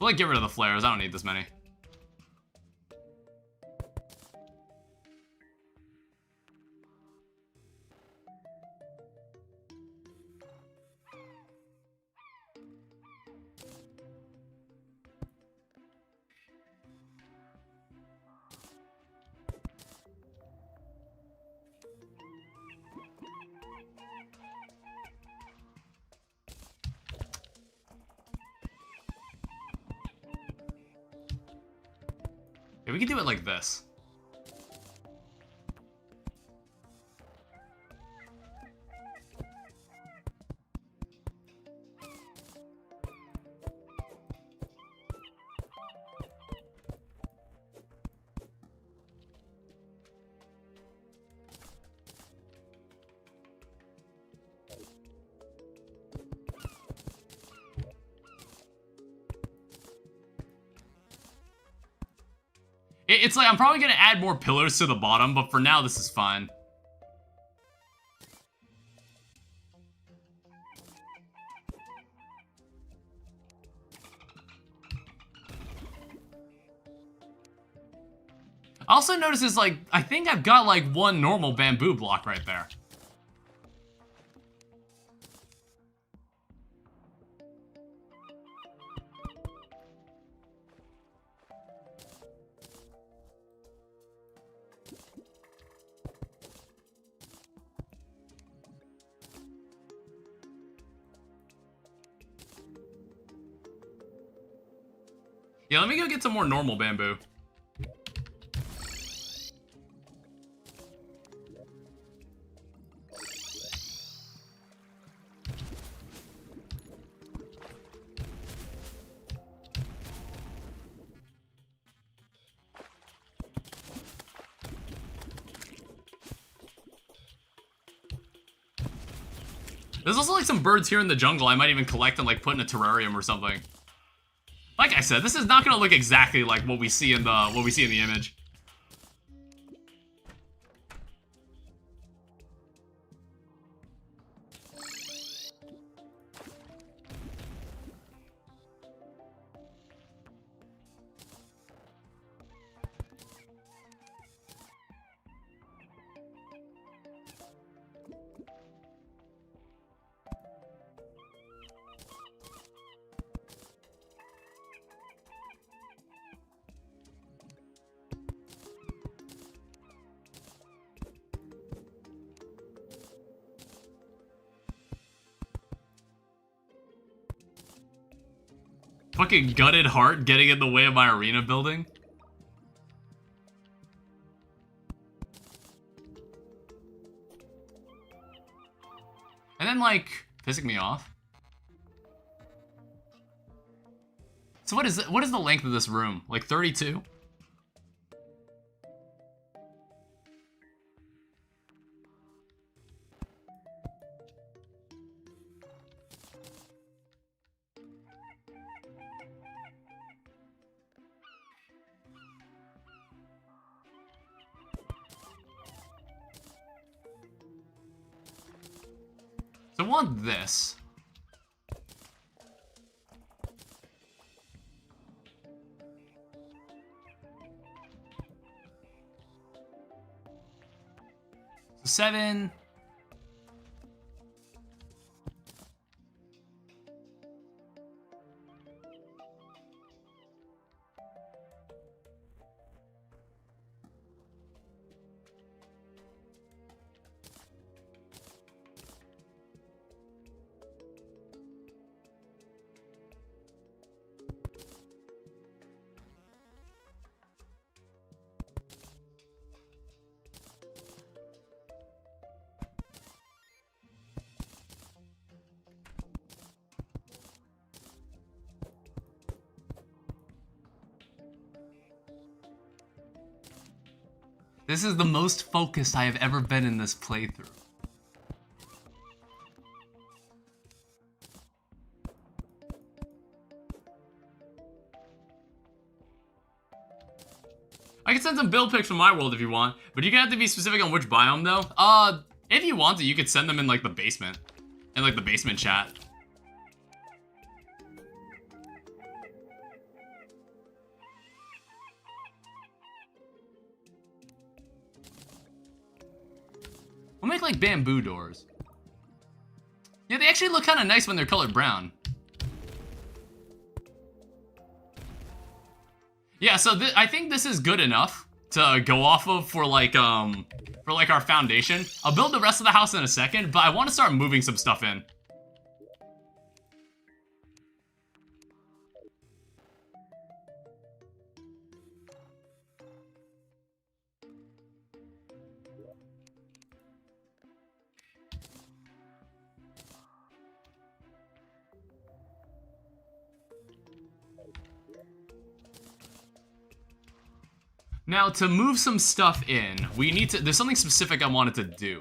We'll like get rid of the flares. I don't need this many. Yeah, we can do it like this. It's like, I'm probably gonna add more pillars to the bottom, but for now, this is fine. I also notice is like, I think I've got like one normal bamboo block right there. Yeah, let me go get some more normal bamboo. There's also like some birds here in the jungle I might even collect and like put in a terrarium or something. Like I said, this is not gonna look exactly like what we see in the image. Fucking gutted heart getting in the way of my arena building. And then, like, pissing me off. So what is the length of this room? Like 32? So I want this. So 7. This is the most focused I have ever been in this playthrough. I can send some build pics from my world if you want, but you're gonna have to be specific on which biome though. If you want to, you could send them in like the basement. In like the basement chat. We'll make like bamboo doors. Yeah, they actually look kind of nice when they're colored brown. Yeah, so I think this is good enough to go off of for like our foundation. I'll build the rest of the house in a second, but I want to start moving some stuff in. Now, to move some stuff in, we need to... There's something specific I wanted to do.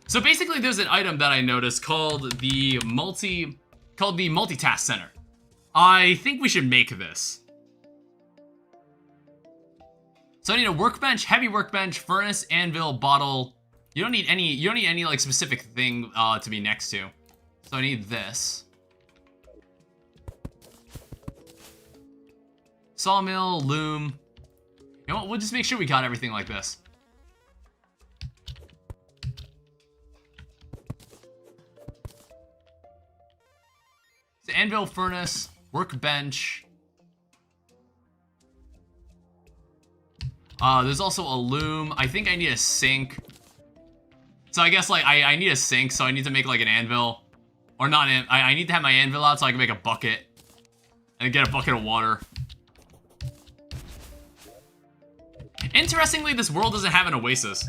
So basically, there's an item that I noticed called the multitask center. I think we should make this. So I need a workbench, heavy workbench, furnace, anvil, bottle. You don't need any like specific thing to be next to. So I need this. Sawmill, loom. You know what? We'll just make sure we got everything like this. So anvil, furnace, workbench. There's also a loom. I think I need a sink. So I guess like I need a sink, so I need to make like an anvil. Or not, I need to have my anvil out so I can make a bucket. And get a bucket of water. Interestingly, this world doesn't have an oasis.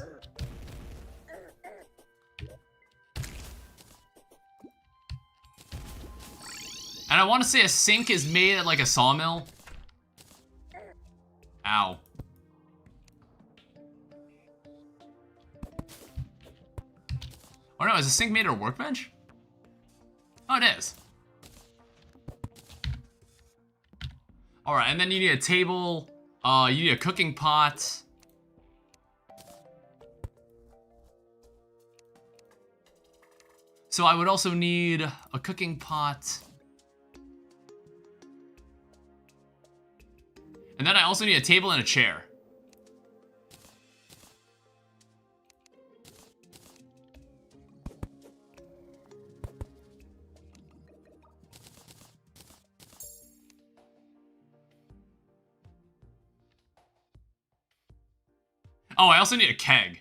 And I want to say a sink is made at like a sawmill. Ow. Oh no, is a sink made at a workbench? Oh, it is. Alright, and then you need a table. You need a cooking pot. So I would also need a cooking pot. And then I also need a table and a chair. Oh, I also need a keg.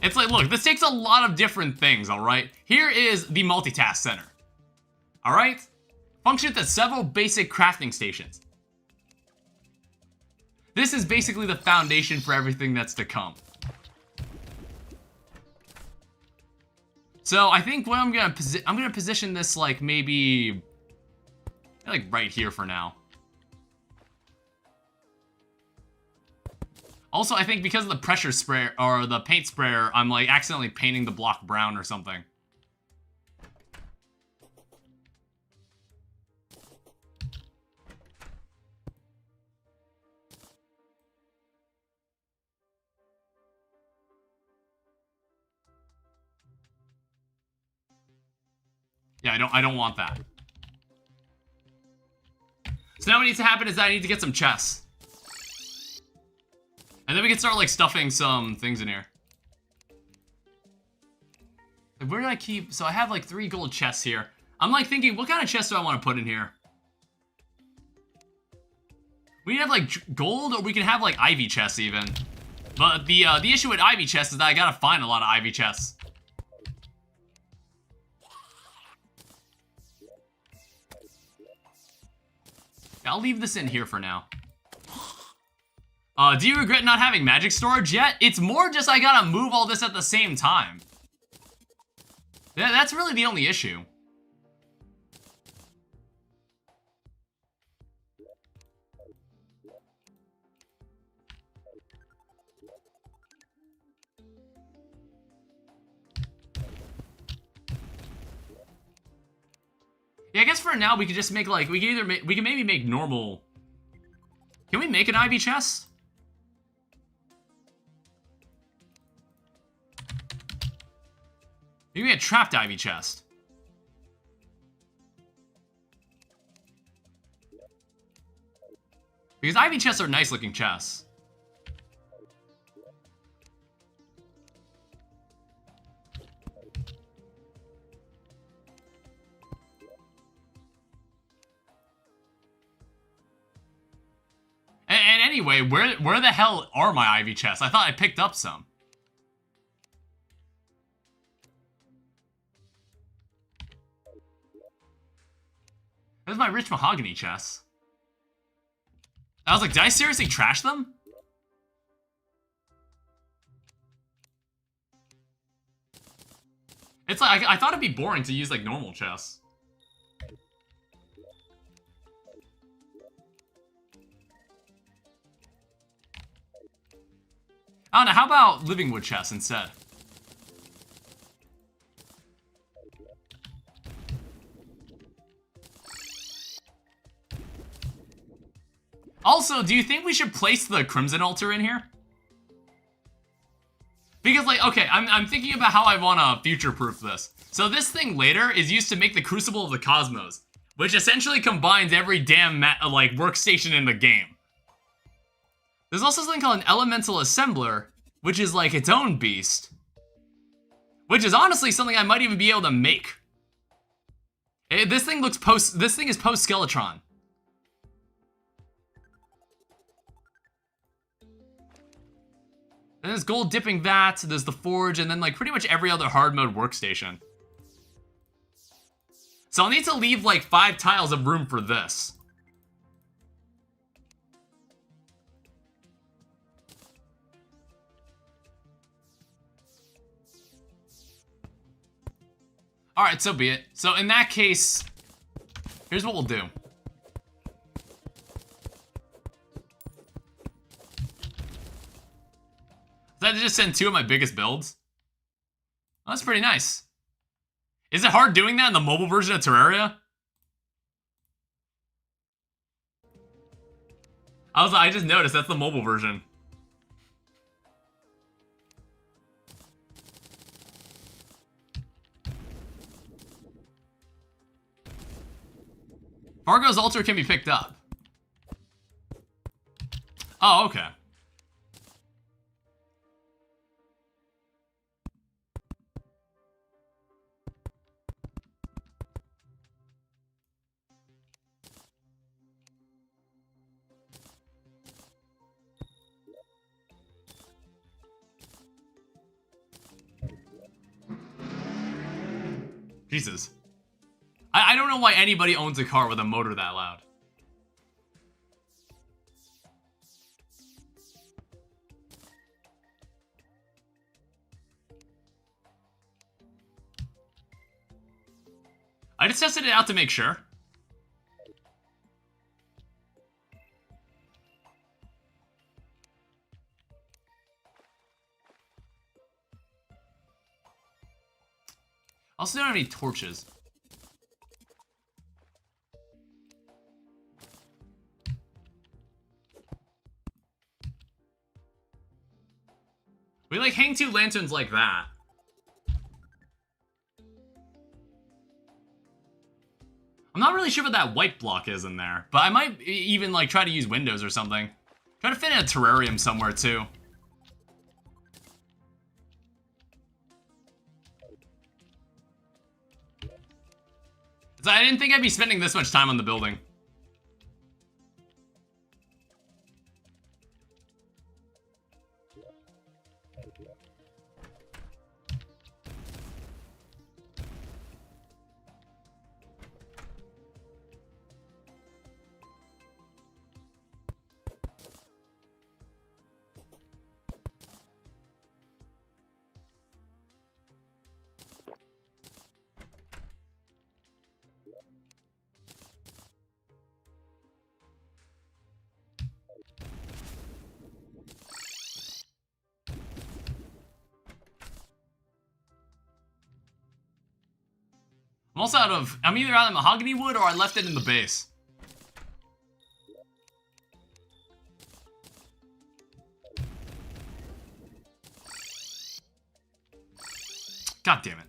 It's like, look, this takes a lot of different things, alright? Here is the multitask center. Alright? Functions at several basic crafting stations. This is basically the foundation for everything that's to come. So I think what I'm gonna position this like maybe like right here for now. Also, I think because of the pressure sprayer or the paint sprayer, I'm like accidentally painting the block brown or something. Yeah, I don't want that. So now what needs to happen is that I need to get some chests. And then we can start like stuffing some things in here. Where did I keep? So I have like 3 gold chests here. I'm like thinking, what kind of chest do I want to put in here? We can have like gold, or we can have like ivy chests even. But the issue with ivy chests is that I gotta find a lot of ivy chests. I'll leave this in here for now. Do you regret not having magic storage yet? It's more just I gotta move all this at the same time. That's really the only issue. Yeah, I guess for now we could just make like, we can maybe make normal. Can we make an ivy chest? Maybe a trapped ivy chest. Because ivy chests are nice looking chests. And anyway, where the hell are my ivy chests? I thought I picked up some. There's my rich mahogany chests. I was like, did I seriously trash them? It's like, I thought it'd be boring to use like normal chests. I don't know, how about living wood chests instead? Also, do you think we should place the Crimson Altar in here? Because, like, okay, I'm thinking about how I want to future-proof this. So this thing later is used to make the Crucible of the Cosmos, which essentially combines every damn, like, workstation in the game. There's also something called an Elemental Assembler, which is, like, its own beast. Which is honestly something I might even be able to make. This thing is post-Skeletron. And there's gold dipping that, there's the forge, and then like pretty much every other hard mode workstation. So I'll need to leave like 5 tiles of room for this. Alright, so be it. So in that case, here's what we'll do. Did I just send 2 of my biggest builds? Oh, that's pretty nice. Is it hard doing that in the mobile version of Terraria? I just noticed that's the mobile version. Fargo's altar can be picked up. Oh, okay. Jesus. I don't know why anybody owns a car with a motor that loud. I just tested it out to make sure. I also don't have any torches. We like hang 2 lanterns like that. I'm not really sure what that white block is in there, but I might even like try to use windows or something. Try to fit in a terrarium somewhere too. So I didn't think I'd be spending this much time on the building. I'm either out of mahogany wood or I left it in the base. God damn it.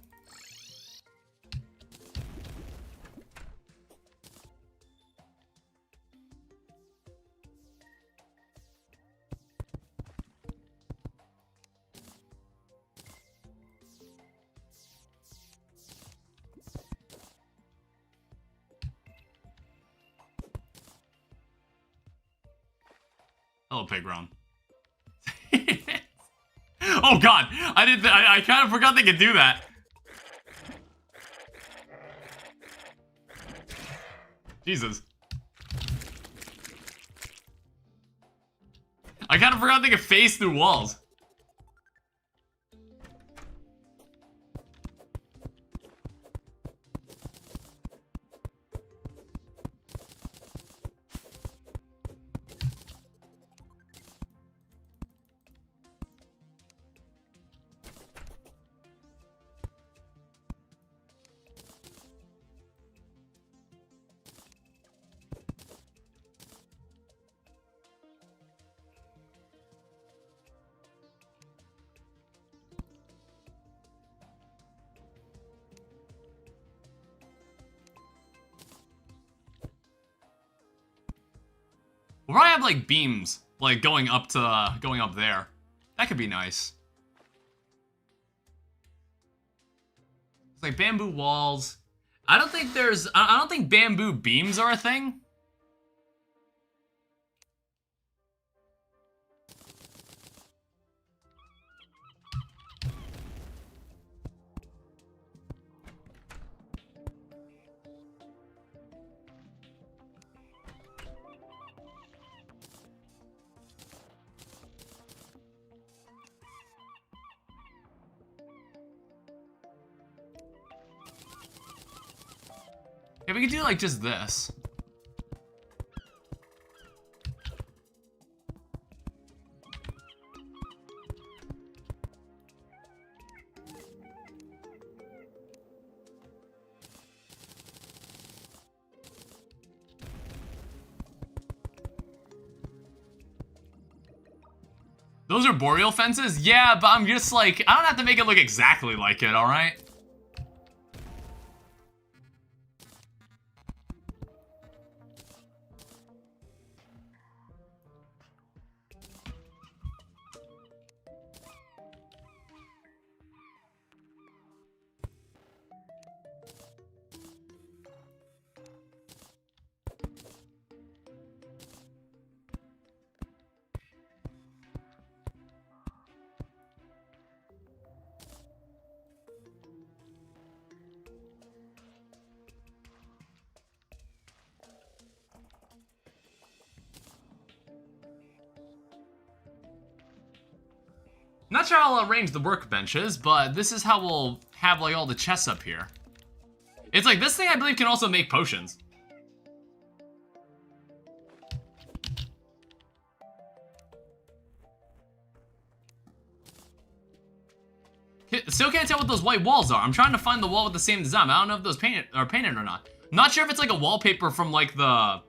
Hello, Pigron. Oh god, I kind of forgot they could do that. Jesus. I kind of forgot they could phase through walls. We'll probably have like beams, like going up there. That could be nice. It's like bamboo walls. I don't think bamboo beams are a thing. Yeah, we could do like just this. Those are boreal fences? Yeah, but I'm just like, I don't have to make it look exactly like it, alright? Not sure how I'll arrange the workbenches, but this is how we'll have like all the chests up here. It's like this thing I believe can also make potions. Still can't tell what those white walls are. I'm trying to find the wall with the same design. I don't know if those are painted or not. Not sure if it's like a wallpaper from like the...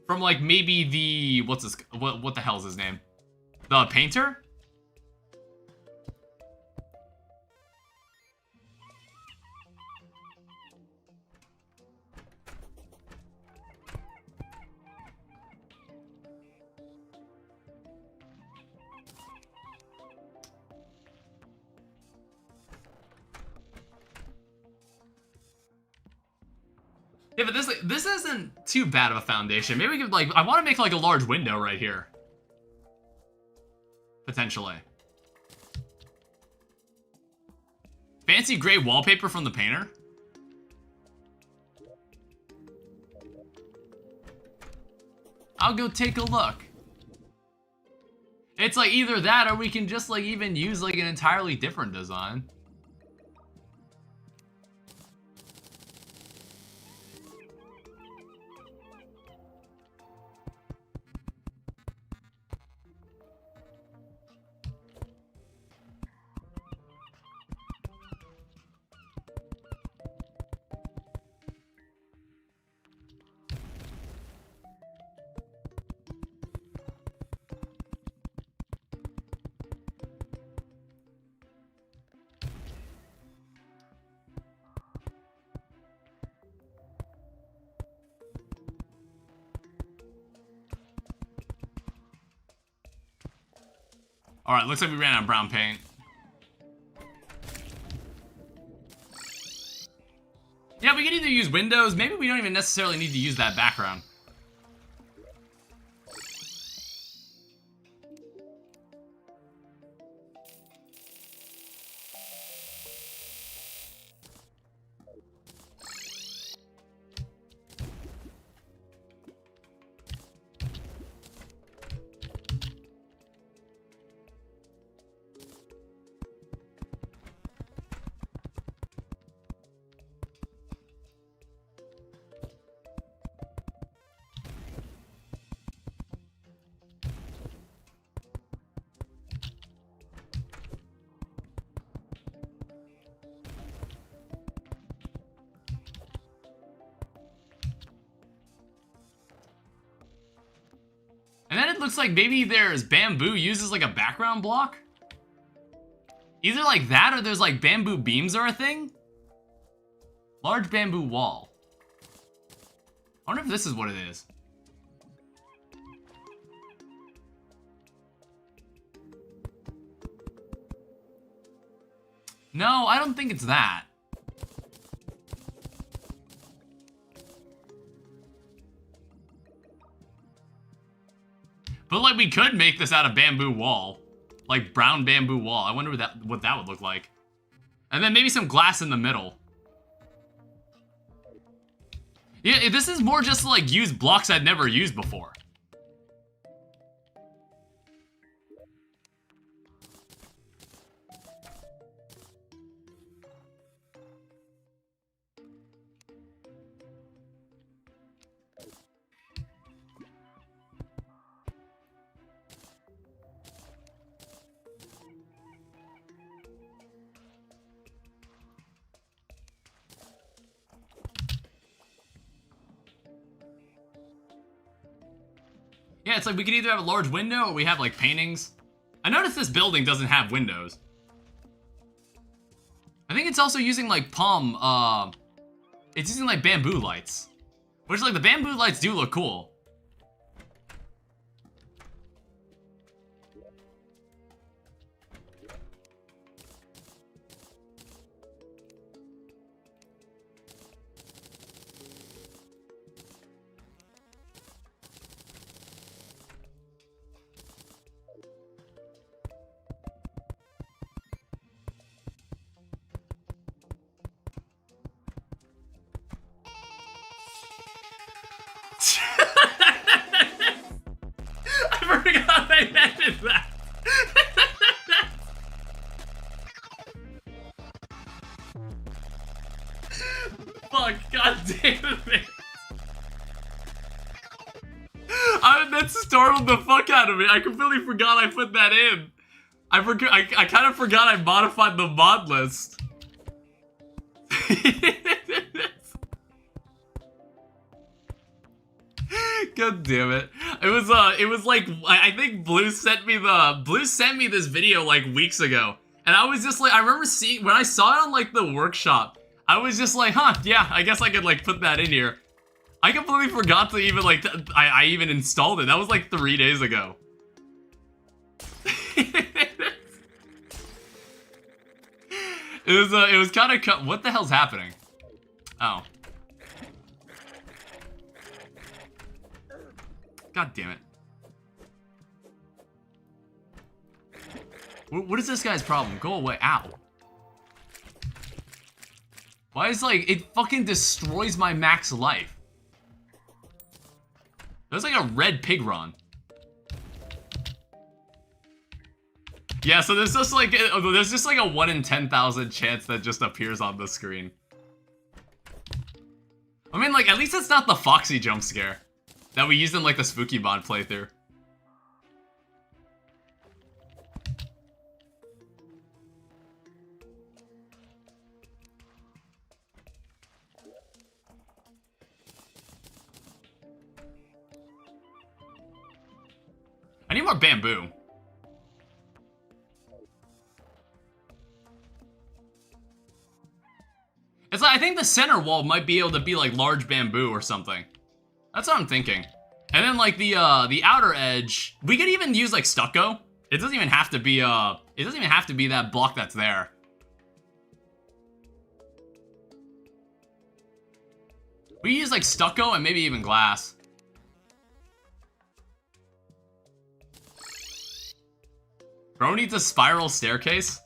From like maybe the... What's this? What the hell's his name? The painter? Yeah, but this isn't too bad of a foundation. Maybe we could, like, I want to make, like, a large window right here. Potentially. Fancy gray wallpaper from the painter? I'll go take a look. It's, like, either that or we can just, like, even use, like, an entirely different design. Alright, looks like we ran out of brown paint. Yeah, we can either use windows. Maybe we don't even necessarily need to use that background. And then it looks like maybe there's bamboo used as like a background block. Either like that or there's like bamboo beams are a thing. Large bamboo wall. I wonder if this is what it is. No, I don't think it's that. But like we could make this out of bamboo wall. Like brown bamboo wall. I wonder what that would look like. And then maybe some glass in the middle. Yeah, this is more just to like use blocks I've never used before. Yeah, it's like we could either have a large window or we have like paintings. I noticed this building doesn't have windows. I think it's also using like it's using like bamboo lights. Which like the bamboo lights do look cool. I forgot I added that. Fuck, god damn it. That startled the fuck out of me. I completely forgot I put that in. I kind of forgot I modified the mod list. God damn it. It was like, I think Blue sent me this video like weeks ago. And I was just like, I remember seeing, when I saw it on like the workshop, I was just like, huh, yeah, I guess I could like put that in here. I completely forgot to even like, I even installed it. That was like 3 days ago. It was kind of, what the hell's happening? Oh. God damn it. What is this guy's problem? Go away. Ow. Why is like, it fucking destroys my max life. There's like a red pig run. Yeah, so there's just like a 1 in 10,000 chance that just appears on the screen. I mean, like, at least it's not the Foxy jump scare that we used in like the Spooky Mod playthrough. I need more bamboo. It's like, I think the center wall might be able to be like large bamboo or something. That's what I'm thinking. And then like the outer edge, we could even use like stucco. It doesn't even have to be that block that's there. We use like stucco and maybe even glass. Bro needs a spiral staircase.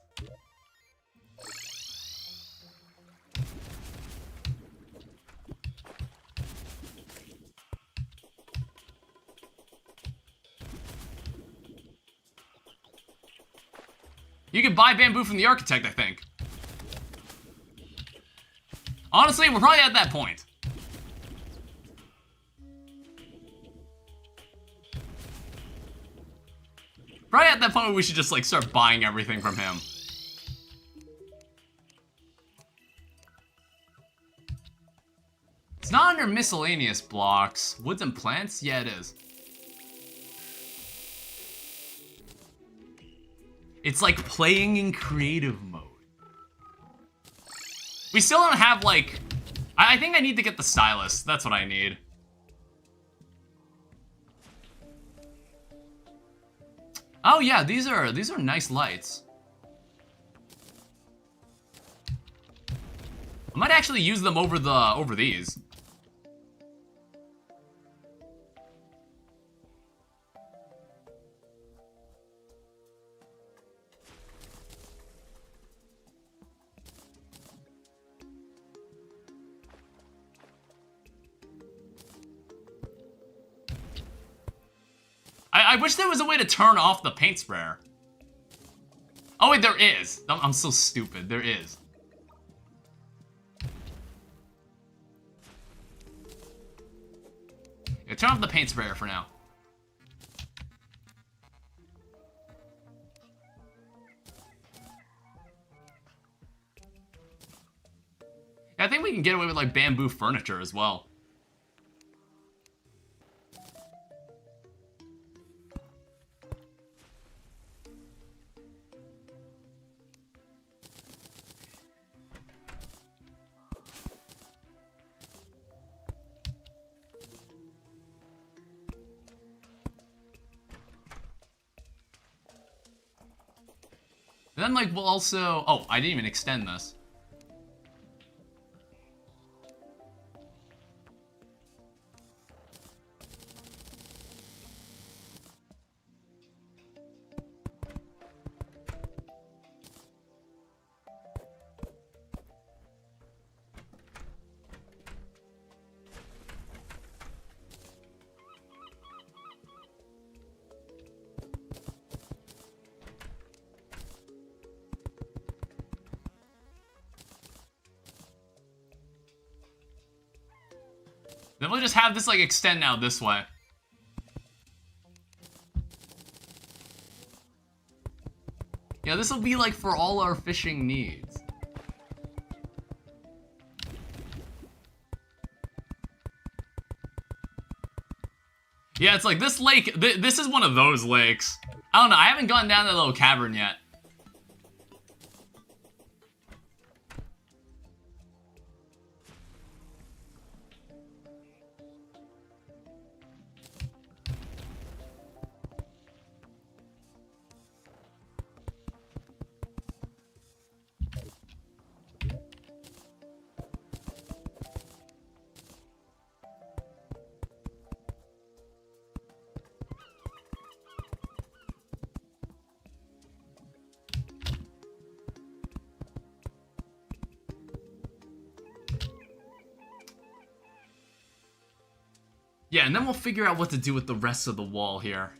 You can buy bamboo from the architect, I think. Honestly, we're probably at that point. Probably at that point where we should just like start buying everything from him. It's not under miscellaneous blocks. Woods and plants? Yeah, it is. It's like playing in creative mode. We still don't have like, I think I need to get the stylus. That's what I need. Oh yeah, these are nice lights. I might actually use them over these. I wish there was a way to turn off the paint sprayer. Oh wait, there is. I'm so stupid. There is. Yeah, turn off the paint sprayer for now. Yeah, I think we can get away with like bamboo furniture as well. And then, like, we'll also... Oh, I didn't even extend this. Then we'll just have this, like, extend out this way. Yeah, this will be, like, for all our fishing needs. Yeah, it's like, this lake, this is one of those lakes. I don't know, I haven't gone down that little cavern yet. Yeah, and then we'll figure out what to do with the rest of the wall here.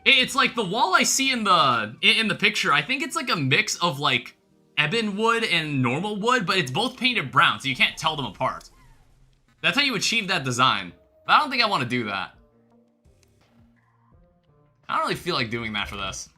It's like the wall I see in the picture, I think it's like a mix of like ebon wood and normal wood, but it's both painted brown, so you can't tell them apart. That's how you achieve that design. But I don't think I want to do that. I don't really feel like doing that for this.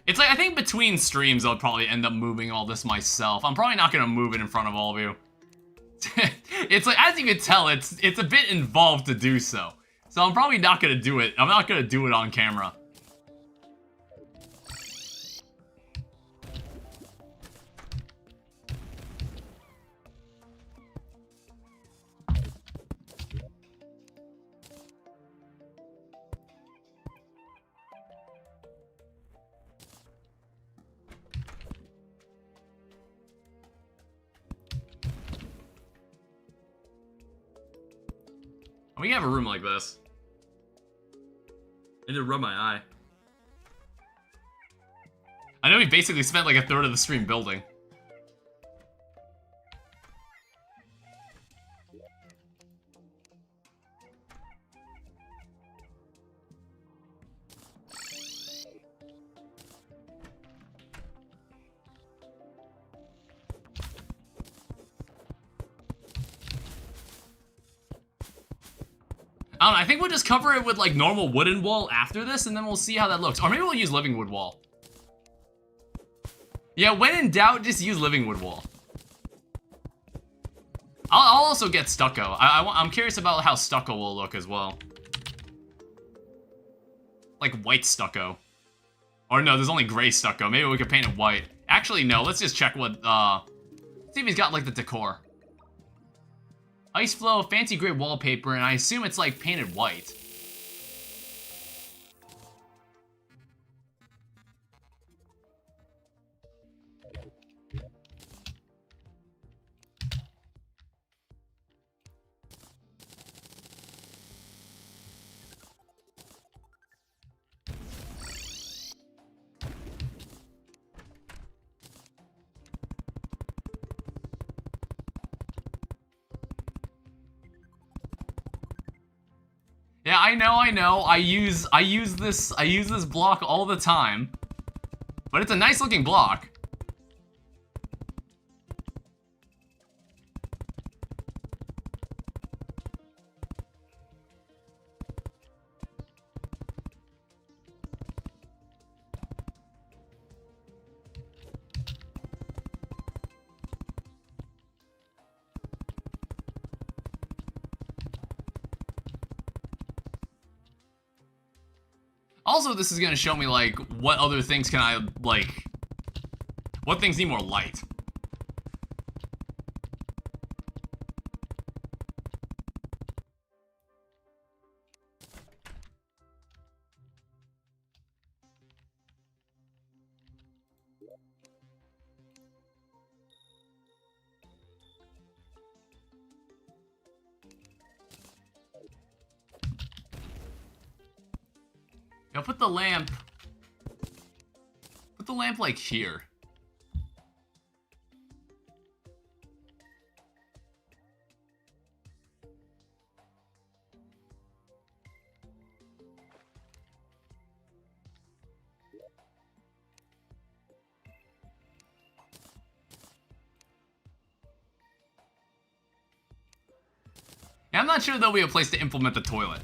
It's like, I think between streams I'll probably end up moving all this myself. I'm probably not gonna move it in front of all of you. It's like, as you can tell, it's a bit involved to do so. So I'm probably not gonna do it. I'm not gonna do it on camera. We have a room like this. I need to rub my eye. I know we basically spent like a third of the stream building. I don't know, I think we'll just cover it with like normal wooden wall after this, and then we'll see how that looks. Or maybe we'll use living wood wall. Yeah, when in doubt, just use living wood wall. I'll also get stucco. I'm curious about how stucco will look as well. Like white stucco. Or no, there's only gray stucco. Maybe we could paint it white. Actually, no, let's just check what, see if he's got like the decor. Ice flow, fancy gray wallpaper, and I assume it's like painted white. Yeah, I know. I use this block all the time. But it's a nice looking block. Also, this is gonna show me, like, what other things can I, like... What things need more light? Yeah, put the lamp, like, here. Yeah, I'm not sure there'll be a place to implement the toilet.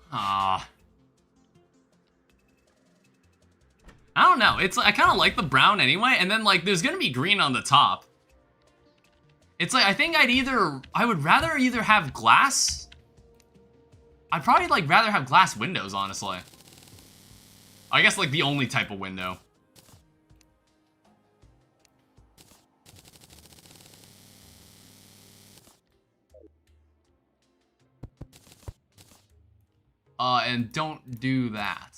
Ah. I don't know. It's I kind of like the brown anyway, and then like there's gonna be green on the top. It's like I think I would rather either have glass. I'd probably like rather have glass windows, honestly. I guess like the only type of window. And don't do that.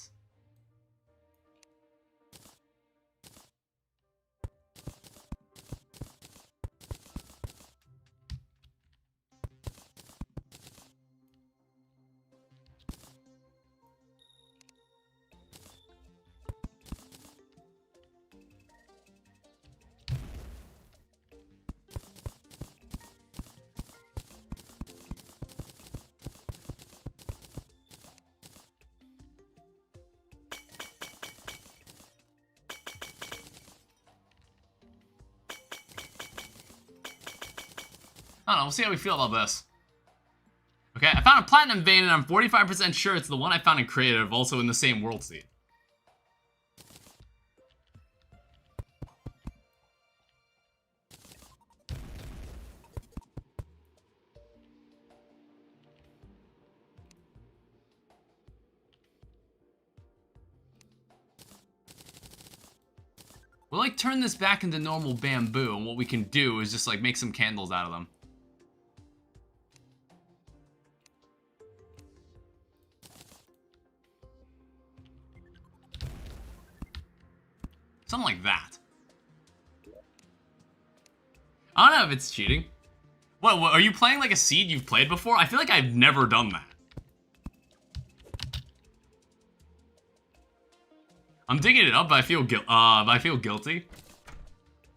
I don't know, we'll see how we feel about this. Okay, I found a platinum vein and I'm 45% sure it's the one I found in creative, also in the same world seed. We'll like turn this back into normal bamboo, and what we can do is just like make some candles out of them. Something like that. I don't know if it's cheating. What, are you playing like a seed you've played before? I feel like I've never done that. I'm digging it up, but I feel guilty.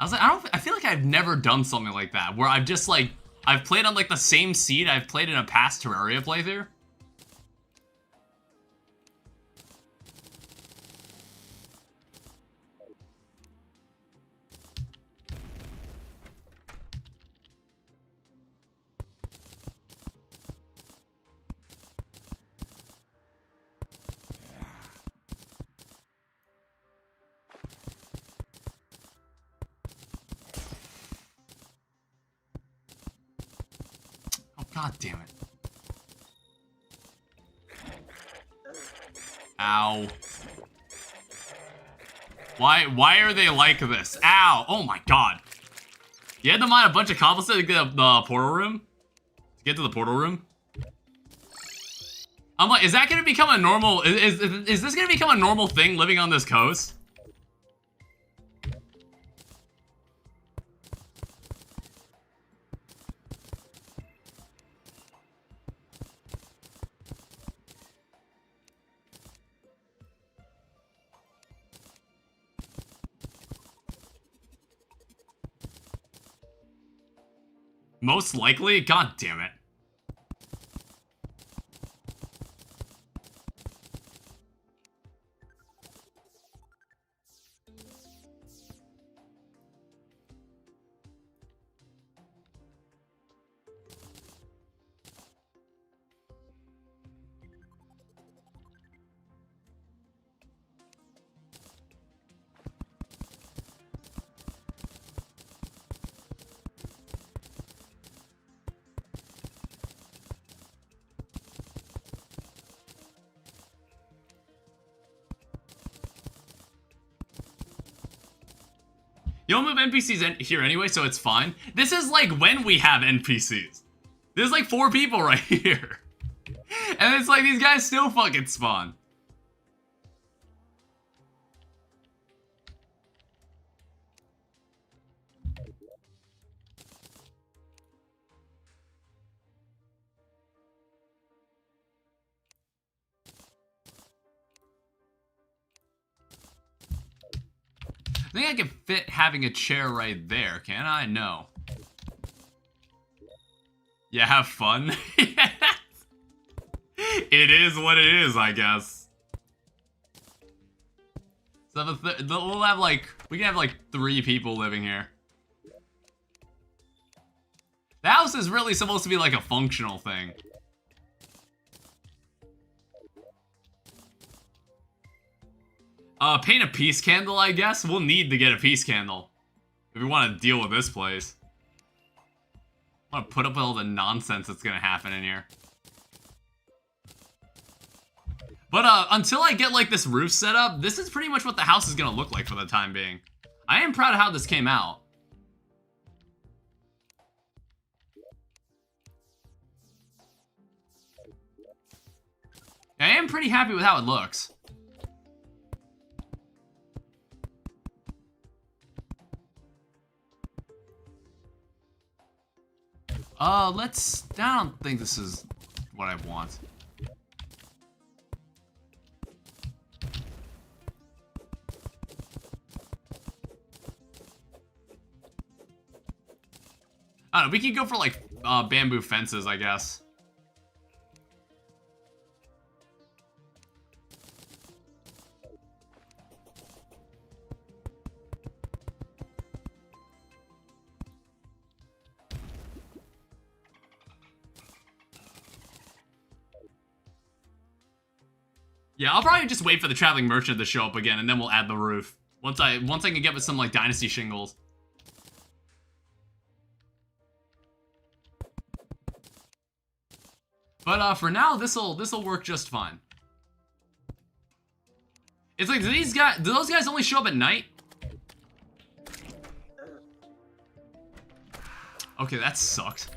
I was like, I feel like I've never done something like that, where I've just like, I've played on like the same seed I've played in a past Terraria playthrough. God damn it. Ow. Why are they like this? Ow. Oh my god. You had to mine a bunch of cobblestone to get the portal room? To get to the portal room? I'm like, is that gonna become a normal, is this gonna become a normal thing living on this coast? Most likely? God damn it. You don't move NPCs in here anyway, so it's fine. This is like when we have NPCs. There's like 4 people right here. And it's like these guys still fucking spawn. I think I can fit having a chair right there, can I? No. Yeah, have fun. It is what it is, I guess. So we'll have like, we can have like 3 people living here. The house is really supposed to be like a functional thing. Paint a peace candle, I guess. We'll need to get a peace candle if we want to deal with this place. I want to put up with all the nonsense that's gonna happen in here. But until I get like this roof set up, this is pretty much what the house is gonna look like for the time being. I am proud of how this came out. I am pretty happy with how it looks. I don't think this is what I want. I don't know, we could go for like bamboo fences, I guess. Yeah, I'll probably just wait for the traveling merchant to show up again, and then we'll add the roof. Once I can get with some like dynasty shingles. But for now, this'll work just fine. It's like, do those guys only show up at night? Okay, that sucked.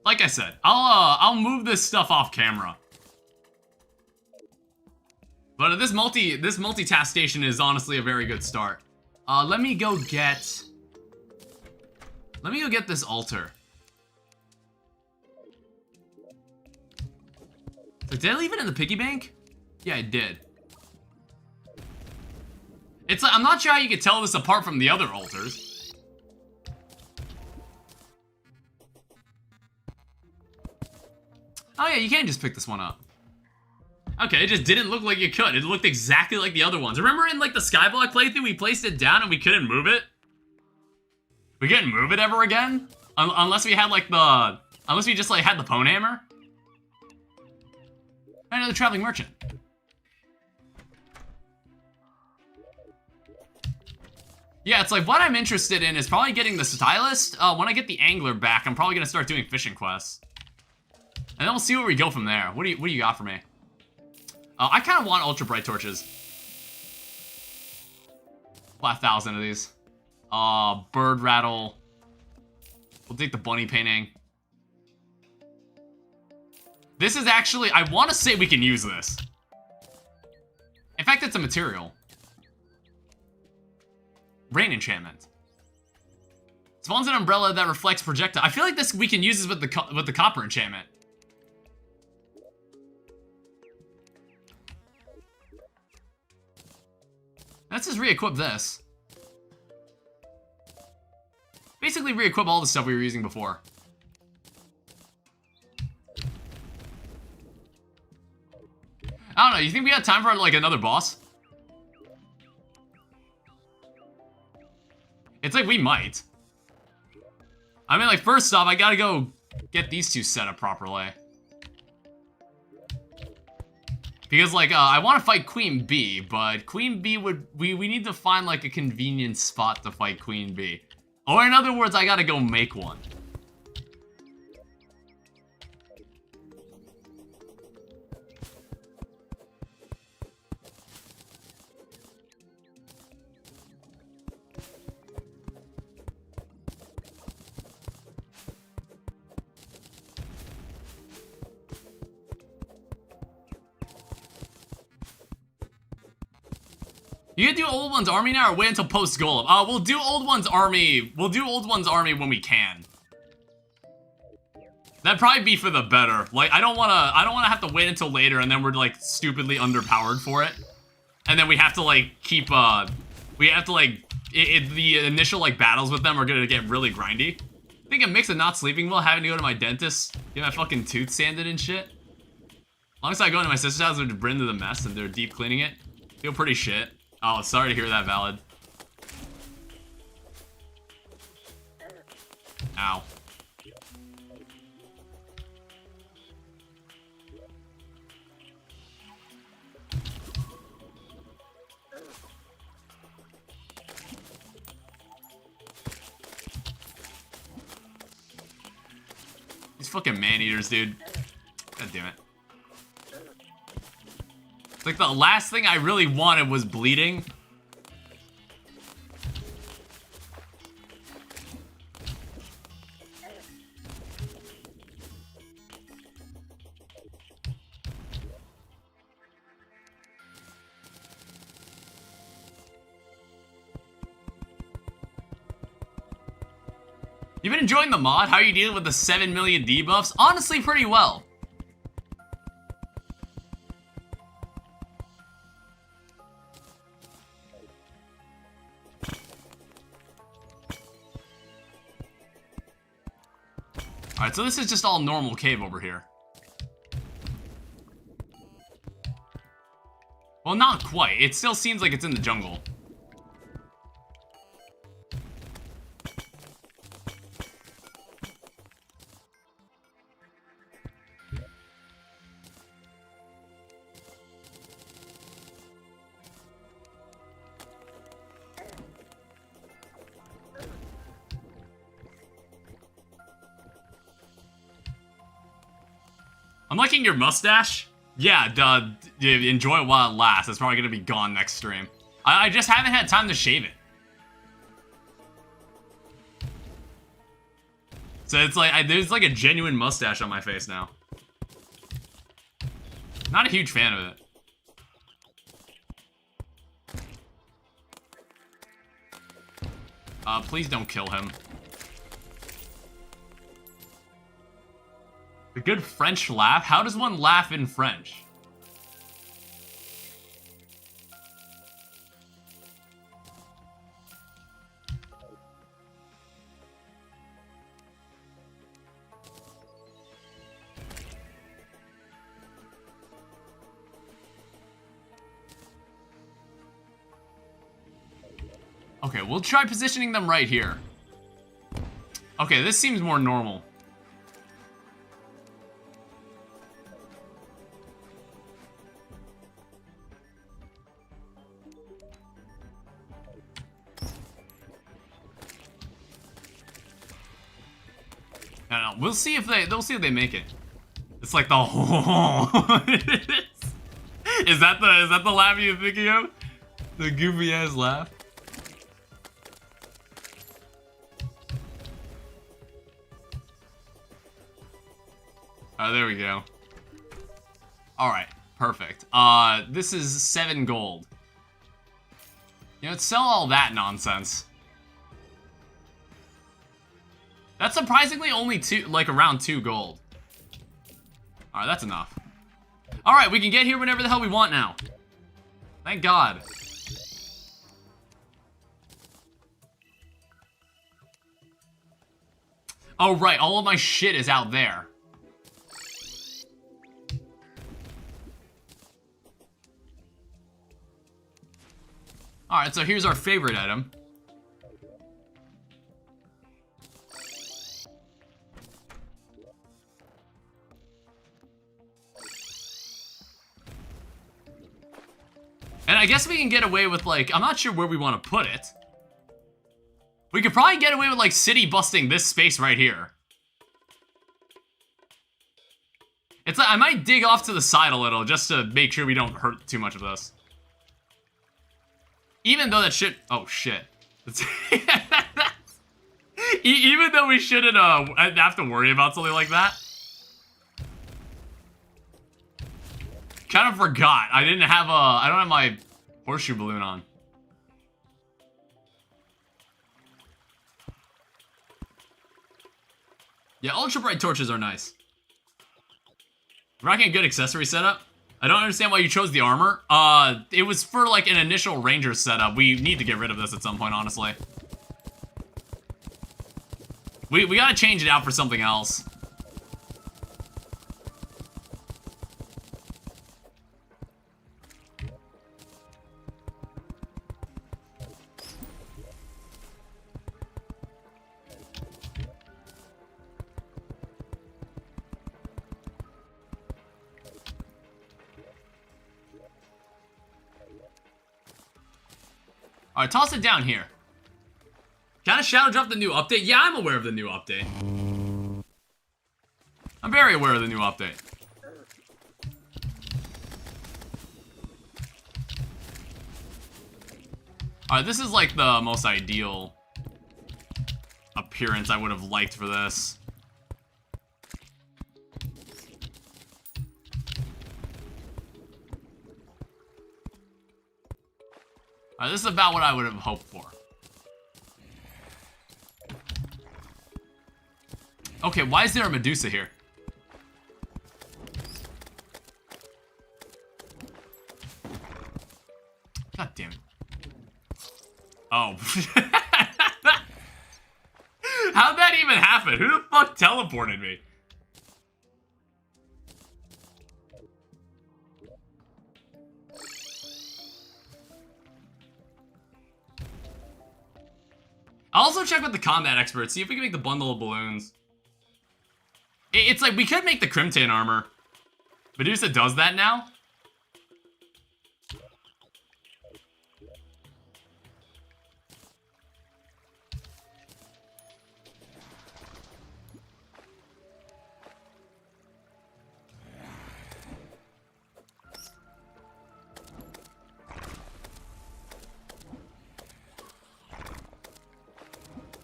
Like I said, I'll move this stuff off camera. But this multitask station is honestly a very good start. Let me go get this altar. So did I leave it in the piggy bank? Yeah, I did. It's like, I'm not sure how you could tell this apart from the other altars. Oh yeah, you can just pick this one up. Okay, it just didn't look like you could. It looked exactly like the other ones. Remember in like the Skyblock playthrough, we placed it down and we couldn't move it? We couldn't move it ever again? Unless we had like unless we just like had the pwn hammer? Another traveling merchant. Yeah, it's like what I'm interested in is probably getting the stylist. When I get the angler back, I'm probably gonna start doing fishing quests. And then we'll see where we go from there. What do you got for me? I kind of want ultra bright torches. 1,000 of these. Bird rattle. We'll take the bunny painting. This is actually, I want to say we can use this. In fact, it's a material. Rain enchantment. Spawns an umbrella that reflects projectile. I feel like this we can use this with the copper enchantment. Let's just re-equip this. Basically re-equip all the stuff we were using before. I don't know, you think we got time for like another boss? It's like we might. I mean, like, first off, I gotta go get these 2 set up properly. Because, like, I want to fight Queen Bee, but Queen Bee would... We need to find, like, a convenient spot to fight Queen Bee. Or, in other words, I gotta go make one. You gonna do Old One's army now or wait until post Golem? We'll do Old One's army. We'll do Old One's army when we can. That'd probably be for the better. Like, I don't wanna have to wait until later and then we're like stupidly underpowered for it. And then we have to like keep, we have to like, the initial like battles with them are gonna get really grindy. I think a mix of not sleeping well, having to go to my dentist, get my fucking tooth sanded and shit. Alongside going to my sister's house, they're bring to the mess and they're deep cleaning it. Feel pretty shit. Oh, sorry to hear that, Valid. Ow. These fucking man-eaters, dude. God damn it. It's like the last thing I really wanted was bleeding. You've been enjoying the mod? How are you dealing with the 7 million debuffs? Honestly, pretty well. Alright, so this is just all normal cave over here. Well, not quite. It still seems like it's in the jungle. I'm liking your mustache. Yeah, enjoy it while it lasts. It's probably gonna be gone next stream. I just haven't had time to shave it. So it's like, there's like a genuine mustache on my face now. Not a huge fan of it. Please don't kill him. A good French laugh? How does one laugh in French? Okay, we'll try positioning them right here. Okay, this seems more normal. No, we'll see if they'll see if they make it. It's like the Is that the laugh you're thinking of? The goofy ass laugh? Oh, there we go. Alright, perfect. This is 7 gold. You know, sell all that nonsense. That's surprisingly only around 2 gold. Alright, that's enough. Alright, we can get here whenever the hell we want now. Thank God. Oh, right, all of my shit is out there. Alright, so here's our favorite item. And I guess we can get away with, like, I'm not sure where we want to put it. We could probably get away with, like, city busting this space right here. It's like, I might dig off to the side a little just to make sure we don't hurt too much of this. Even though that shit, oh shit. Even though we shouldn't have to worry about something like that. Kind of forgot. I don't have my horseshoe balloon on. Yeah, ultra bright torches are nice. Rocking a good accessory setup. I don't understand why you chose the armor. It was for like an initial ranger setup. We need to get rid of this at some point, honestly. We gotta change it out for something else. Alright, toss it down here. Can I shadow drop the new update? Yeah, I'm aware of the new update. I'm very aware of the new update. Alright, this is like the most ideal appearance I would have liked for this. Alright, this is about what I would have hoped for. Okay, why is there a Medusa here? God damn it. Oh. How'd that even happen? Who the fuck teleported me? I'll also check with the combat experts, see if we can make the bundle of balloons. It's like, we could make the Crimton armor. Medusa does that now?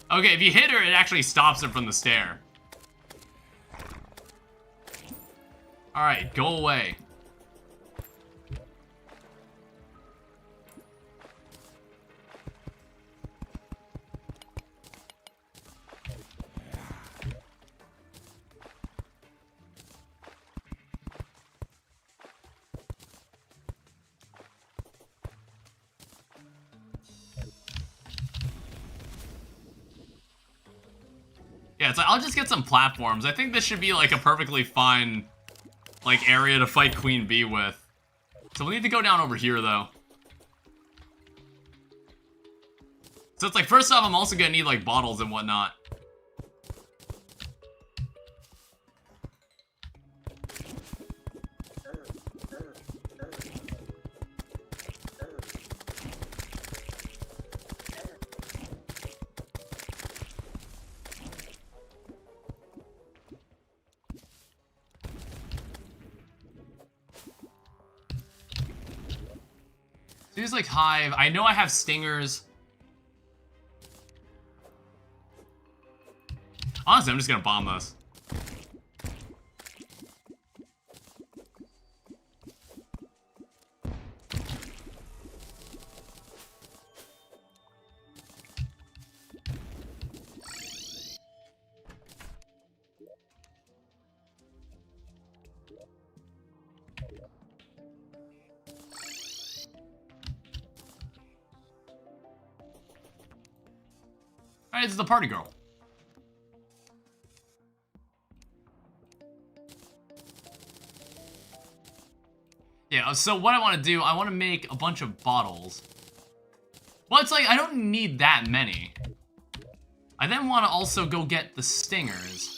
Okay, if you hit her, it actually stops her from the stair. Alright, go away. Yeah, it's like, I'll just get some platforms. I think this should be like a perfectly fine, like, area to fight Queen Bee with. So we'll need to go down over here, though. So it's like, first off, I'm also gonna need, like, bottles and whatnot. There's like hive. I know I have stingers. Honestly, I'm just gonna bomb this. Alright, it's the party girl. Yeah, so what I want to do, I want to make a bunch of bottles. Well, it's like, I don't need that many. I then want to also go get the stingers.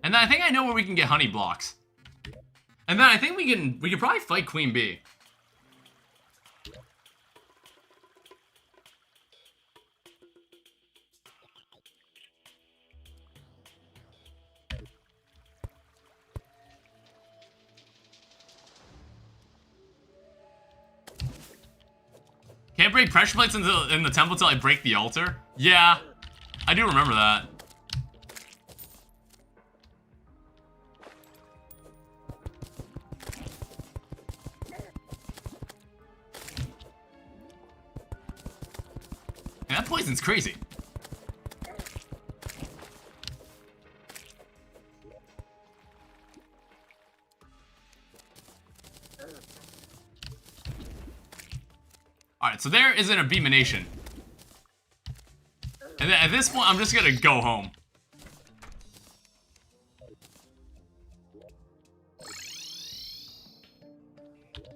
And then I think I know where we can get honey blocks. And then I think we can probably fight Queen Bee. Can't break pressure plates in the temple till I break the altar? Yeah. I do remember that. Man, that poison's crazy. Alright, so there is an abomination. And then at this point, I'm just gonna go home.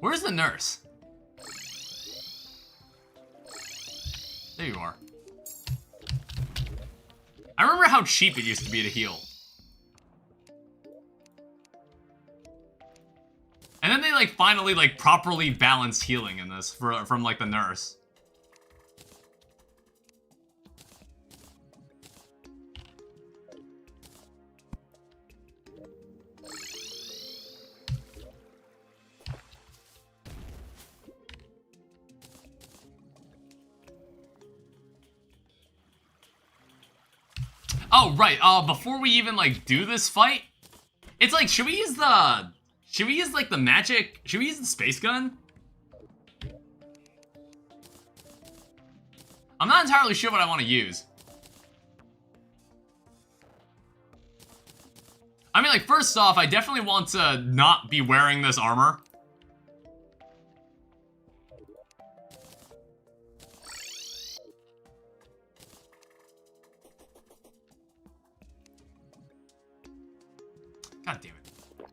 Where's the nurse? There you are. I remember how cheap it used to be to heal. And then they, like, finally, like, properly balanced healing in this from, like, the nurse. Oh, right, before we even, like, do this fight, it's like, should we use, like, the magic, should we use the space gun? I'm not entirely sure what I want to use. I mean, like, first off, I definitely want to not be wearing this armor. God damn it.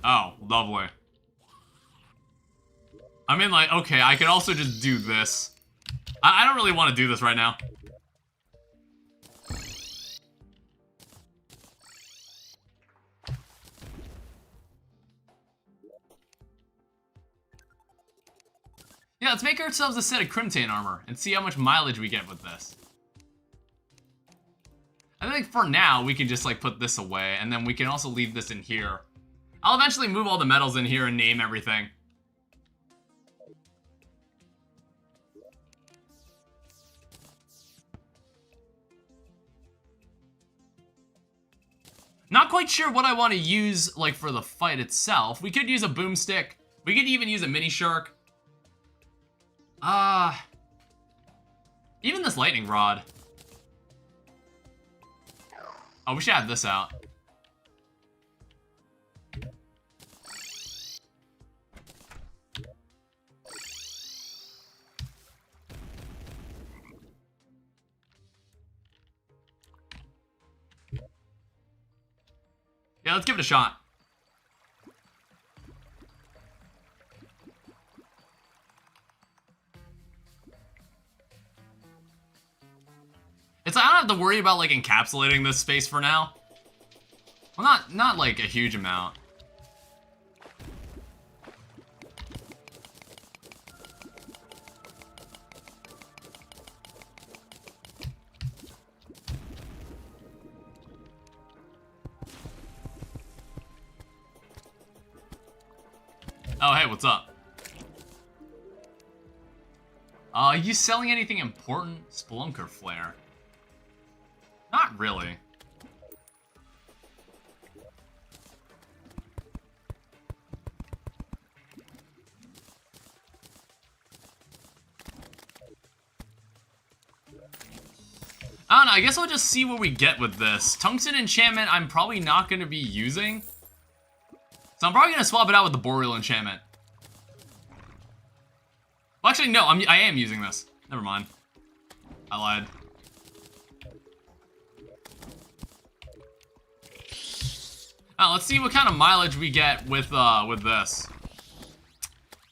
Oh, lovely. I mean, like, okay, I could also just do this. I don't really want to do this right now. Yeah, let's make ourselves a set of Crimtane armor and see how much mileage we get with this. I think for now, we can just, like, put this away, and then we can also leave this in here. I'll eventually move all the metals in here and name everything. Not quite sure what I want to use, like, for the fight itself. We could use a boomstick. We could even use a mini shark. Even this lightning rod. Oh, we should have this out. Yeah, let's give it a shot. It's like, I don't have to worry about, like, encapsulating this space for now. Well, not like a huge amount. Oh, hey, what's up? Are you selling anything important? Spelunker flare. Not really. I don't know, I guess I'll just see what we get with this. Tungsten enchantment I'm probably not going to be using. So I'm probably going to swap it out with the boreal enchantment. Well, actually, no, I am using this. Never mind. I lied. Let's see what kind of mileage we get with this.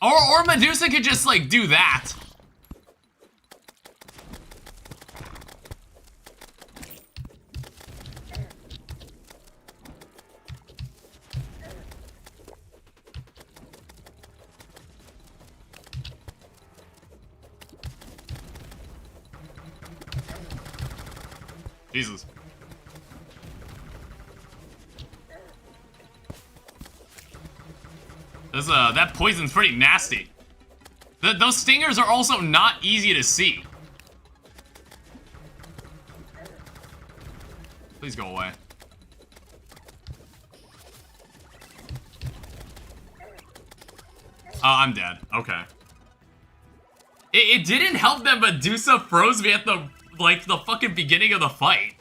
Or Medusa could just, like, do that. Jesus. This, that poison's pretty nasty. Those stingers are also not easy to see. Please go away. Oh, I'm dead. Okay. It didn't help that Medusa froze me at the fucking beginning of the fight.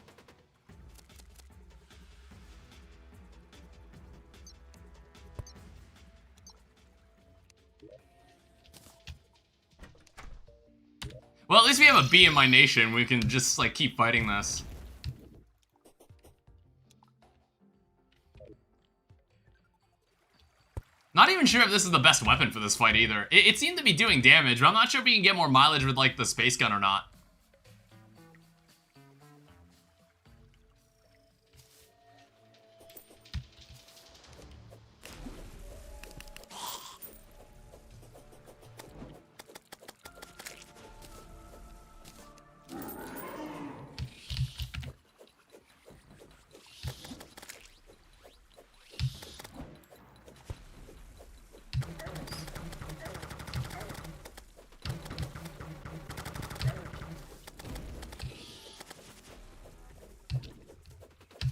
Well, at least we have a bee in my nation. We can just, like, keep fighting this. Not even sure if this is the best weapon for this fight either. It seemed to be doing damage, but I'm not sure if we can get more mileage with, like, the space gun or not.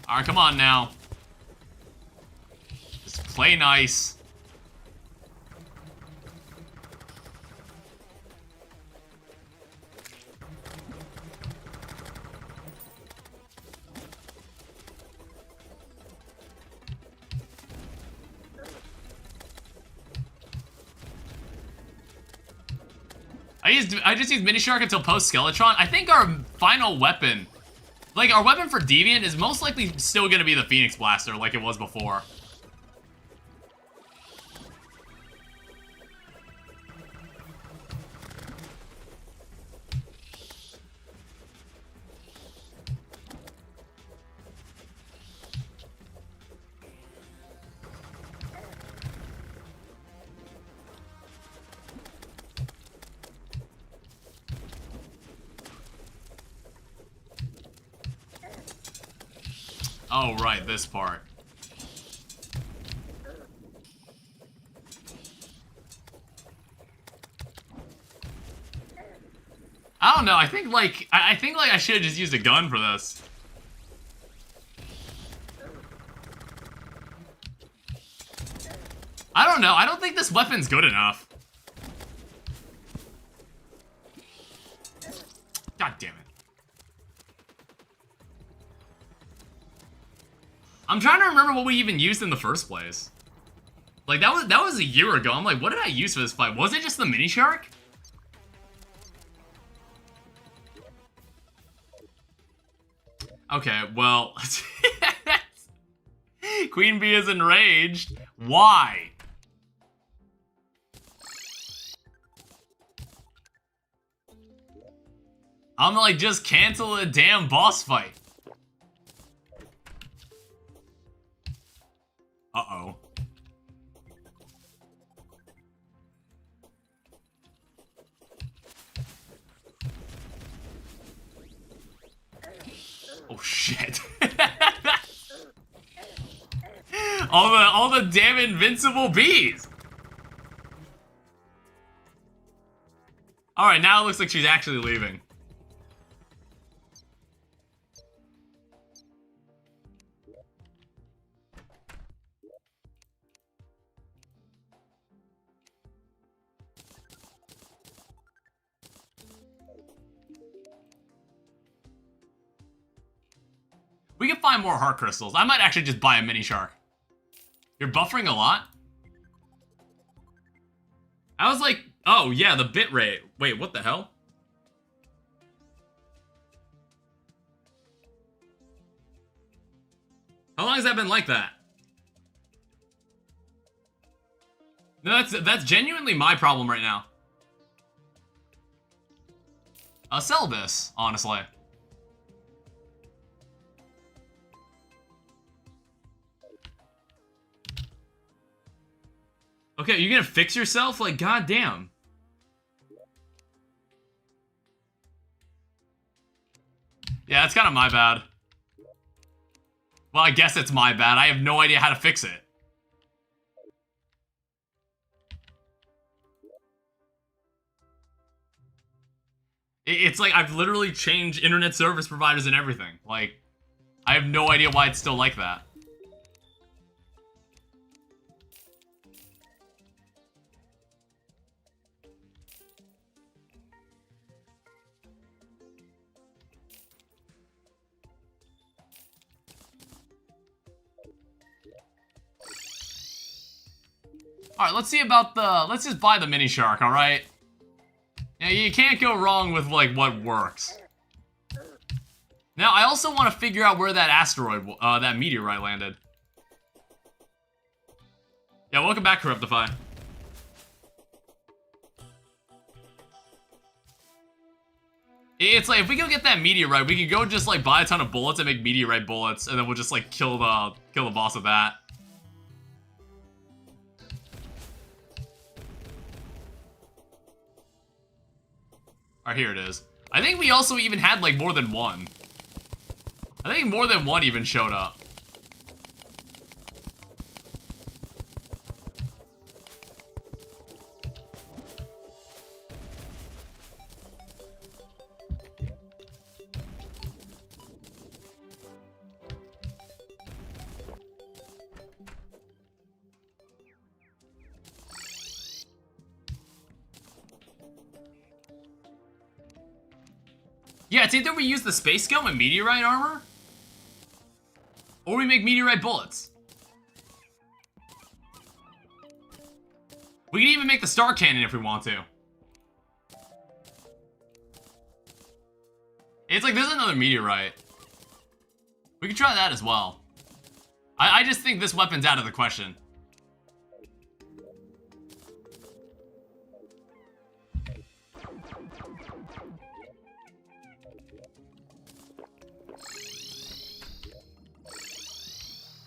Alright, come on now. Just play nice. I just used Mini Shark until post Skeletron. I think our final weapon, like our weapon for Deviant, is most likely still gonna be the Phoenix Blaster, like it was before. Oh, right, this part. I don't know, I think I should have just used a gun for this. I don't know, I don't think this weapon's good enough. God damn it. I'm trying to remember what we even used in the first place. Like, that was a year ago. I'm like, what did I use for this fight? Was it just the Mini Shark? Okay, well... Queen Bee is enraged. Why? I'm like, just cancel a damn boss fight. Uh-oh. Oh, shit. all the damn invincible bees. Alright, now it looks like she's actually leaving. We can find more heart crystals. I might actually just buy a Mini Shark. You're buffering a lot? I was like, oh yeah, the bit rate. Wait, what the hell? How long has that been like that? No, that's genuinely my problem right now. I'll sell this, honestly. Okay, you're gonna fix yourself? Like, goddamn. Yeah, that's kind of my bad. Well, I guess it's my bad. I have no idea how to fix it. It's like I've literally changed internet service providers and everything. Like, I have no idea why it's still like that. Alright, let's see about the... Let's just buy the mini shark, alright? Yeah, you can't go wrong with, like, what works. Now, I also want to figure out where that asteroid, that meteorite landed. Yeah, welcome back, Corruptify. It's like, if we go get that meteorite, we can go just, like, buy a ton of bullets and make meteorite bullets, and then we'll just, like, kill the boss with that. Alright, here it is. I think we also even had, like, more than one. I think more than one even showed up. Yeah, it's either we use the space scale and meteorite armor, or we make meteorite bullets. We can even make the star cannon if we want to. It's like, there's another meteorite. We can try that as well. I just think this weapon's out of the question.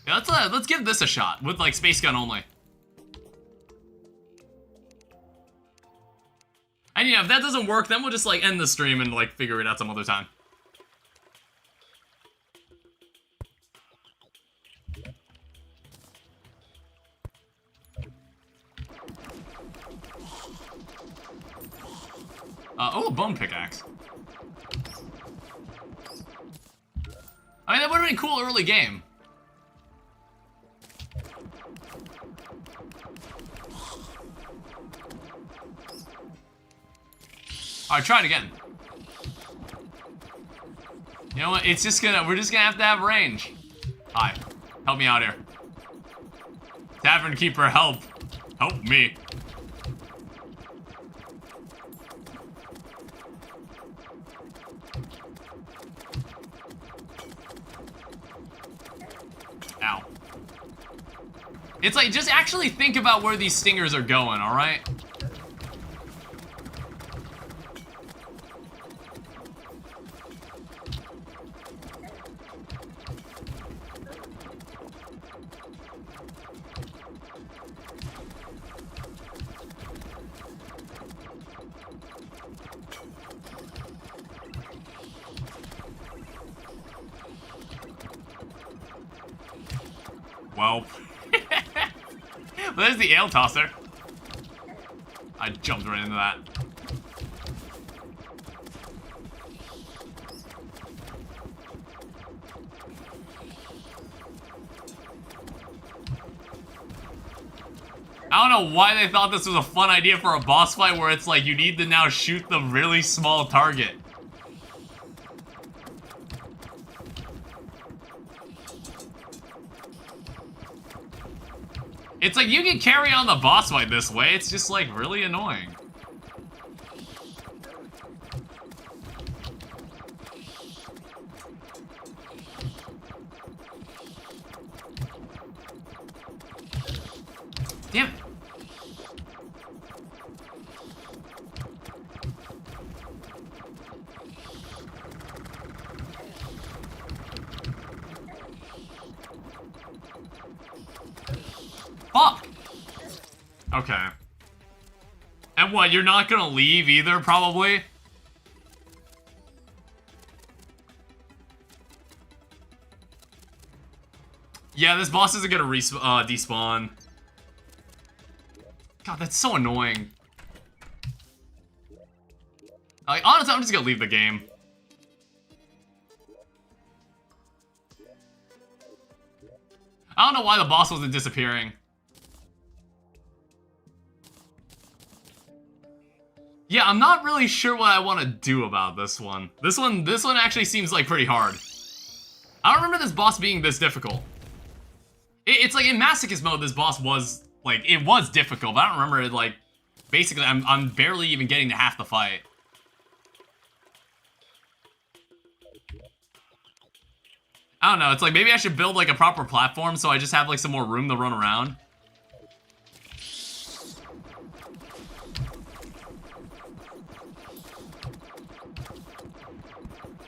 Yeah, let's give this a shot with, like, space gun only. And yeah, if that doesn't work, then we'll just, like, end the stream and, like, figure it out some other time. Oh, a bone pickaxe. I mean, that would've been a cool early game. Alright, try it again. You know what? We're just gonna have to have range. Hi. Help me out here. Tavern Keeper, help. Help me. Ow. It's like, just actually think about where these stingers are going, alright? Well, there's the ale tosser. I jumped right into that. I don't know why they thought this was a fun idea for a boss fight where it's like you need to now shoot the really small target. It's like you can carry on the boss fight this way, it's just like really annoying. Damn it. Fuck! Okay. And what, you're not gonna leave either, probably? Yeah, this boss isn't gonna despawn. God, that's so annoying. Like, honestly, I'm just gonna leave the game. I don't know why the boss wasn't disappearing. Yeah, I'm not really sure what I want to do about this one. This one actually seems like pretty hard. I don't remember this boss being this difficult. It's like in masochist mode, this boss was like, it was difficult, but I don't remember it like, basically I'm barely even getting to half the fight. I don't know, it's like maybe I should build like a proper platform so I just have like some more room to run around.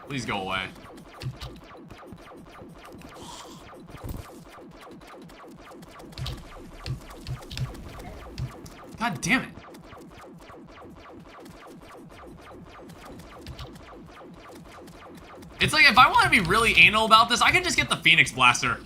Please go away. God damn it. It's like, if I want to be really anal about this, I can just get the Phoenix Blaster.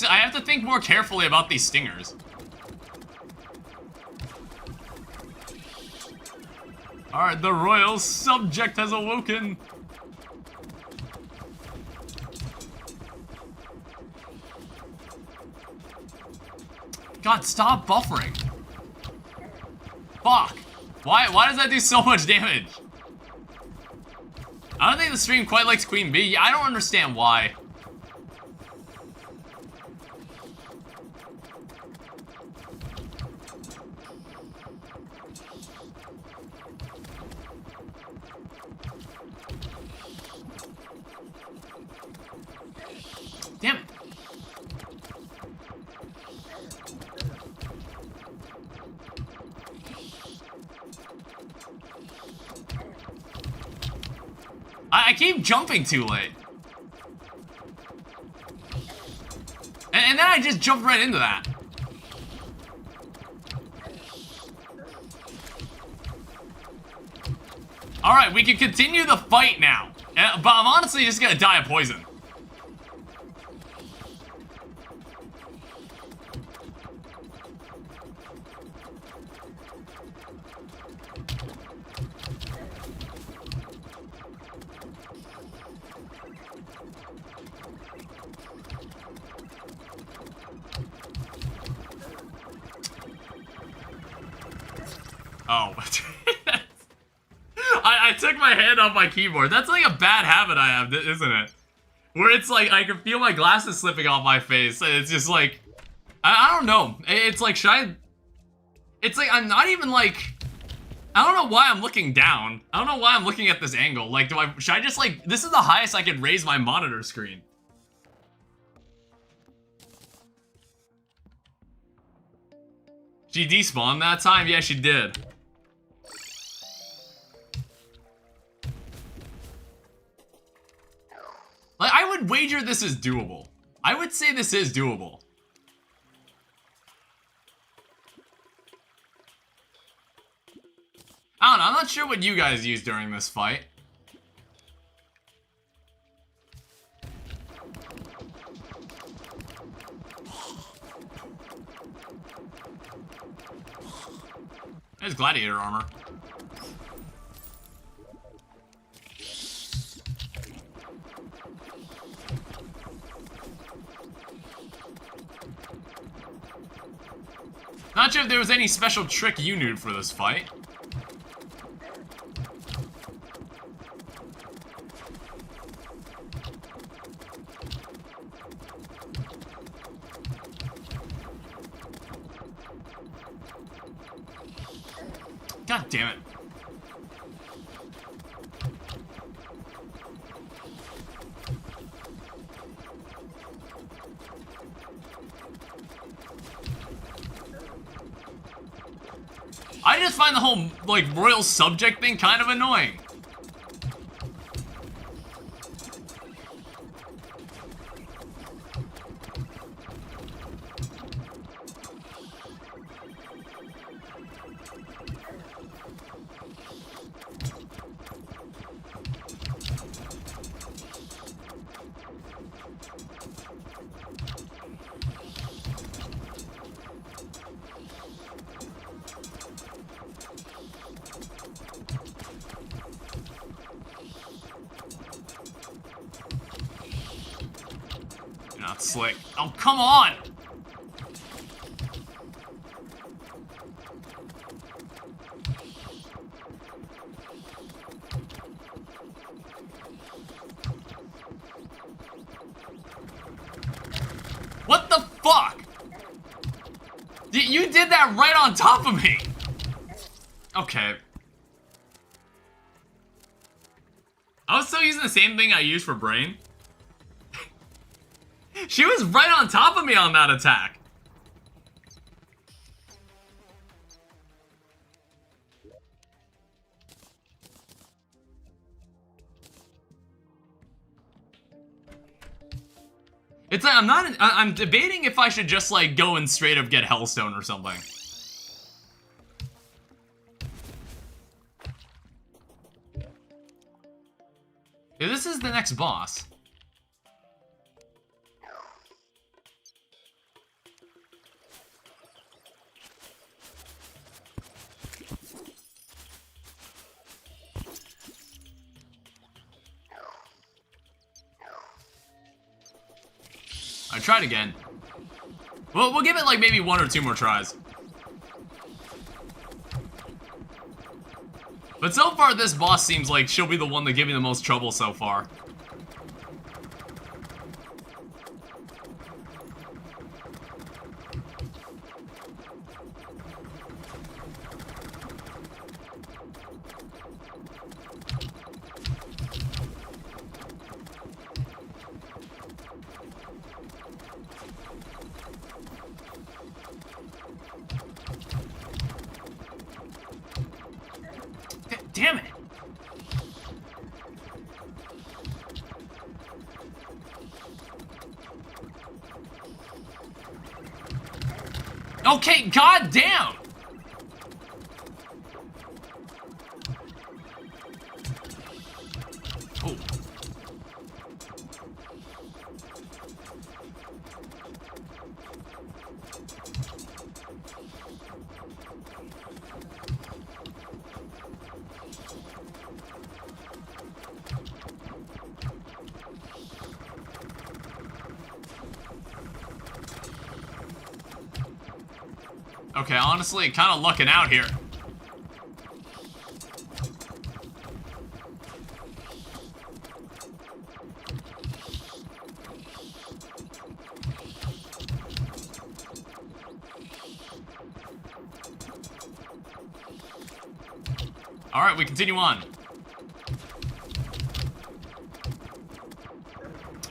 I have to think more carefully about these stingers. Alright, the royal subject has awoken. God, stop buffering. Fuck. Why does that do so much damage? I don't think the stream quite likes Queen Bee. I don't understand why. Damn it. I keep jumping too late. And then I just jumped right into that. Alright, we can continue the fight now. But I'm honestly just gonna die of poison. Oh. I took my hand off my keyboard. That's like a bad habit I have, isn't it? Where it's like, I can feel my glasses slipping off my face. It's just like, I don't know. It's like, it's like, I'm not even like, I don't know why I'm looking down. I don't know why I'm looking at this angle. Like, should I just like, this is the highest I could raise my monitor screen. She despawned that time? Yeah, she did. Like, I would wager this is doable. I would say this is doable. I don't know, I'm not sure what you guys used during this fight. There's gladiator armor. Not sure if there was any special trick you knew for this fight. God damn it. I just find the whole, like, royal subject thing kind of annoying. slick. Oh, come on! What the fuck? You did that right on top of me! Okay. I was still using the same thing I used for brain. She was right on top of me on that attack. It's like, I'm debating if I should just, like, go and straight up get Hellstone or something. Yeah, this is the next boss. I tried again. Well, we'll give it like maybe 1 or 2 more tries. But so far, this boss seems like she'll be the one that gave me the most trouble so far. Damn it! Okay, goddamn! Oh. Okay, honestly, kind of lucking out here. Alright, we continue on.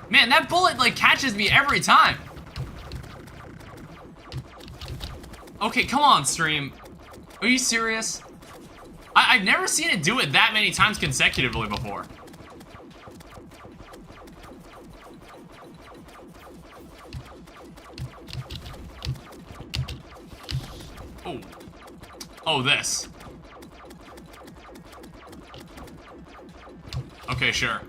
Man, that bullet, like, catches me every time. Okay, come on, stream. Are you serious? I've never seen it do it that many times consecutively before. Oh. Oh, this. Okay, sure.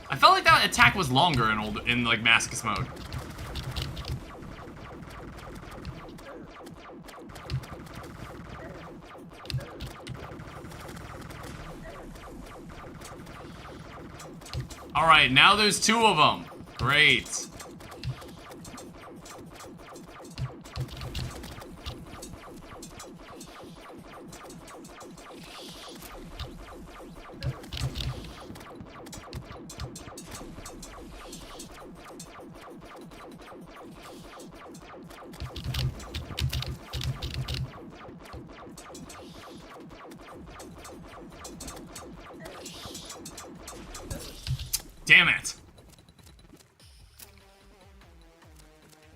I felt like that attack was longer in like masochist mode. All right, now there's 2 of them. Great. Damn it.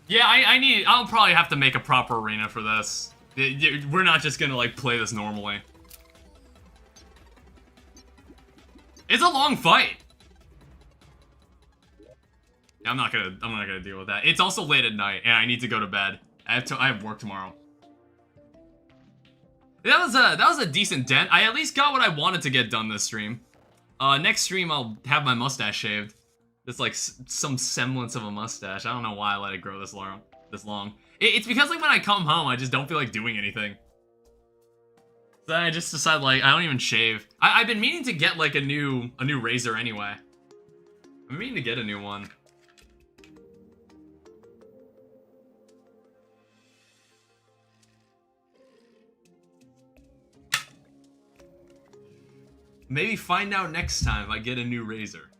Yeah, I'll probably have to make a proper arena for this. We're not just gonna, like, play this normally. It's a long fight. I'm not gonna deal with that. It's also late at night, and I need to go to bed. I have work tomorrow. That was a decent dent. I at least got what I wanted to get done this stream. Next stream I'll have my mustache shaved. It's like some semblance of a mustache. I don't know why I let it grow this long. It's because like when I come home, I just don't feel like doing anything. So I just decide like I don't even shave. I've been meaning to get like a new razor anyway. I'm meaning to get a new one. Maybe find out next time if I get a new razor.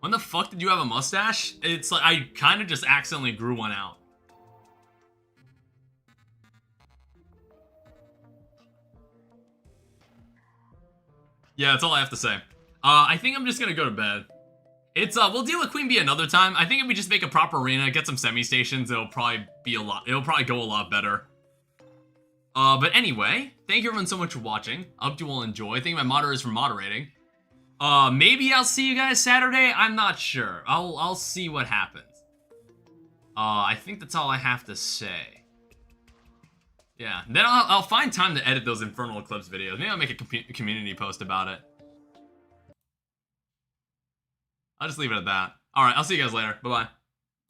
When the fuck did you have a mustache? It's like I kind of just accidentally grew one out. Yeah, that's all I have to say. I think I'm just gonna go to bed. It's we'll deal with Queen Bee another time. I think if we just make a proper arena, get some semi-stations, it'll probably go a lot better. But anyway, thank you everyone so much for watching. I hope you all enjoy. Thank you my moderators for moderating. Maybe I'll see you guys Saturday. I'm not sure. I'll see what happens. I think that's all I have to say. Yeah, then I'll find time to edit those Infernal Eclipse videos. Maybe I'll make a community post about it. I'll just leave it at that. Alright, I'll see you guys later. Bye-bye.